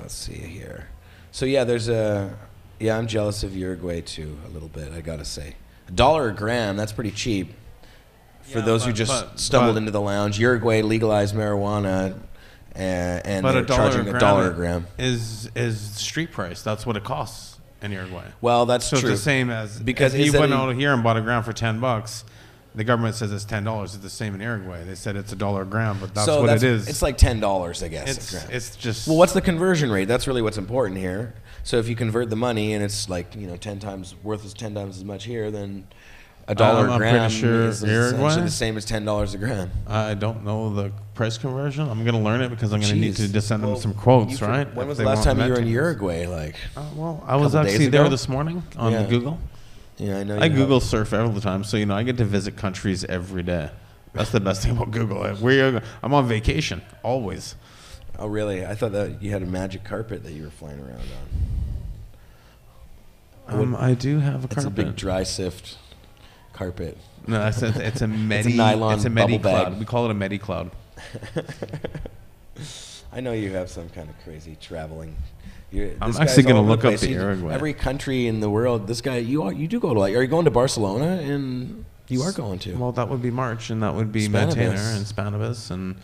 Let's see here. So yeah, I'm jealous of Uruguay too, a little bit, I gotta say. $1 a gram, that's pretty cheap. For those who just stumbled into the lounge, Uruguay legalized marijuana, and they're charging $1 a gram. Is street price. That's what it costs in Uruguay. Well, that's true. So it's the same as, because if you went out here and bought a gram for $10, the government says it's $10. It's the same in Uruguay. They said it's $1 a gram, but that's what it is. It's like $10, I guess. It's just. Well, what's the conversion rate? That's really what's important here. So if you convert the money and it's like 10 times worth is 10 times as much here, then $1 a gram is essentially the same as $10 a gram. I don't know the price conversion. I'm going to learn it because I'm going to need to just send them some quotes, right? When was the last time you were in Uruguay? Well, I was actually there this morning on Google. Yeah, I know. I Google surf all the time, so I get to visit countries every day. That's the best thing about Google. I'm on vacation always. Oh, really? I thought that you had a magic carpet that you were flying around on. I do have a carpet. It's a big dry sift carpet. No, it's a medi. It's a nylon it's a medi bubble bag. cloud. We call it a medi cloud. I know you have some kind of crazy traveling. I'm actually going to look up the Uruguay. Every country in the world, this guy, you do go to. Are you going to Barcelona? And you are going to. Well, that would be March, and that would be Metrotown and Cannabis, and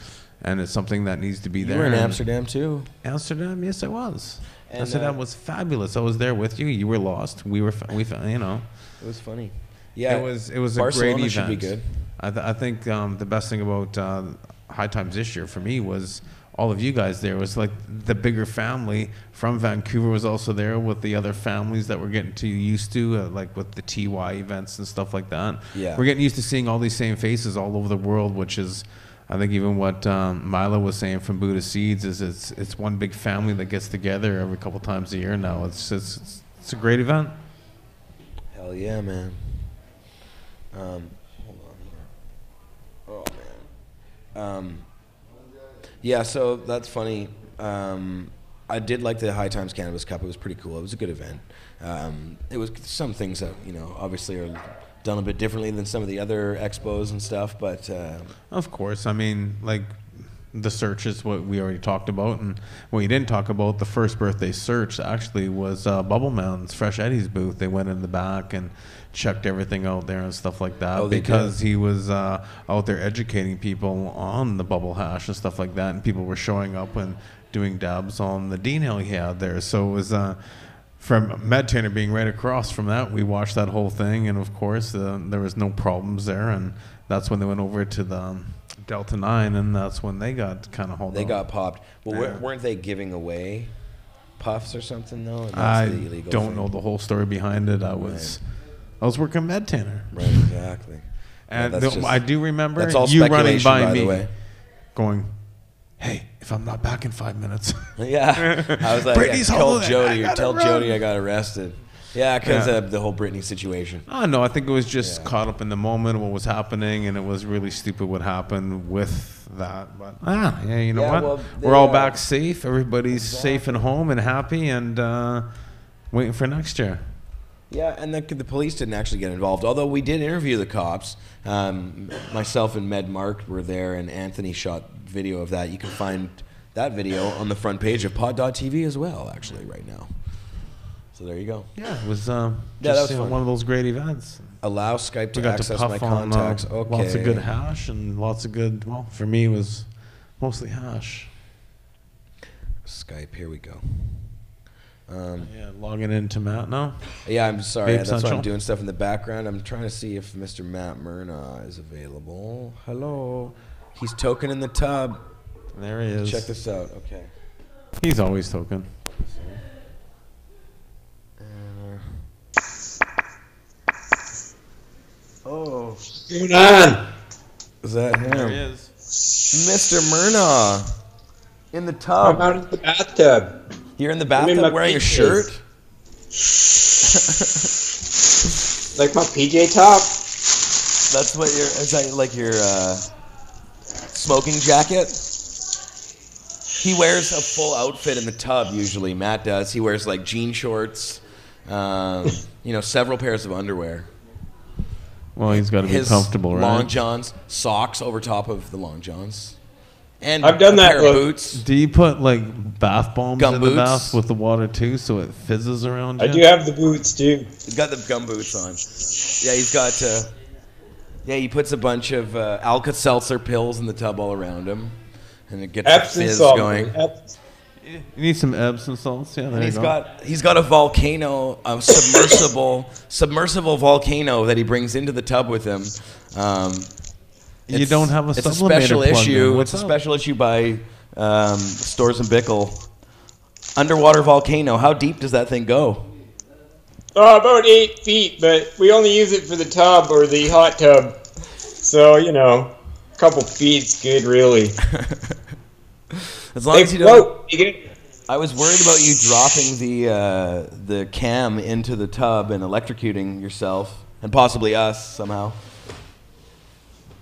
it's something that needs to be there. You were in Amsterdam too. Amsterdam, yes, I was. Amsterdam was fabulous. I was there with you. You were lost. We found. It was funny. Yeah, it was Barcelona a great event. Should be good. I think the best thing about High Times this year for me was all of you guys there. It was like the bigger family from Vancouver was also there with the other families that we're getting too used to, like with the TY events and stuff like that. Yeah. We're getting used to seeing all these same faces all over the world, which is, I think even what Milo was saying from Buddha Seeds is it's one big family that gets together every couple times a year now. It's a great event. Hell yeah, man. Hold on here. Oh man. Yeah, so that's funny. I did like the High Times Cannabis Cup. It was pretty cool. It was a good event. It was some things that obviously are done a bit differently than some of the other expos and stuff, but of course, I mean, like the search is what we already talked about, and what you didn't talk about, the first birthday search actually was Bubble Mountain's Fresh Eddie's booth. They went in the back and checked everything out there and stuff like that, because he was out there educating people on the bubble hash and stuff like that, and people were showing up and doing dabs on the D-nail he had there. So it was from Metrotown being right across from that, we watched that whole thing, and of course there was no problems there, and that's when they went over to the Delta 9, and that's when they got kind of hauled They out. got popped. Well, Yeah. weren't they giving away puffs or something though? And that's I the illegal don't thing. know the whole story behind it. I was working MedTanner. Right, exactly. And Yeah, that's just- I do remember that's all you running speculation, by by the me, way. going, "Hey, if I'm not back in 5 minutes." Yeah, I was like, Brittany's tell holding it. Jody I or gotta tell run. Jody I got arrested. Yeah, because Yeah. of the whole Britney situation. Oh no, I think it was just caught up in the moment, what was happening, and it was really stupid what happened with that. But yeah, you know Yeah, what? well, We're all they, back safe. Everybody's safe and home and happy, and waiting for next year. Yeah, and the police didn't actually get involved, although we did interview the cops. Myself and Med Mark were there, and Anthony shot video of that. You can find that video on the front page of Pot TV as well, actually, right now. So there you go. Yeah, it was that just was fun. one of those great events. Allow Skype to We got access to my puff on contacts. Okay. lots of good hash and lots of good. Well, for me, it was mostly hash. Skype, here we go. Yeah, logging into Matt now. Yeah, I'm sorry. Vape That's why Central. I'm doing stuff in the background. I'm trying to see if Mr. Matt Myrna is available. Hello. He's token in the tub. There he is. Check this out. Okay. He's always token. Oh. What's going on? Is that him? There he is. Mr. Myrna. In the tub. I'm out in the bathtub. You're in the I'm in bathtub my wearing a PJs. shirt? Like my PJ top. That's what your, is that like your smoking jacket? He wears a full outfit in the tub usually. Matt does. He wears like jean shorts, several pairs of underwear. Well, he's got to be His comfortable, right? long johns, socks over top of the long johns. And I've done a that pair of look. boots. Do you put like bath bombs Gum in the boots? bath with the water too, so it fizzes around you? I do have the boots too. He's got the gum boots on. Yeah, he's got. He puts a bunch of Alka-Seltzer pills in the tub all around him, and it gets the Epsom fizz salt. going. You need some Epsom salts, yeah. There And you he's go. got a volcano, a submersible volcano that he brings into the tub with him. You don't have a It's a sublimator special plugged in. issue. What's It's a up? special issue by Stores and Bickle. Underwater volcano. How deep does that thing go? Oh, about 8 feet, but we only use it for the tub or the hot tub. So, a couple feet's good, really. As long as you don't. I was worried about you dropping the cam into the tub and electrocuting yourself and possibly us somehow.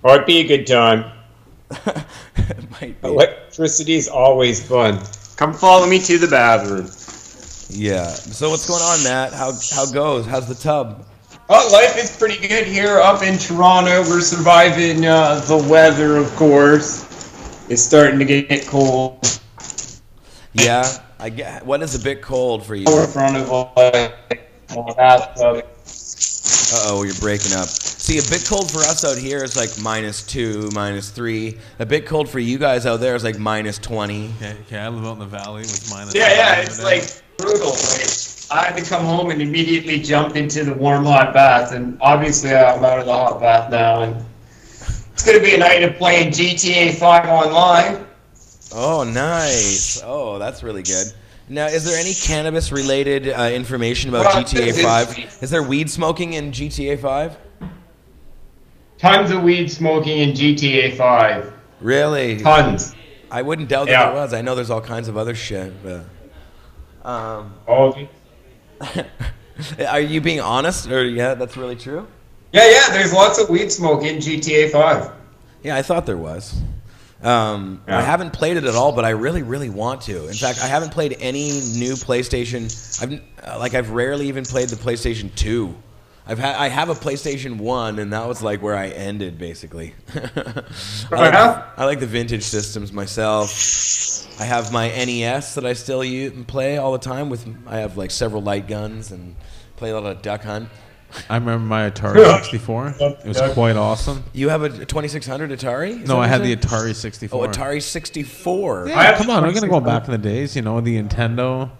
Oh, it'd be a good time. It might be. Electricity is always fun. Come follow me to the bathroom. Yeah. So what's going on, Matt? How goes? How's the tub? Oh, life is pretty good here up in Toronto. We're surviving the weather, of course. It's starting to get cold. Yeah. I get. What is a bit cold for you? We're in front of a bathtub. Uh-oh, you're breaking up. See, a bit cold for us out here is like -2, -3. A bit cold for you guys out there is like -20. Okay, I live out in the valley with minus. Yeah, it's like brutal. Like, I had to come home and immediately jump into the warm hot bath, and obviously I'm out of the hot bath now, and it's gonna be a night of playing GTA 5 online. Oh, nice. Oh, that's really good. Now, is there any cannabis-related information about GTA 5? Is there weed smoking in GTA 5? Tons of weed smoking in GTA 5. Really? Tons. I wouldn't doubt that Yeah. there was. I know there's all kinds of other shit, but... Are you being honest? Or yeah, that's really true? Yeah, there's lots of weed smoke in GTA 5. Yeah, I thought there was. I haven't played it at all, but I really, really want to. In fact, I haven't played any new PlayStation. I've rarely even played the PlayStation 2. I have a PlayStation 1, and that was like where I ended, basically. I like the vintage systems myself. I have my NES that I still play all the time. I have like several light guns and play a lot of Duck Hunt. I remember my Atari 64. It was quite awesome. You have a 2600 Atari? Is No, that I what had you the said? Atari 64. Oh, Atari 64. Yeah, come on, we're gonna go back in the days. You know, the Nintendo.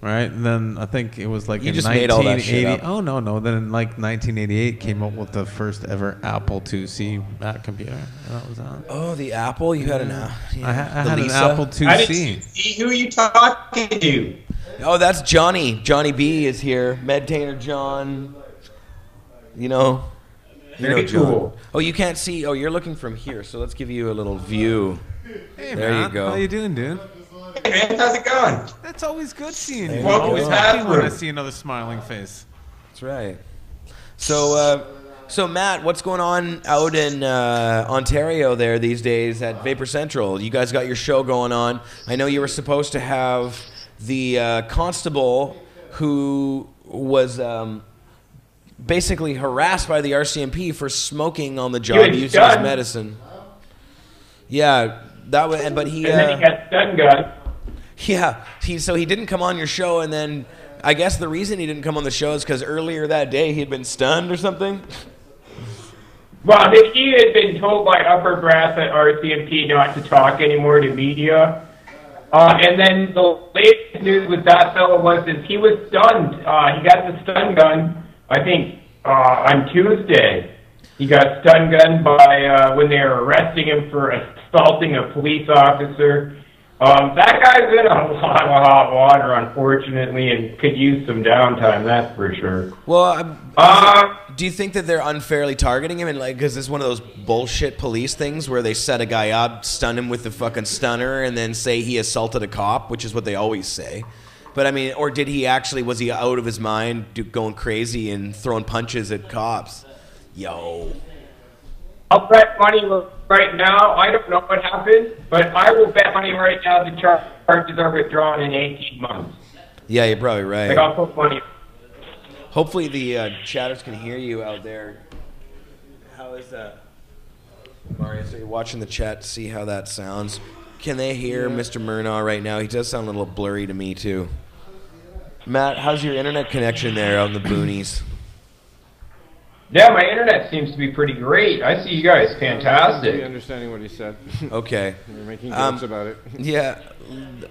right? And then I think it was like You in just made all that 1980. shit up. Oh no! Then in like 1988 came up with the first ever Apple IIc Mac computer. And that was that. Oh, the Apple. You had an. I The had an Lisa? Apple I didn't IIc. see who you talking to. Oh, that's Johnny. Johnny B is here. Medtainer John. You know. Very John. cool. Oh, you can't see. Oh, you're looking from here. So let's give you a little view. Hey there man, you go. how you doing, dude? Hey man, how's it going? That's always good seeing you. Welcome Always to happy when I Bathroom. see another smiling face. That's right. So Matt, what's going on out in Ontario there these days at Vapor Central? You guys got your show going on. I know you were supposed to have the constable who was basically harassed by the RCMP for smoking on the job using his done. medicine. Yeah, that was. But he. And then he got stun gun. Yeah, so he didn't come on your show, and then I guess the reason he didn't come on the show is because earlier that day he had been stunned or something. Well, he had been told by upper brass at RCMP not to talk anymore to media. And then the latest news with that fellow was that he was stunned. He got the stun gun, I think, on Tuesday. He got stun gunned by when they were arresting him for assaulting a police officer. That guy's in a lot of hot water, unfortunately, and could use some downtime, that's for sure. Well, do you think that they're unfairly targeting him? And like, because this is one of those bullshit police things where they set a guy up, stun him with the fucking stunner, and then say he assaulted a cop, which is what they always say. But I mean, or did he actually, was he out of his mind, going crazy and throwing punches at cops? Yo. I'll bet money right now. I don't know what happened, but I will bet money right now the charges are withdrawn in 18 months. Yeah, you're probably right. Like, I'll put money. Hopefully the chatters can hear you out there. How is that? Marius, are you watching the chat to see how that sounds? Can they hear Mr. Murnau right now? He does sound a little blurry to me, too. Matt, how's your internet connection there on the boonies? Yeah, my internet seems to be pretty great. I see you guys. Fantastic. Understanding what he said. Okay. You're making jokes about it. Yeah.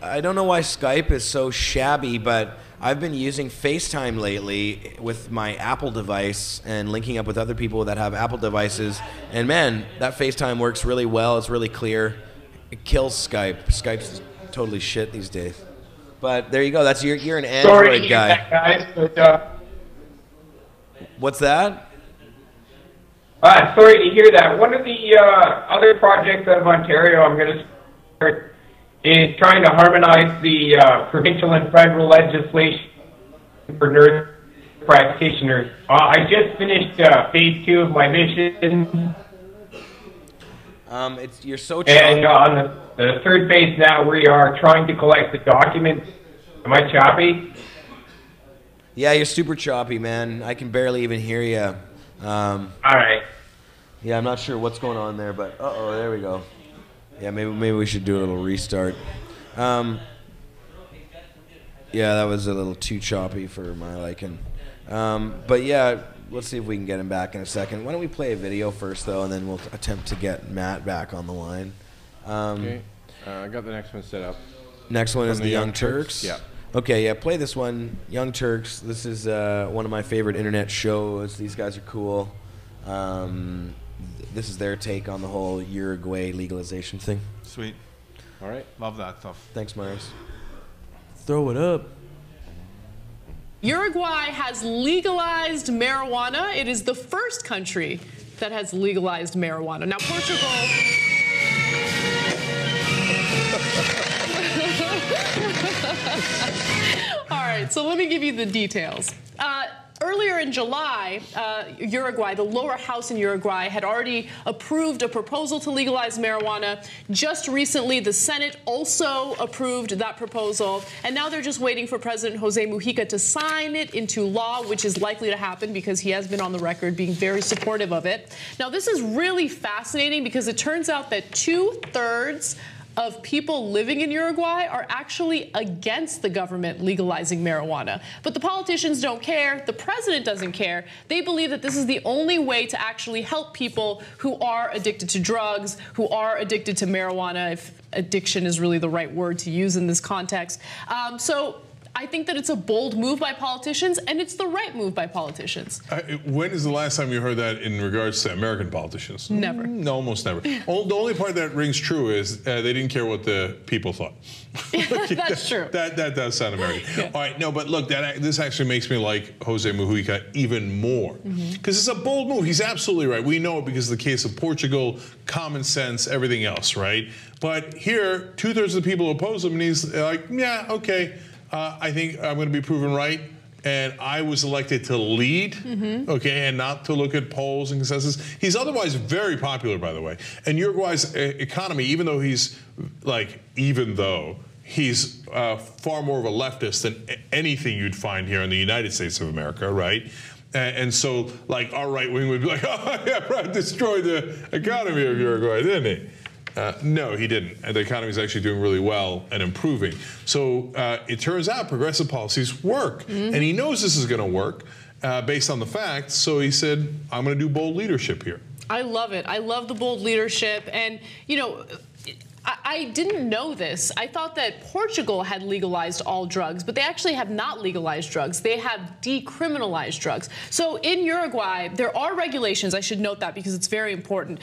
I don't know why Skype is so shabby, but I've been using FaceTime lately with my Apple device and linking up with other people that have Apple devices. And man, that FaceTime works really well. It's really clear. It kills Skype. Skype's totally shit these days. But there you go. That's you're an Android guy. That, guys, but, What's that? sorry to hear that. One of the other projects out of Ontario I'm going to start is trying to harmonize the provincial and federal legislation for nurse practitioners. I just finished phase 2 of my mission. You're so and on the third phase now, we are trying to collect the documents. Am I choppy? Yeah, you're super choppy, man. I can barely even hear you. All right. Yeah, I'm not sure what's going on there, but uh-oh, there we go. Yeah, maybe we should do a little restart. Yeah, that was a little too choppy for my liking. But yeah, let's see if we can get him back in a second. Why don't we play a video first, though, and then we'll attempt to get Matt back on the line. Okay. I got the next one set up. Next one From is the Young Turks? Yeah. Okay, yeah, play this one. Young Turks. This is one of my favorite internet shows. These guys are cool. This is their take on the whole Uruguay legalization thing. Sweet. All right. Love that stuff. Thanks, Marius. Throw it up. Uruguay has legalized marijuana. It is the first country that has legalized marijuana. Now, Portugal... All right, so let me give you the details. Earlier in July, Uruguay, the lower house in Uruguay, had already approved a proposal to legalize marijuana. Just recently, the Senate also approved that proposal, and now they're just waiting for President Jose Mujica to sign it into law, which is likely to happen because he has been on the record being very supportive of it. Now, this is really fascinating because it turns out that 2/3 of people living in Uruguay are actually against the government legalizing marijuana. But the politicians don't care. The president doesn't care. They believe that this is the only way to actually help people who are addicted to drugs, who are addicted to marijuana, if addiction is really the right word to use in this context. So I think that it's a bold move by politicians, and it's the right move by politicians. When is the last time you heard that in regards to American politicians? Never. No, almost never. The only part that rings true is they didn't care what the people thought. That's true. That does sound American. Yeah. All right, no, but look, this actually makes me like Jose Mujica even more. Because it's a bold move. He's absolutely right. We know it because of the case of Portugal, common sense, everything else, right? But here, 2/3 of the people oppose him, and he's like, yeah, okay, I think I'm going to be proven right. And I was elected to lead, okay, and not to look at polls and consensus. He's otherwise very popular, by the way. And Uruguay's economy, even though he's far more of a leftist than anything you'd find here in the United States of America, right? And so, like, our right wing would be like, oh, yeah, Brad destroyed the economy of Uruguay, didn't he? No, he didn't. The economy is actually doing really well and improving. So it turns out progressive policies work. And he knows this is going to work based on the facts. So he said, I'm going to do bold leadership here. I love it. I love the bold leadership. And, you know, I didn't know this. I thought that Portugal had legalized all drugs, but they actually have not legalized drugs. They have decriminalized drugs. So in Uruguay, there are regulations. I should note that because it's very important.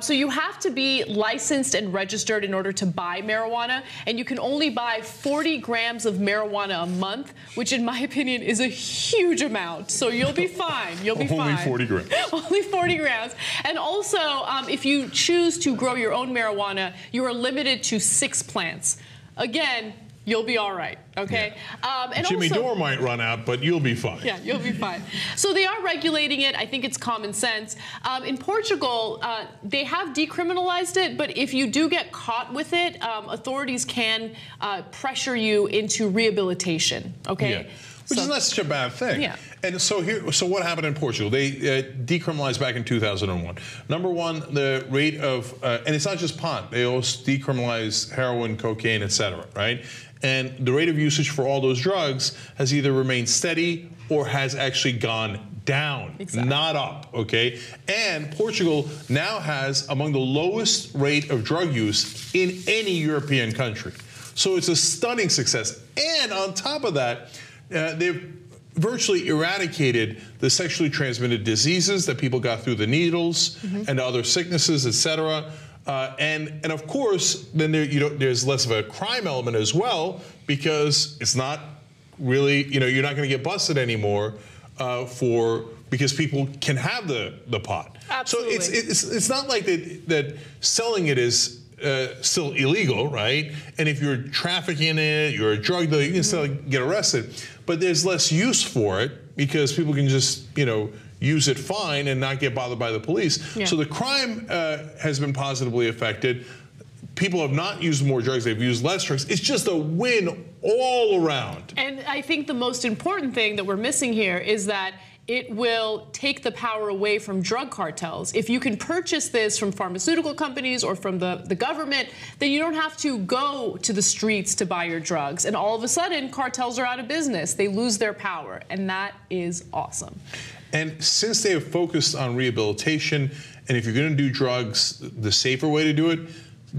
So you have to be licensed and registered in order to buy marijuana, and you can only buy 40 grams of marijuana a month, which in my opinion is a huge amount. So you'll be fine. You'll be fine. Only 40 grams. Only 40 grams. And also, if you choose to grow your own marijuana, you are limited to 6 plants. Again, you'll be all right, okay? Yeah. And Jimmy also, Dore might run out, but you'll be fine. Yeah, you'll be fine. So they are regulating it. I think it's common sense. In Portugal, they have decriminalized it, but if you do get caught with it, authorities can pressure you into rehabilitation, okay? Yeah. Which is not such a bad thing. Yeah. And so what happened in Portugal? They decriminalized back in 2001. Number one, the rate of, and it's not just pot, they also decriminalized heroin, cocaine, etc., right? And the rate of usage for all those drugs has either remained steady or has actually gone down, not up, okay? And Portugal now has among the lowest rate of drug use in any European country. So it's a stunning success. And on top of that, they've virtually eradicated the sexually transmitted diseases that people got through the needles and other sicknesses, etc. And of course, then there's less of a crime element as well because it's not really, you're not going to get busted anymore because people can have the pot. Absolutely. So it's not like that selling it is still illegal, right? And if you're trafficking it, you're a drug dealer, you can still get arrested. But there's less use for it because people can just, use it fine and not get bothered by the police. Yeah. So the crime has been positively affected. People have not used more drugs, they've used less drugs. It's just a win all around. And I think the most important thing that we're missing here is that it will take the power away from drug cartels. If you can purchase this from pharmaceutical companies or from the government, then you don't have to go to the streets to buy your drugs. And all of a sudden, cartels are out of business. They lose their power. And that is awesome. And since they have focused on rehabilitation, and if you're going to do drugs, the safer way to do it,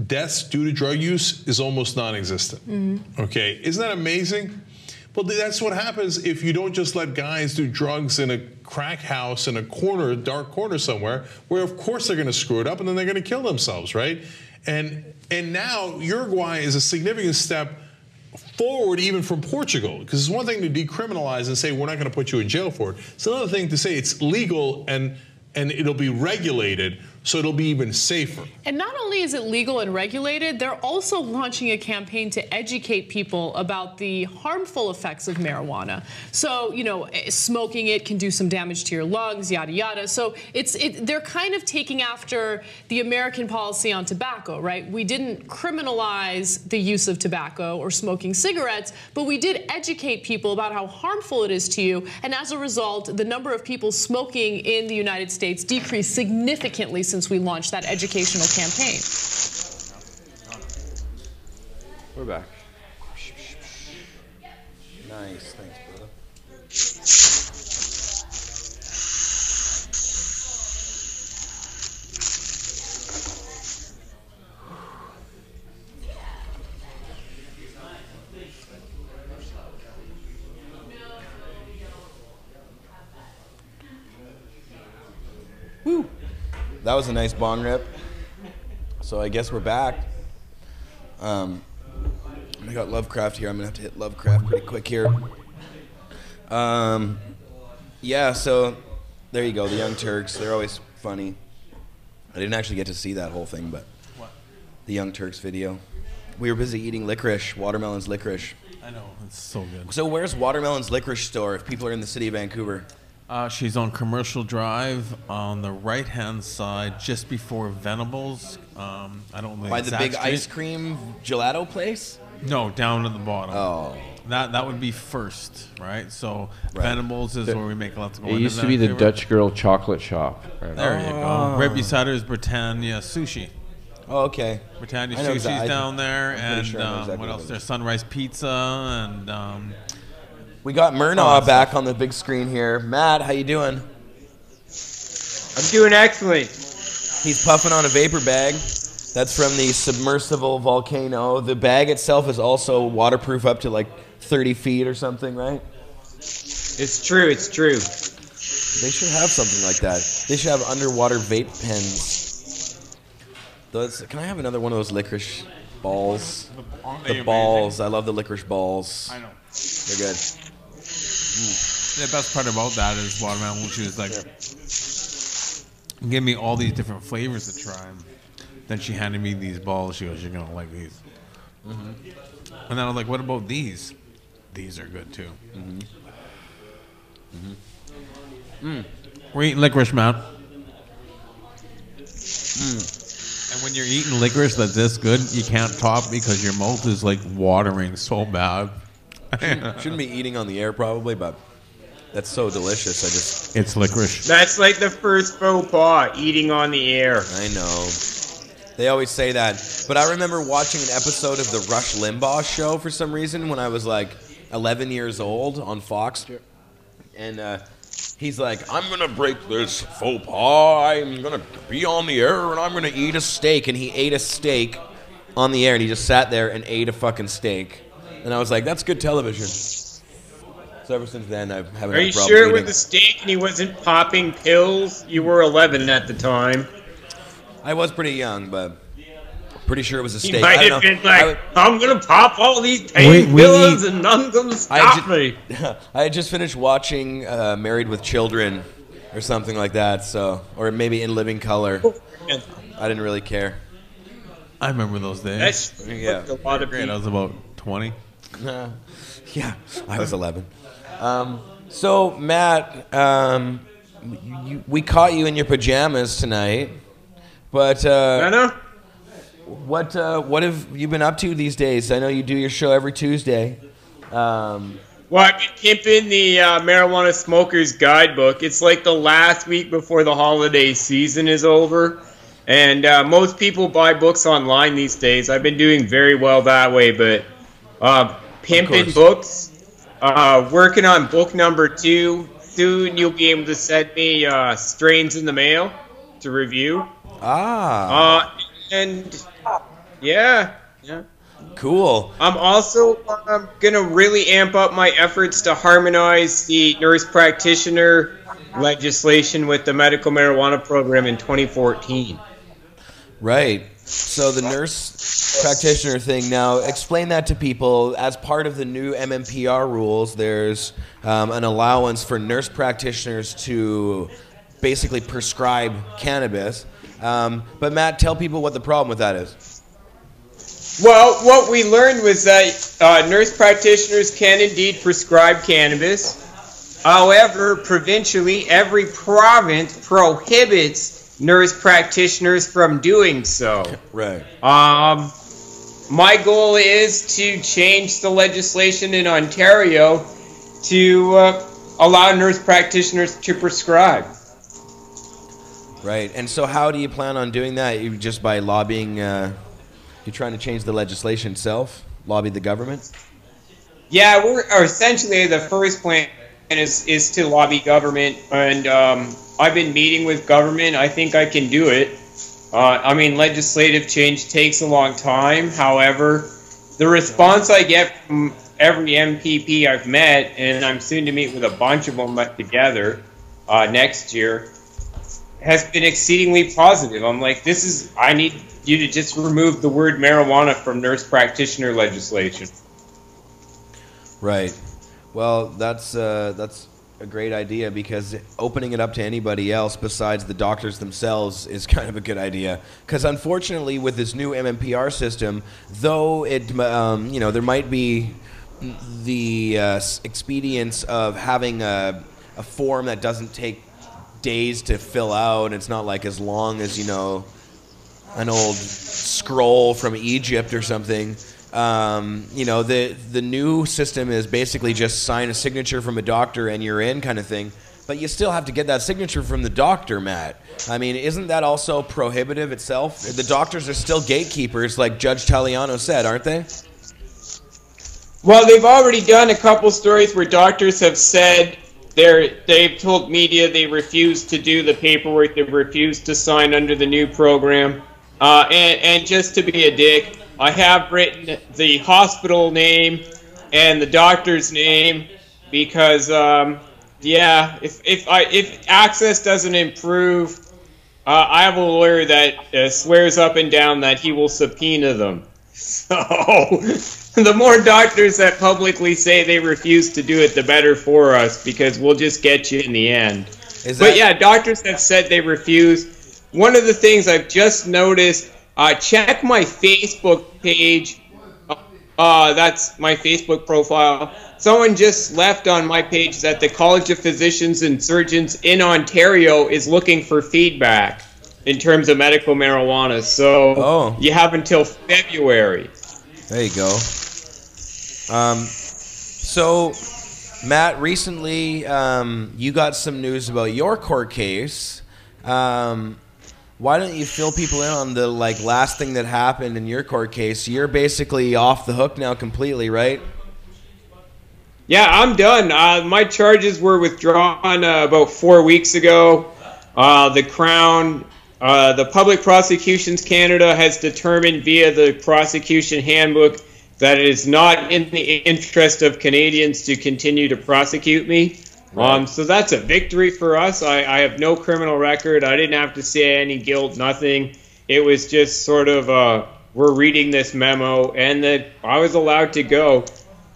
deaths due to drug use is almost non-existent. Okay, isn't that amazing? Well, that's what happens if you don't just let guys do drugs in a crack house in a corner, dark corner somewhere, where of course they're going to screw it up and then they're going to kill themselves, right? And now Uruguay is a significant step forward even from Portugal, because it's one thing to decriminalize and say we're not going to put you in jail for it. It's another thing to say it's legal and it'll be regulated, so it'll be even safer. And not only is it legal and regulated, they're also launching a campaign to educate people about the harmful effects of marijuana. So, smoking it can do some damage to your lungs, yada, yada. So they're kind of taking after the American policy on tobacco, right? We didn't criminalize the use of tobacco or smoking cigarettes, but we did educate people about how harmful it is to you. And as a result, the number of people smoking in the United States decreased significantly since we launched that educational campaign. We're back. Nice, thanks, brother. that was a nice bong rip. So I guess we're back. I got Lovecraft here. I'm gonna have to hit Lovecraft pretty quick here. Yeah, so there you go. The Young Turks. They're always funny. I didn't actually get to see that whole thing, but the Young Turks video. We were busy eating licorice, Watermelon's licorice. I know, it's so good. So where's Watermelon's licorice store if people are in the city of Vancouver? She's on Commercial Drive on the right-hand side, just before Venables. I don't know By the big ice cream gelato place? No, down at the bottom. Oh. That would be first, right? So Venables is where we make a lot to go. It used to be the Dutch Girl chocolate shop. Right? There you go. Right beside her is Britannia Sushi. Oh, okay. Britannia I know Sushi's exactly. down there, I'm pretty and sure I know exactly what what else? it is. There's Sunrise Pizza, and we got Murnaugh back on the big screen here. Matt, how you doing? I'm doing excellent. He's puffing on a vapor bag. That's from the submersible volcano. The bag itself is also waterproof up to like 30 feet or something, right? It's true. It's true. They should have something like that. They should have underwater vape pens. Those, can I have another one of those licorice balls? The balls. I love the licorice balls. I know. They're good. The best part about that is Watermelon. She was like, give me all these different flavors to try. Then she handed me these balls. She goes, you're going to like these. And then I was like, what about these? These are good too. We're eating licorice, man. And when you're eating licorice that's this good, you can't talk because your mouth is like watering so bad. Shouldn't be eating on the air probably, but that's so delicious. It's licorice. That's like the first faux pas, eating on the air. I know. They always say that. But I remember watching an episode of the Rush Limbaugh show for some reason when I was like 11 years old on Fox. And he's like, I'm going to break this faux pas. I'm going to be on the air and I'm going to eat a steak. And he ate a steak on the air and he just sat there and ate a fucking steak. And I was like, that's good television. So ever since then, I've haven't Are had you problems sure it eating. was a steak and he wasn't popping pills? You were 11 at the time. I was pretty young, but pretty sure it was a steak. He might I have don't know. been like, I'm going to pop all these pain pills and none's going to stop me. I had just finished watching Married with Children or something like that, so, or maybe In Living Color. I didn't really care. I remember those days. That's a lot of great. I was about 20. Yeah, I was 11. So, Matt, we caught you in your pajamas tonight, but what have you been up to these days? I know you do your show every Tuesday. Well, I've been pimping the Marijuana Smoker's Guidebook. It's like the last week before the holiday season is over. And most people buy books online these days. I've been doing very well that way, but pimping books, working on book number 2. Soon you'll be able to send me strains in the mail to review. And yeah. Cool. I'm also going to really amp up my efforts to harmonize the nurse practitioner legislation with the medical marijuana program in 2014. Right. So the nurse practitioner thing, now explain that to people. As part of the new MMPR rules, there's an allowance for nurse practitioners to basically prescribe cannabis. But Matt, tell people what the problem with that is. Well, what we learned was that nurse practitioners can indeed prescribe cannabis. However, provincially, every province prohibits nurse practitioners from doing so. Right. My goal is to change the legislation in Ontario to allow nurse practitioners to prescribe. Right. And so how do you plan on doing that? You just by lobbying... You're trying to change the legislation itself? Lobby the government? Yeah, we're essentially the first plan is to lobby government, and I've been meeting with government. I think I can do it. I mean, legislative change takes a long time. However, the response I get from every MPP I've met, and I'm soon to meet with a bunch of them together next year, has been exceedingly positive. I'm like, I need you to just remove the word marijuana from nurse practitioner legislation. Right. Well, that's a great idea, because opening it up to anybody else besides the doctors themselves is kind of a good idea. Because unfortunately, with this new MMPR system, though it there might be the expedience of having a form that doesn't take days to fill out. It's not like as long as an old scroll from Egypt or something. The new system is basically just sign a signature from a doctor and you're in, kind of thing. But you still have to get that signature from the doctor, Matt. I mean, isn't that also prohibitive itself? The doctors are still gatekeepers, like Judge Taliano said, aren't they? Well, they've already done a couple stories where doctors have said they've told media they refuse to do the paperwork, they refuse to sign under the new program. And just to be a dick, I have written the hospital name and the doctor's name because, if access doesn't improve, I have a lawyer that swears up and down that he will subpoena them. So the more doctors that publicly say they refuse to do it, the better for us, because we'll just get you in the end. But yeah, doctors have said they refuse. One of the things I've just noticed, check my Facebook page. That's my Facebook profile. Someone just left on my page that the College of Physicians and Surgeons in Ontario is looking for feedback in terms of medical marijuana. So you have until February. There you go. So, Matt, recently you got some news about your court case. Why don't you fill people in on the last thing that happened in your court case? You're basically off the hook now completely, right? Yeah, I'm done. My charges were withdrawn about 4 weeks ago. The Crown, the Public Prosecutions Canada has determined via the prosecution handbook that it is not in the interest of Canadians to continue to prosecute me. Right. So that's a victory for us. I have no criminal record. I didn't have to say any guilt, nothing. It was just sort of, we're reading this memo, and that I was allowed to go.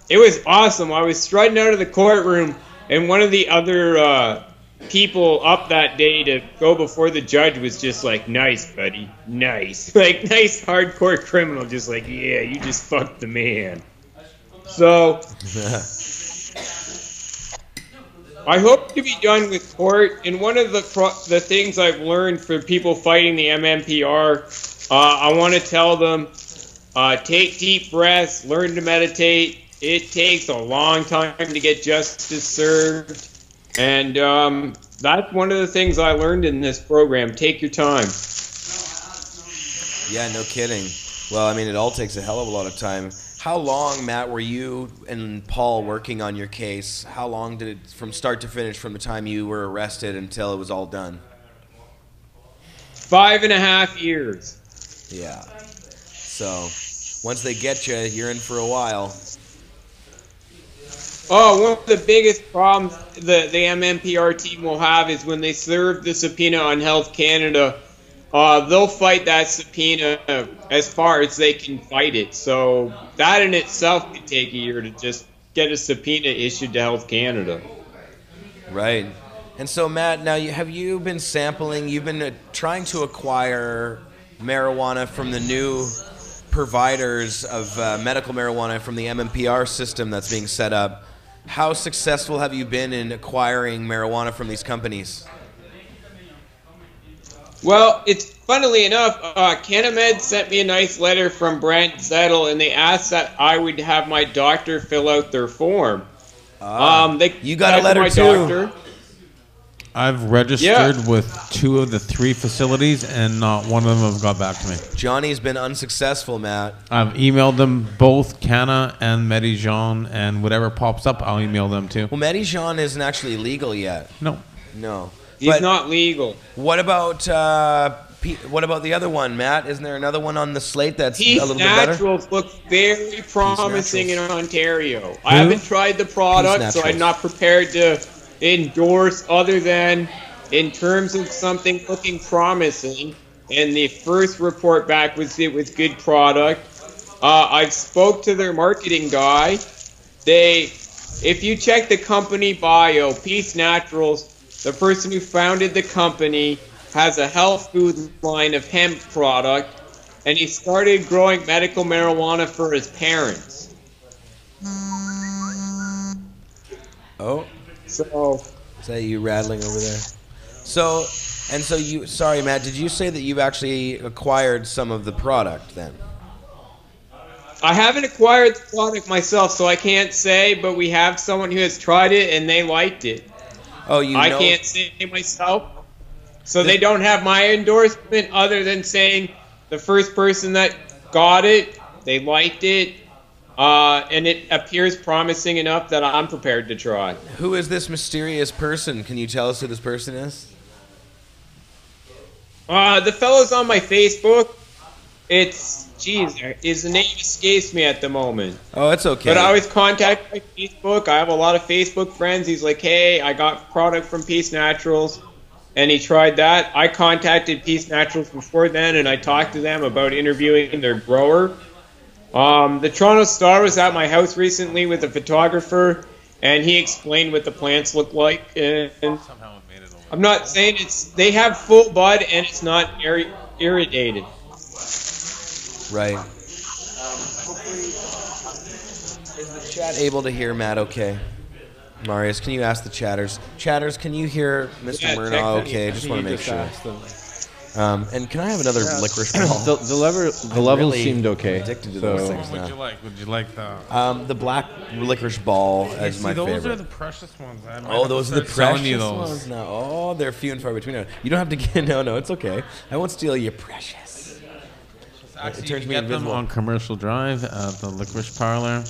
It was awesome. I was strutting out of the courtroom, and one of the other people up that day to go before the judge was just like, nice, buddy, nice. Like, nice hardcore criminal, just like, yeah, you just fucked the man. So... I hope to be done with court, and one of the things I've learned for people fighting the MMPR, I want to tell them, take deep breaths, learn to meditate. It takes a long time to get justice served, and that's one of the things I learned in this program. Take your time. Yeah, no kidding. Well, I mean, it all takes a hell of a lot of time. How long, Matt, were you and Paul working on your case? How long did it, from start to finish, from the time you were arrested until it was all done? 5.5 years. Yeah. So, once they get you, you're in for a while. Oh, one of the biggest problems the MMPR team will have is when they serve the subpoena on Health Canada, they'll fight that subpoena as far as they can fight it. So that in itself could take a year to just get a subpoena issued to Health Canada. Right. And so, Matt, now have you been sampling, you've been trying to acquire marijuana from the new providers of medical marijuana from the MMPR system that's being set up. How successful have you been in acquiring marijuana from these companies? Well, it's funnily enough, Canamed sent me a nice letter from Brent Zettel, and they asked that I would have my doctor fill out their form. You got a letter too. Doctor. I've registered with 2 of the 3 facilities, and not one of them have got back to me. Johnny's been unsuccessful, Matt. I've emailed them both, Canna and Medijan, and whatever pops up, I'll email them too. Well, Medijan isn't actually legal yet. No. No. He's not legal. What about the other one, Matt? Isn't there another one on the slate that's a little bit better? Naturals look very promising in Ontario. I haven't tried the product, so I'm not prepared to endorse other than in terms of something looking promising, and the first report back was it was good product. I spoke to their marketing guy. If you check the company bio, Peace Naturals, the person who founded the company, has a health food line of hemp product, and he started growing medical marijuana for his parents. Oh. So. Is that you rattling over there? So you, sorry, Matt, did you say that you've actually acquired some of the product then? I haven't acquired the product myself, so I can't say, but we have someone who has tried it and they liked it. Oh, you know? I can't say myself. So they don't have my endorsement other than saying the first person that got it, they liked it, and it appears promising enough that I'm prepared to try. Who is this mysterious person? Can you tell us who this person is? The fellow's on my Facebook. His name escapes me at the moment. Oh, it's okay. But I always contact my Facebook. I have a lot of Facebook friends. He's like, hey, I got product from Peace Naturals. And he tried that. I contacted Peace Naturals before then, and I talked to them about interviewing their grower. The Toronto Star was at my house recently with a photographer, and he explained what the plants look like. And I'm not saying they have full bud, and it's not irrigated. Right. Is the chat able to hear Matt okay? Marius, can you ask the chatters? Chatters, can you hear Mr. Murnaugh okay? Just want to make sure. And can I have another licorice ball? The level seemed okay. Addicted to those things now. Would you like the? The black licorice ball is my favorite. Those are the precious ones. Those are the precious ones now. Oh, they're few and far between. You don't have to get. No, it's okay. I won't steal your precious. Actually, it turns me get invisible. them on Commercial Drive at the Licorice Parlor.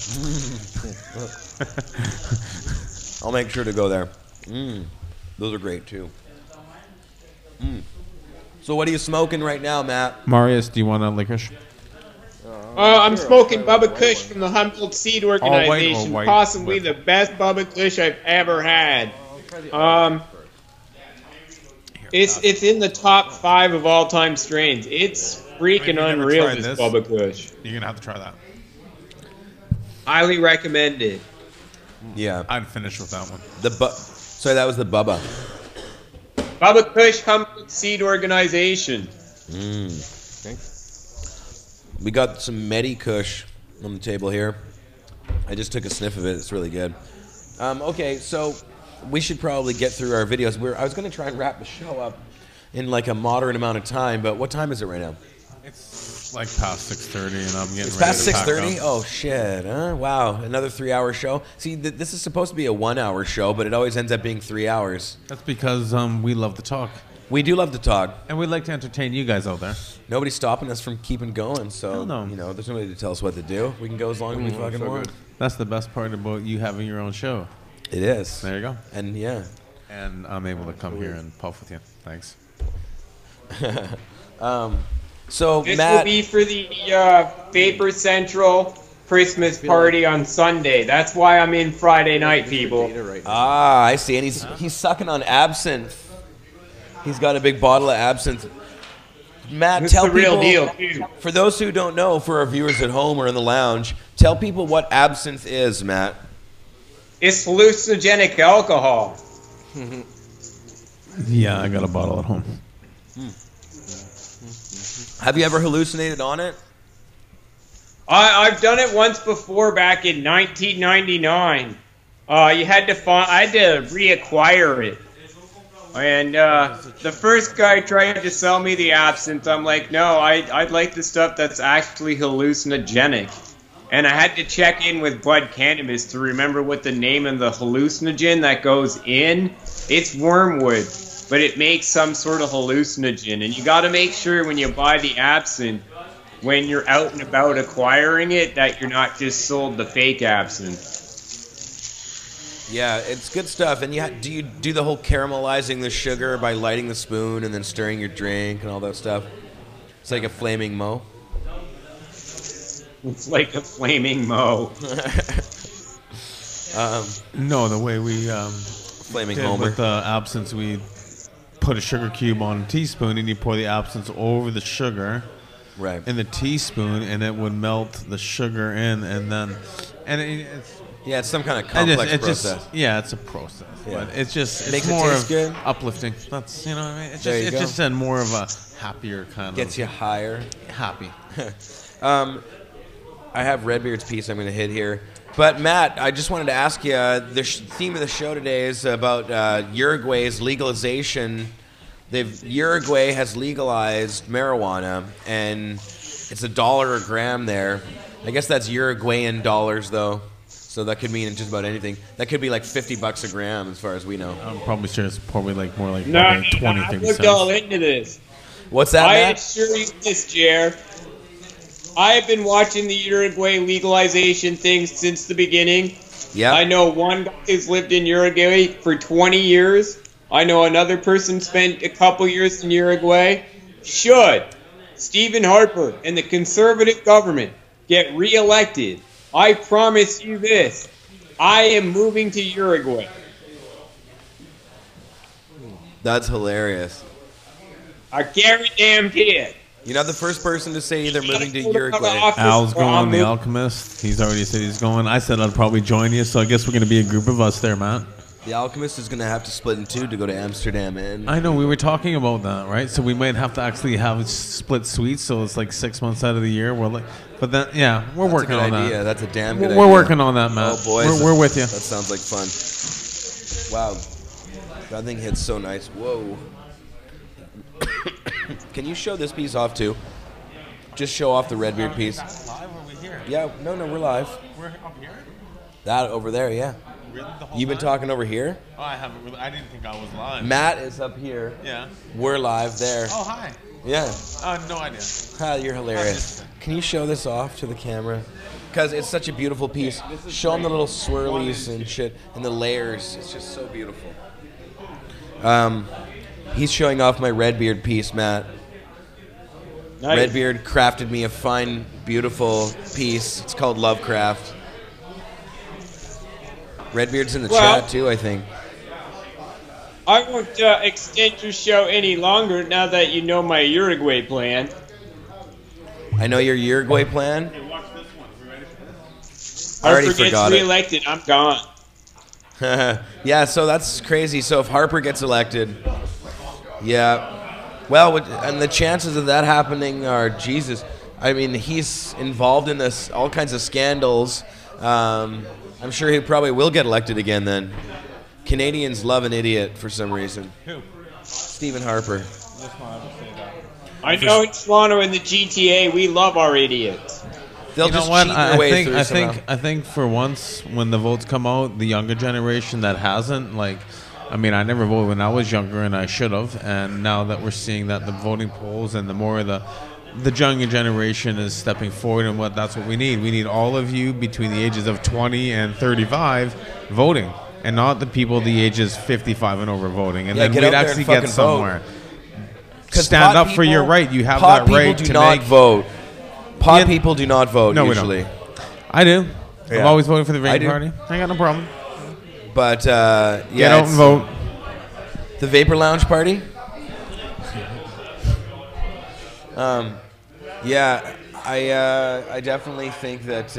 I'll make sure to go there. Those are great too. So what are you smoking right now, Matt? Marius, do you want a licorice? I'm smoking Bubba Kush from the Humboldt Seed Organization, possibly the best Bubba Kush I've ever had. It's in the top 5 of all-time strains. It's freaking unreal, this Bubba Kush. You're gonna have to try that. Highly recommended. Yeah, I'm finished with that one. Sorry, that was the Bubba. Bubba Kush Humboldt Seed Organization. We got some Medi Kush on the table here. I just took a sniff of it. It's really good. Okay, so we should probably get through our videos. I was going to try and wrap the show up in like a moderate amount of time, but what time is it right now? It's like past 6:30, and I'm getting It's ready past to pack 6:30? up. Oh, shit. Wow, another 3-hour show. See, this is supposed to be a 1-hour show, but it always ends up being 3 hours. That's because we love to talk. We do love to talk. And we'd like to entertain you guys out there. Nobody's stopping us from keeping going, so, No. you know, there's nobody to tell us what to do. We can go as long as we fucking want. That's the best part about you having your own show. It is. There you go. And, yeah. And I'm able to come here and puff with you. Thanks. So, this Matt, will be for the Vapor Central Christmas party on Sunday. That's why I'm in Friday night, people. Ah, I see. And he's sucking on absinthe. He's got a big bottle of absinthe. Matt, This tell is the real people, deal, too. for those who don't know, for our viewers at home or in the lounge, tell people what absinthe is, Matt. It's hallucinogenic alcohol. Yeah, I got a bottle at home. Have you ever hallucinated on it? I've done it once before back in 1999. I had to reacquire it. And the first guy tried to sell me the absinthe. I'm like, no, I'd like the stuff that's actually hallucinogenic. And I had to check in with Bud Cannabis to remember what the name of the hallucinogen that goes in. It's wormwood, but it makes some sort of hallucinogen. And you got to make sure when you buy the absinthe, when you're out and about acquiring it, that you're not just sold the fake absinthe. Yeah, it's good stuff. And do you do the whole caramelizing the sugar by lighting the spoon and then stirring your drink and all that stuff? It's like a flaming mo. It's like a flaming mo. No, the way we flaming did Homer with the absinthe, we put a sugar cube on a teaspoon and you pour the absinthe over the sugar in the teaspoon, and it would melt the sugar in, and then it's some kind of complex process. It's a process. Yeah. But it's just Makes it's it more taste of good. uplifting. That's what I mean. It's There you just go. it's just a more of a happier kind Gets of you higher. happy. I have Redbeard's piece I'm going to hit here. But, Matt, I just wanted to ask you, the theme of the show today is about Uruguay's legalization. Uruguay has legalized marijuana, and it's $1 a gram there. I guess that's Uruguayan dollars, though. So that could mean just about anything. That could be like $50 a gram, as far as we know. I'm probably sure it's probably like more like No, 20, I 30 looked cents. all into this. What's that, I Matt? assure you this, Jer. I have been watching the Uruguay legalization thing since the beginning. Yeah. I know one guy who's lived in Uruguay for 20 years. I know another person spent a couple years in Uruguay. Should Stephen Harper and the conservative government get reelected, I promise you this, I am moving to Uruguay. That's hilarious. I guarantee it. You're not the first person to say they're moving to Uruguay. Al's going, the Alchemist. He's already said he's going. I said I'd probably join you, so I guess we're going to be a group of us there, Matt. The Alchemist is going to have to split in two to go to Amsterdam. And I know, we were talking about that, right? So we might have to actually have split suites, so it's like 6 months out of the year. We're like, but then, yeah, we're That's working a good on idea. that. That's a damn good idea. We're working on that, Matt. Oh, boys. We're with you. That sounds like fun. Wow. That thing hits so nice. Whoa. Can you show this piece off, too? Just show off the Redbeard piece. Live or are we here? Yeah, no, we're live. We're up here? That over there, yeah. Really? The whole You've been time? talking over here? Oh, I haven't really. I didn't think I was live. Matt is up here. Yeah. We're live there. Oh, hi. Yeah. No idea. Ah, you're hilarious. Can you show this off to the camera? Because it's such a beautiful piece. Show them the little swirlies and shit and the layers. It's just so beautiful. He's showing off my Redbeard piece, Matt. Nice. Redbeard crafted me a fine, beautiful piece. It's called Lovecraft. Redbeard's in the chat too, I think. I won't extend your show any longer now that you know my Uruguay plan. I know your Uruguay plan. I Harper already gets forgot it. reelected, I'm gone. Yeah, so that's crazy. So if Harper gets elected, yeah. Well, and the chances of that happening are, Jesus. I mean, he's involved in this, all kinds of scandals. I'm sure he probably will get elected again then. Canadians love an idiot for some reason. Who? Stephen Harper. I know in Toronto and the GTA, we love our idiots. They'll You know just what? cheat their way through somehow. I think for once, when the votes come out, the younger generation that hasn't, like, I mean, I never voted when I was younger, and I should have. And now that we're seeing that the voting polls and the more the younger generation is stepping forward, and that's what we need. We need all of you between the ages of 20 and 35 voting, and not the people the ages 55 and over voting. And Yeah, then get we'd out there actually and get fucking somewhere. vote. 'Cause Stand pot up for your people- right. You have pot that right people do to not make vote. Pot Yeah. people do not vote No, we usually. don't. I do. Yeah. I've always voted for the I Rain do. Party. I got no problem. But yeah, Get out and vote. The Vapor Lounge Party. Yeah, I definitely think that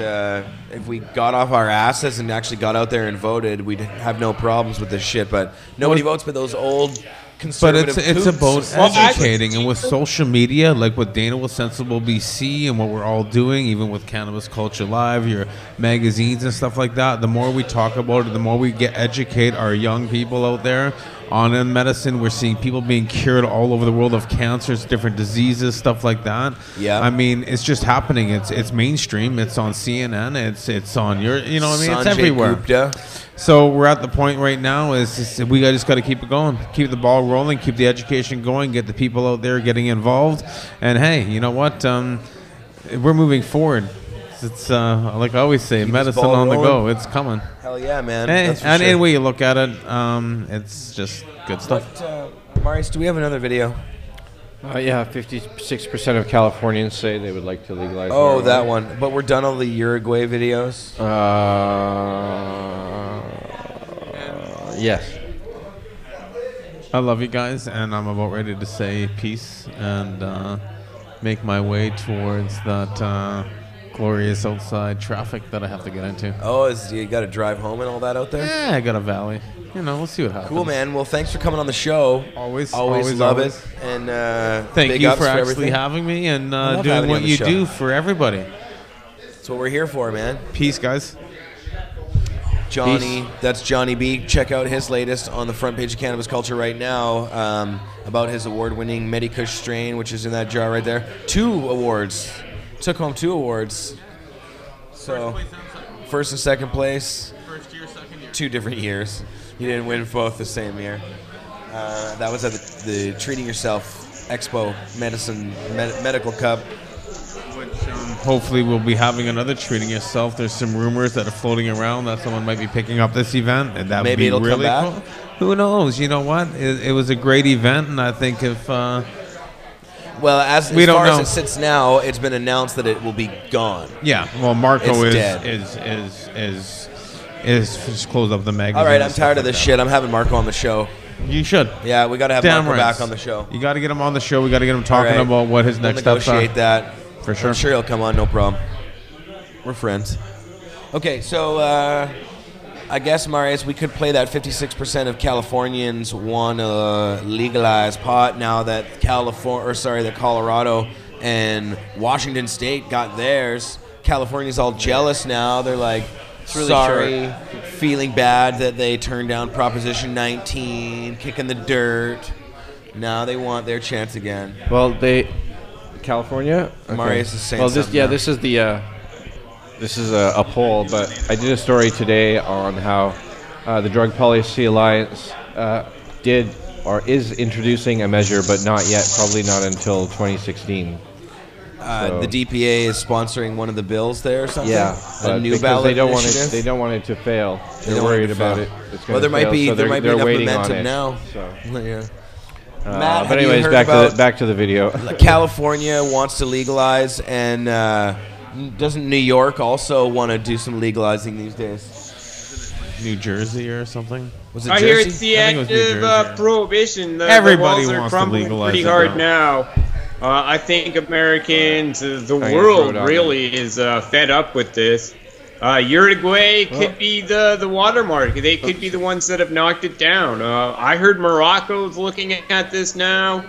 if we got off our asses and actually got out there and voted, we'd have no problems with this shit. But nobody votes but those old But conservative. it's kooks. about educating, and with social media, like what Dana with Sensible BC and what we're all doing, even with Cannabis Culture Live, your magazines and stuff like that. The more we talk about it, the more we educate our young people out there on in medicine. We're seeing people being cured all over the world of cancers, different diseases, stuff like that. Yeah. I mean, it's just happening. It's mainstream. It's on CNN. It's on your, you know what I mean? It's Sanjay everywhere. Gupta. So we're at the point right now is we just got to keep it going, keep the ball rolling, keep the education going, get the people out there getting involved, and hey, you know what? We're moving forward. It's like I always say, Keep this medicine ball on the go. rolling. It's coming. Hell yeah, man. Hey, That's for and sure. any way you look at it, it's just good stuff. Marius, do we have another video? Yeah, 56% of Californians say they would like to legalize Oh, marijuana. that one. But we're done all the Uruguay videos. Yes. I love you guys, and I'm about ready to say peace and make my way towards that glorious outside traffic that I have to get into. Oh, you got to drive home and all that out there? Yeah, I got a valley. You know, we'll see what happens. Cool, man. Well, thanks for coming on the show. Always love it. And thank big you ups for actually everything. having me and love doing having you what on the you show. do for everybody. That's what we're here for, man. Peace, guys. Johnny, Peace. that's Johnny B. Check out his latest on the front page of Cannabis Culture right now about his award-winning Medikush strain, which is in that jar right there. 2 awards. Took home 2 awards. So, first and second place. First year, second year. 2 different years. You didn't win both the same year. That was at the Treating Yourself Expo Medical Cup. Hopefully we'll be having another Treating Yourself. There's some rumors that are floating around that someone might be picking up this event, and that Maybe would be it'll really come back. cool. Who knows? You know what? It was a great event, and I think if Well, as We don't far as know. it sits now, it's been announced that it will be gone. yeah, well, Marco It's is dead. just closed up the magazine. All right, and I'm stuff tired like of this that. shit. I'm having Marco on the show. You should. Yeah, we got to have Damn Marco right. back on the show. You got to get him on the show. We got to get him talking All right. about what his We'll next steps are. negotiate that. For sure. I'm sure he'll come on, no problem. We're friends. Okay, so I guess, Marius, we could play that 56% of Californians want to legalize pot now that that Colorado and Washington State got theirs. California's all jealous now. They're like, really sorry, feeling bad that they turned down Proposition 19, kicking the dirt. Now they want their chance again. Well, California. Okay. Marius is saying well, this something now. this is a poll, but I did a story today on how the Drug Policy Alliance is introducing a measure, but not yet, probably not until 2016. The DPA is sponsoring one of the bills there or something? Yeah, a but new because ballot they don't initiative? they don't want it to fail. They They're don't want it worried to about fail. it. It's Well, gonna there might fail, be so there might be they're enough waiting on momentum it, now. So. Yeah. Matt, But have you anyways, heard back to the video. California wants to legalize, and doesn't New York also want to do some legalizing these days? New Jersey or something? Was it I Jersey? hear it's the I think end it was New of Jersey. prohibition. The Everybody walls are wants to crumbling legalize pretty it hard now. I think Americans, the throw world it on really is fed up with this. Uruguay could be the watermark. They could be the ones that have knocked it down. I heard Morocco's looking at this now.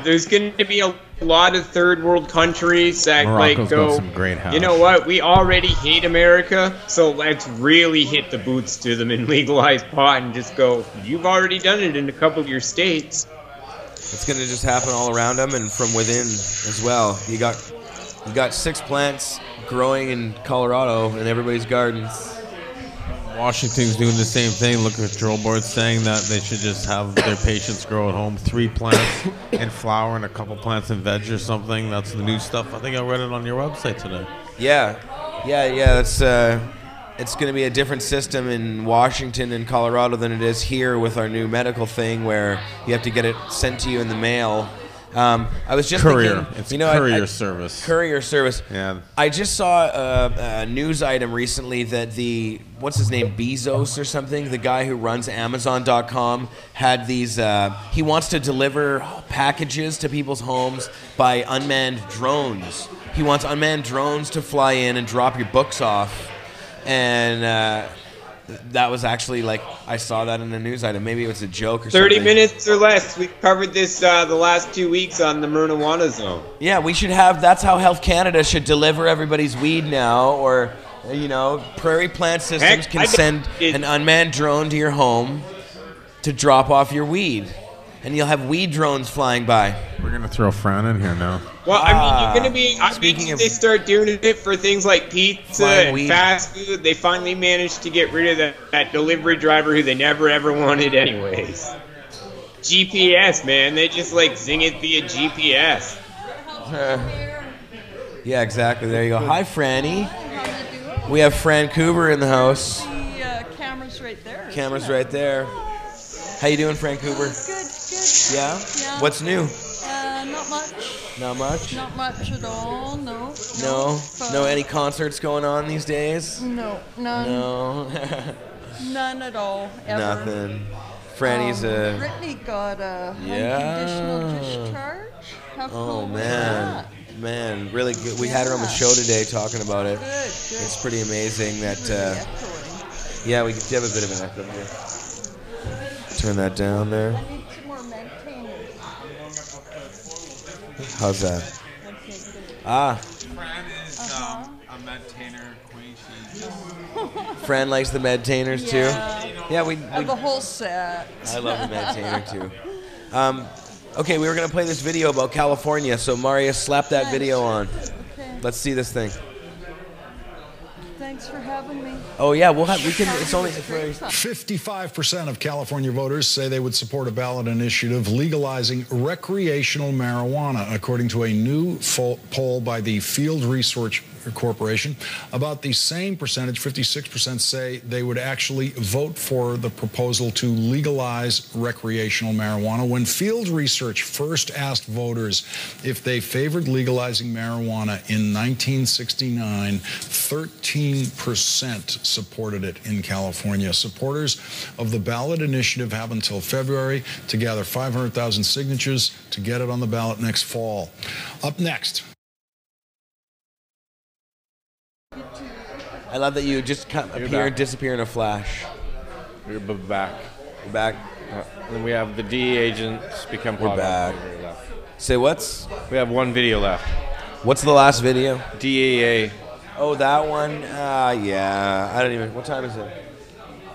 There's going to be a lot of third world countries that Morocco's go, got some great hash. you know what, we already hate America, so let's really hit the boots to them and legalize pot and just go, you've already done it in a couple of your states. It's going to just happen all around them and from within as well. You got 6 plants growing in Colorado in everybody's gardens. Washington's doing the same thing. Look at the control board saying that they should just have their patients grow at home 3 plants in flower and a couple plants in veg or something. That's the new stuff. I think I read it on your website today. Yeah. That's it's going to be a different system in Washington and Colorado than it is here with our new medical thing, where you have to get it sent to you in the mail. I was just Courier. thinking, It's courier service. Courier service. Yeah. I just saw a news item recently that what's his name, Bezos or something, the guy who runs Amazon.com, had these. He wants to deliver packages to people's homes by unmanned drones. He wants unmanned drones to fly in and drop your books off, and that was actually I saw that in the news item. Maybe it was a joke or 30 something. minutes or less. We've covered this the last 2 weeks on the marijuana zone. Yeah, we should have. That's how Health Canada should deliver everybody's weed now, or Prairie Plant Systems Heck, can send an unmanned drone to your home to drop off your weed, and you'll have weed drones flying by. We're going to throw Fran in here now. Well, I mean, you're going to be... I think if they start doing it for things like pizza Flying and weed. fast food, they finally managed to get rid of that delivery driver who they never ever wanted anyways. GPS, man. They just zing it via GPS. Yeah, exactly. There you go. Hi, Franny. We have Fran Coover in the house. The camera's right there. Camera's right there. How you doing, Fran Coover? Good. Yeah? Yeah. What's new? Not much. Not much? Not much at all. No. No? Any concerts going on these days? No. None. No. None at all. Ever. Nothing. Franny's Britney got a unconditional discharge. How cool was that? Man, really good. We had her on the show today talking about it. Good. It's pretty amazing that. Yeah, we have a bit of an echo here. Turn that down there. I need some more maintainers. How's that? Ah. Fran is a maintainer queen. Fran likes the maintainers too. Yeah, we the whole set. I love the maintainer too. Okay, we were gonna play this video about California, so Marius, slap that video on. Okay. Let's see this thing. Thanks for having me. Oh yeah, we can. It's only 55% of California voters say they would support a ballot initiative legalizing recreational marijuana, according to a new poll by the Field Research Corporation. About the same percentage, 56%, say they would actually vote for the proposal to legalize recreational marijuana. When Field Research first asked voters if they favored legalizing marijuana in 1969, 13% supported it in California. Supporters of the ballot initiative have until February to gather 500,000 signatures to get it on the ballot next fall. Up next. I love that you just appear and disappear in a flash. We're back. We're back. And then we have the DE agents become We're back. Say what's? We have one video left. What's the last video? DEA. Oh, that one? Yeah. I don't even. What time is it?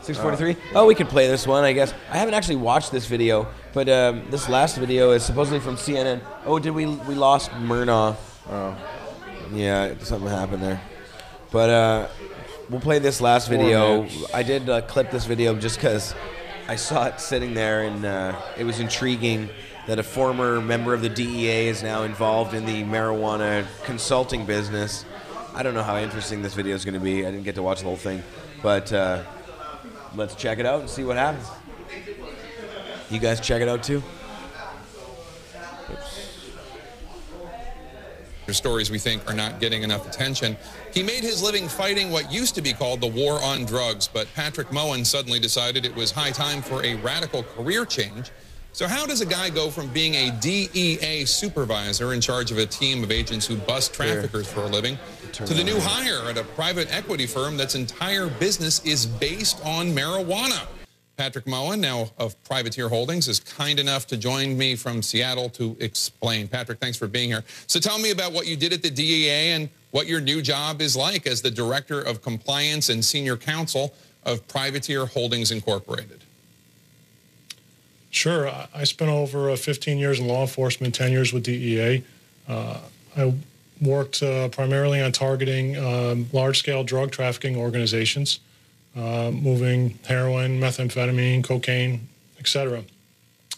6:43? Oh, we could play this one, I guess. I haven't actually watched this video, but this last video is supposedly from CNN. Oh, we lost Murnaugh. Oh. Yeah, something happened there. But we'll play this last video. I did clip this video just because I saw it sitting there, and it was intriguing that a former member of the DEA is now involved in the marijuana consulting business. I don't know how interesting this video is going to be. I didn't get to watch the whole thing. But let's check it out and see what happens. You guys check it out too? Stories we think are not getting enough attention. He made his living fighting what used to be called the war on drugs, but Patrick Moen suddenly decided it was high time for a radical career change. So how does a guy go from being a DEA supervisor in charge of a team of agents who bust traffickers for a living to the new hire at a private equity firm that's entire business is based on marijuana? Patrick Moen, now of Privateer Holdings, is kind enough to join me from Seattle to explain. Patrick, thanks for being here. So tell me about what you did at the DEA and what your new job is like as the Director of Compliance and Senior Counsel of Privateer Holdings Incorporated. Sure. I spent over 15 years in law enforcement, 10 years with DEA. I worked primarily on targeting large-scale drug trafficking organizations. Moving heroin, methamphetamine, cocaine, etc.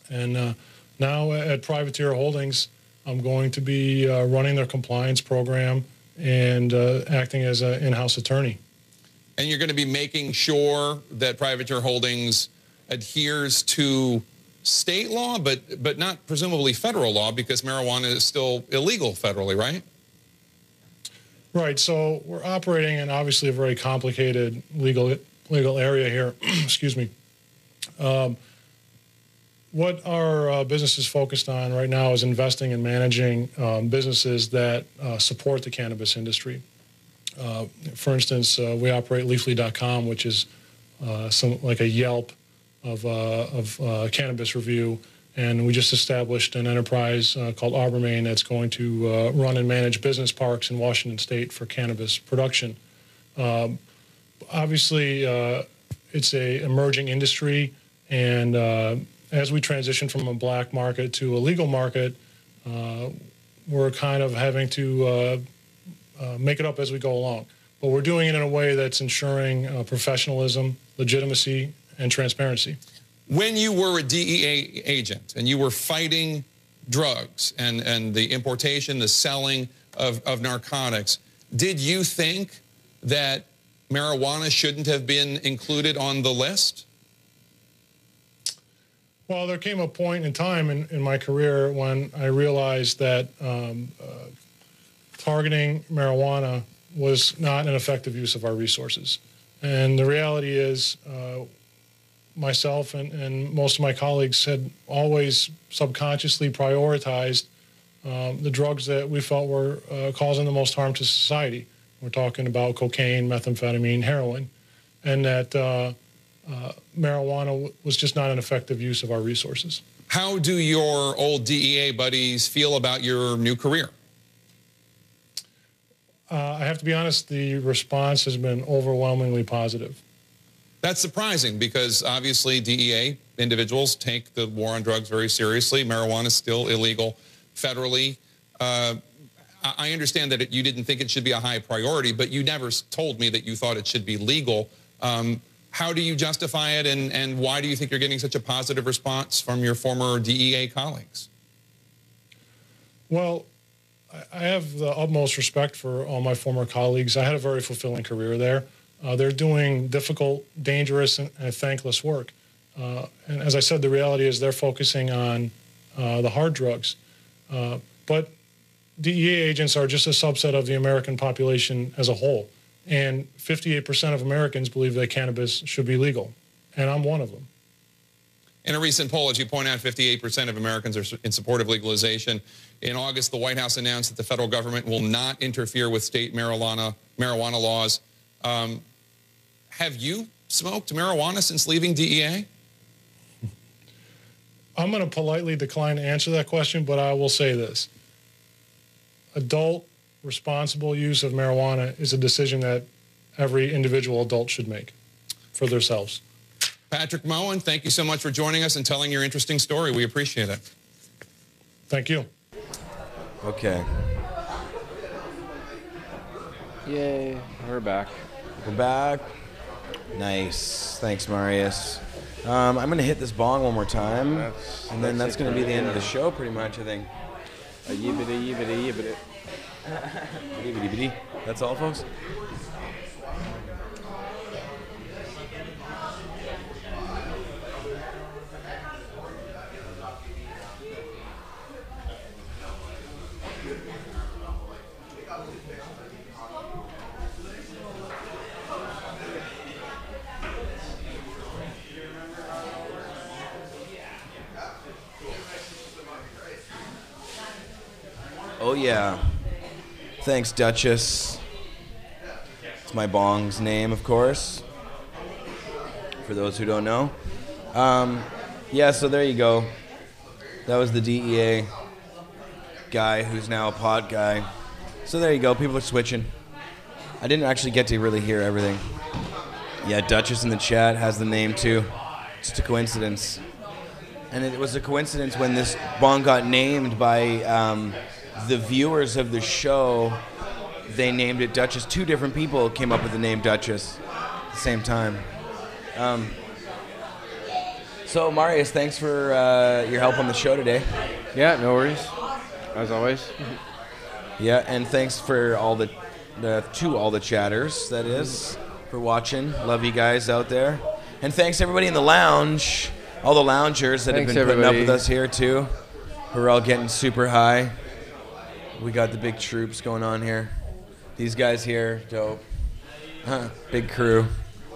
And now at Privateer Holdings, I'm going to be running their compliance program and acting as an in-house attorney. And you're going to be making sure that Privateer Holdings adheres to state law, but not presumably federal law, because marijuana is still illegal federally, right? Right, so we're operating in obviously a very complicated legal area here. Excuse me. What our business is focused on right now is investing and managing businesses that support the cannabis industry. For instance, we operate Leafly.com, which is like a Yelp of cannabis review. And we just established an enterprise called Arbormain that's going to run and manage business parks in Washington State for cannabis production. Obviously, it's an emerging industry, and as we transition from a black market to a legal market, we're kind of having to make it up as we go along. But we're doing it in a way that's ensuring professionalism, legitimacy, and transparency. When you were a DEA agent and you were fighting drugs and the importation, the selling of narcotics, did you think that marijuana shouldn't have been included on the list? Well, there came a point in time in my career when I realized that targeting marijuana was not an effective use of our resources. And the reality is myself and most of my colleagues had always subconsciously prioritized the drugs that we felt were causing the most harm to society. We're talking about cocaine, methamphetamine, heroin, and that marijuana was just not an effective use of our resources. How do your old DEA buddies feel about your new career? I have to be honest, the response has been overwhelmingly positive. That's surprising because obviously DEA individuals take the war on drugs very seriously. Marijuana is still illegal federally. I understand that you didn't think it should be a high priority, but you never told me that you thought it should be legal. How do you justify it, and why do you think you're getting such a positive response from your former DEA colleagues? Well, I have the utmost respect for all my former colleagues. I had a very fulfilling career there. They're doing difficult, dangerous, and thankless work. And as I said, the reality is they're focusing on the hard drugs. But DEA agents are just a subset of the American population as a whole. And 58% of Americans believe that cannabis should be legal. And I'm one of them. In a recent poll, as you point out, 58% of Americans are in support of legalization. In August, the White House announced that the federal government will not interfere with state marijuana laws. Have you smoked marijuana since leaving DEA? I'm going to politely decline to answer that question, but I will say this. Adult, responsible use of marijuana is a decision that every individual adult should make for themselves. Patrick Moen, thank you so much for joining us and telling your interesting story. We appreciate it. Thank you. Okay. Yay, we're back. We're back. Nice. Thanks, Marius. I'm going to hit this bong one more time, and then that's going to be the end of the show pretty much, I think. A yibbity, yibbity, yibbity. Yibbity, yibbity. That's all, folks? Oh, yeah. Thanks, Duchess. It's my bong's name, of course, for those who don't know. Yeah, so there you go. That was the DEA guy who's now a pod guy. So there you go. People are switching. I didn't actually get to really hear everything. Yeah, Duchess in the chat has the name, too. Just a coincidence. And it was a coincidence when this bong got named by the viewers of the show. They named it Duchess. Two different people came up with the name Duchess at the same time. So, Marius, thanks for your help on the show today. Yeah, no worries. As always. Yeah, and thanks for all to all the chatters, that is, for watching. Love you guys out there. And thanks everybody in the lounge, all the loungers that have been putting up with us here too. We're all getting super high. We got the big troops going on here. These guys here, dope. Big crew.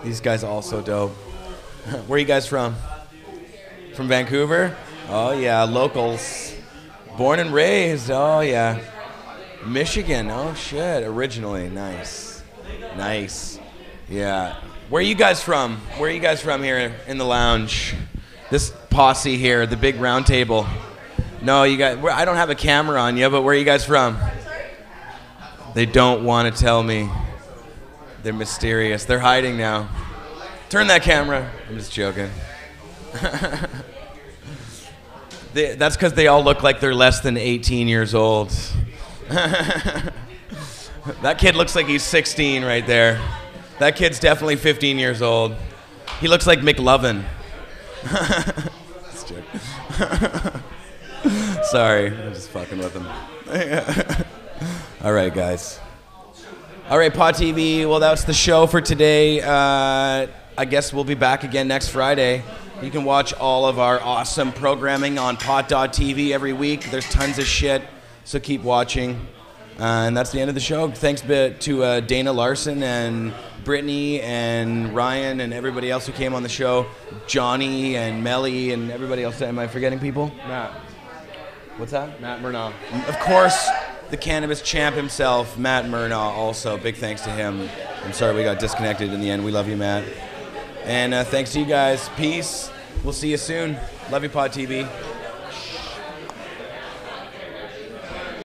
These guys also dope. Where are you guys from? From Vancouver? Oh yeah, locals. Born and raised, oh yeah. Michigan, oh shit, originally, nice. Nice, yeah. Where are you guys from? Where are you guys from here in the lounge? This posse here, the big round table. No, you guys, I don't have a camera on you, but where are you guys from? They don't want to tell me. They're mysterious. They're hiding now. Turn that camera. I'm just joking. That's because they all look like they're less than 18 years old. That kid looks like he's 16 right there. That kid's definitely 15 years old. He looks like McLovin. Sorry, I'm just fucking with him. All right, guys. All right, Pot TV. Well, that's the show for today. I guess we'll be back again next Friday. You can watch all of our awesome programming on pot.tv every week. There's tons of shit, so keep watching. And that's the end of the show. Thanks to Dana Larsen and Brittany and Ryan and everybody else who came on the show. Johnny and Melly and everybody else. Am I forgetting people? Matt. What's that? Matt Murnau. Of course, the cannabis champ himself, Matt Murnau, also. Big thanks to him. I'm sorry we got disconnected in the end. We love you, Matt. And thanks to you guys. Peace. We'll see you soon. Love you, Pot TV.